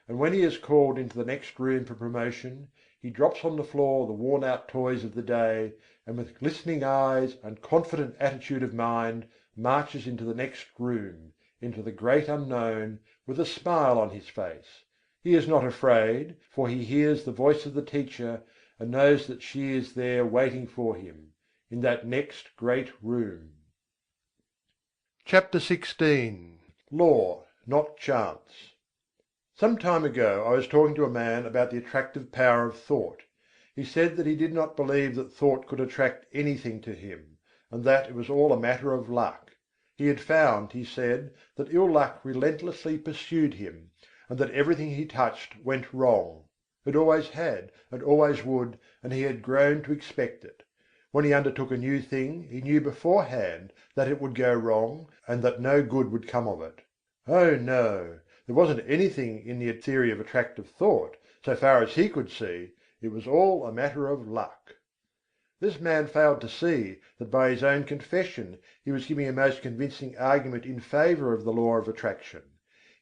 And when he is called into the next room for promotion, he drops on the floor the worn out toys of the day, and with glistening eyes and confident attitude of mind marches into the next room, into the great unknown, with a smile on his face. He is not afraid, for he hears the voice of the teacher, and knows that she is there waiting for him, in that next great room. CHAPTER XVI. Law, not chance. Some time ago I was talking to a man about the attractive power of thought. He said that he did not believe that thought could attract anything to him, and that it was all a matter of luck. He had found, he said, that ill luck relentlessly pursued him, and that everything he touched went wrong. It always had, and always would, and he had grown to expect it. When he undertook a new thing, he knew beforehand that it would go wrong, and that no good would come of it. Oh no! There wasn't anything in the theory of attractive thought, so far as he could see; it was all a matter of luck. This man failed to see that by his own confession he was giving a most convincing argument in favour of the law of attraction.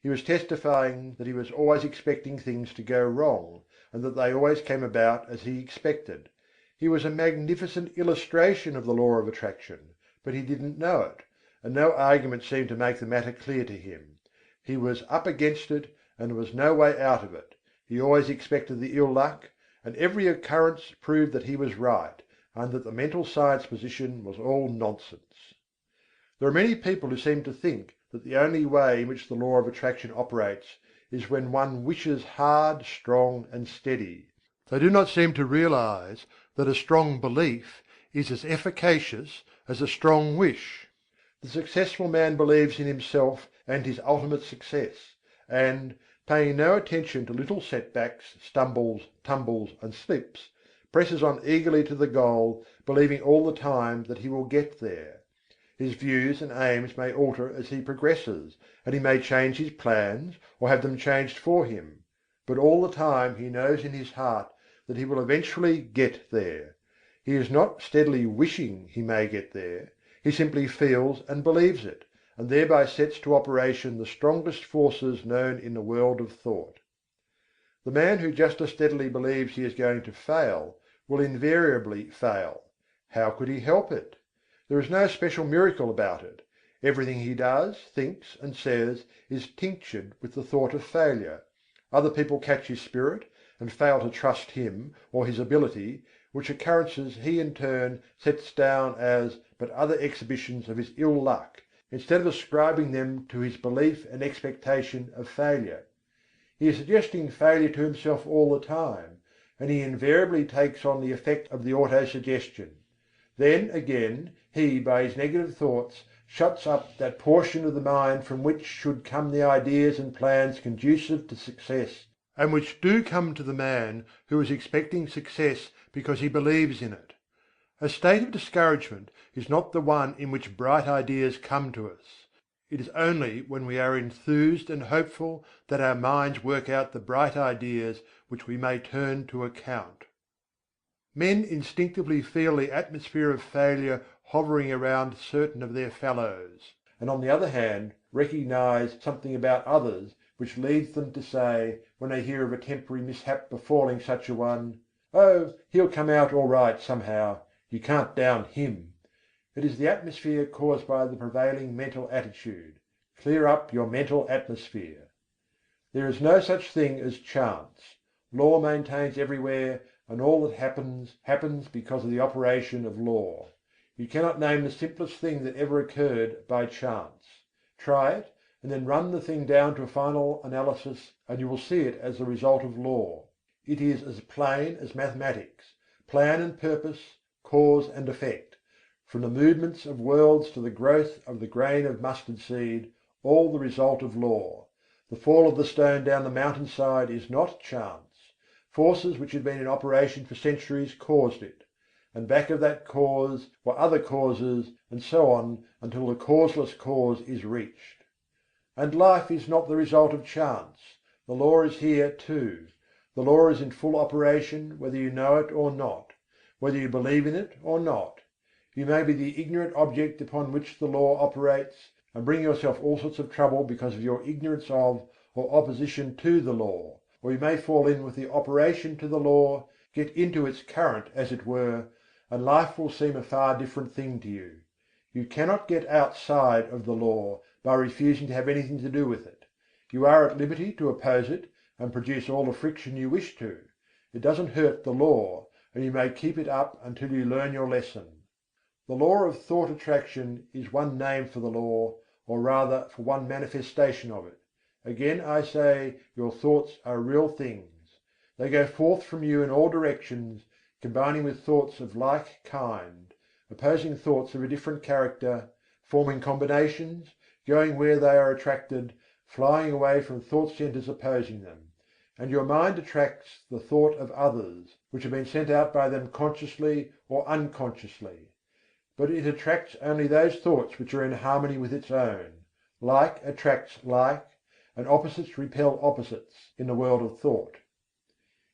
He was testifying that he was always expecting things to go wrong, and that they always came about as he expected. He was a magnificent illustration of the law of attraction, but he didn't know it, and no argument seemed to make the matter clear to him. He was up against it, and there was no way out of it. He always expected the ill luck, and every occurrence proved that he was right, and that the mental science position was all nonsense. There are many people who seem to think that the only way in which the law of attraction operates is when one wishes hard, strong, and steady. They do not seem to realize that a strong belief is as efficacious as a strong wish. The successful man believes in himself and his ultimate success, and, paying no attention to little setbacks, stumbles, tumbles, and slips, presses on eagerly to the goal, believing all the time that he will get there. His views and aims may alter as he progresses, and he may change his plans or have them changed for him, but all the time he knows in his heart that he will eventually get there. He is not steadily wishing he may get there, he simply feels and believes it, and thereby sets to operation the strongest forces known in the world of thought. The man who just as steadily believes he is going to fail will invariably fail. How could he help it? There is no special miracle about it. Everything he does, thinks, and says is tinctured with the thought of failure. Other people catch his spirit, and fail to trust him or his ability, which occurrences he in turn sets down as but other exhibitions of his ill luck, instead of ascribing them to his belief and expectation of failure. He is suggesting failure to himself all the time, and he invariably takes on the effect of the auto-suggestion. Then, again, he by his negative thoughts shuts up that portion of the mind from which should come the ideas and plans conducive to success, and which do come to the man who is expecting success because he believes in it. A state of discouragement is not the one in which bright ideas come to us. It is only when we are enthused and hopeful that our minds work out the bright ideas which we may turn to account. Men instinctively feel the atmosphere of failure hovering around certain of their fellows, and on the other hand recognize something about others which leads them to say, when they hear of a temporary mishap befalling such a one: "Oh, he'll come out all right somehow, you can't down him." It is the atmosphere caused by the prevailing mental attitude. Clear up your mental atmosphere. There is no such thing as chance. Law maintains everywhere, and all that happens, happens because of the operation of law. You cannot name the simplest thing that ever occurred by chance. Try it, and then run the thing down to a final analysis, and you will see it as the result of law. It is as plain as mathematics: plan and purpose, cause and effect. From the movements of worlds to the growth of the grain of mustard seed, all the result of law. The fall of the stone down the mountain side is not chance. Forces which had been in operation for centuries caused it, and back of that cause were other causes, and so on until the causeless cause is reached. And life is not the result of chance. The law is here too. The law is in full operation whether you know it or not, whether you believe in it or not. You may be the ignorant object upon which the law operates, and bring yourself all sorts of trouble because of your ignorance of or opposition to the law. Or you may fall in with the operation to the law, get into its current as it were, and life will seem a far different thing to you. You cannot get outside of the law by refusing to have anything to do with it. You are at liberty to oppose it and produce all the friction you wish to. It doesn't hurt the law, and you may keep it up until you learn your lesson. The law of thought attraction is one name for the law, or rather for one manifestation of it. Again I say, your thoughts are real things. They go forth from you in all directions, combining with thoughts of like kind, opposing thoughts of a different character, forming combinations, going where they are attracted, flying away from thought centres opposing them. And your mind attracts the thought of others, which have been sent out by them consciously or unconsciously. But it attracts only those thoughts which are in harmony with its own. Like attracts like, and opposites repel opposites in the world of thought.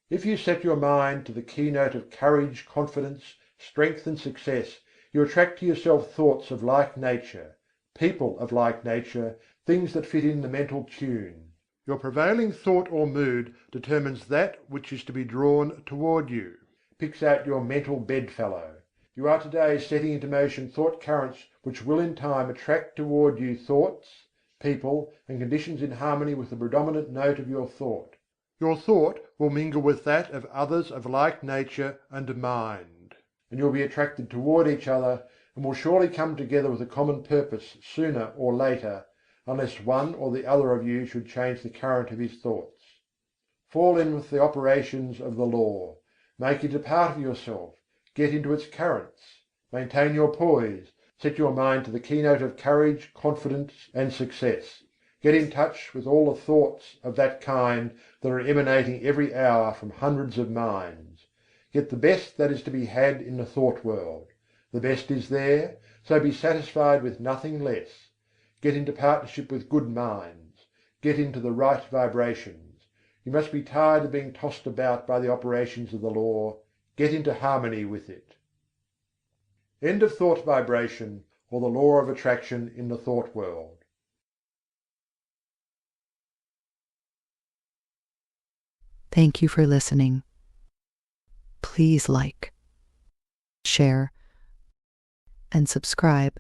If you set your mind to the keynote of courage, confidence, strength and success, you attract to yourself thoughts of like nature, people of like nature, things that fit in the mental tune. Your prevailing thought or mood determines that which is to be drawn toward you, picks out your mental bedfellow. You are today setting into motion thought currents which will in time attract toward you thoughts, people, and conditions in harmony with the predominant note of your thought. Your thought will mingle with that of others of like nature and mind, and you will be attracted toward each other, and will surely come together with a common purpose sooner or later, unless one or the other of you should change the current of his thoughts. Fall in with the operations of the law, make it a part of yourself, get into its currents, maintain your poise, set your mind to the keynote of courage, confidence and success. Get in touch with all the thoughts of that kind that are emanating every hour from hundreds of minds. Get the best that is to be had in the thought world. The best is there, so be satisfied with nothing less. Get into partnership with good minds. Get into the right vibrations. You must be tired of being tossed about by the operations of the law. Get into harmony with it. End of thought vibration, or the law of attraction in the thought world. Thank you for listening. Please like, share, and subscribe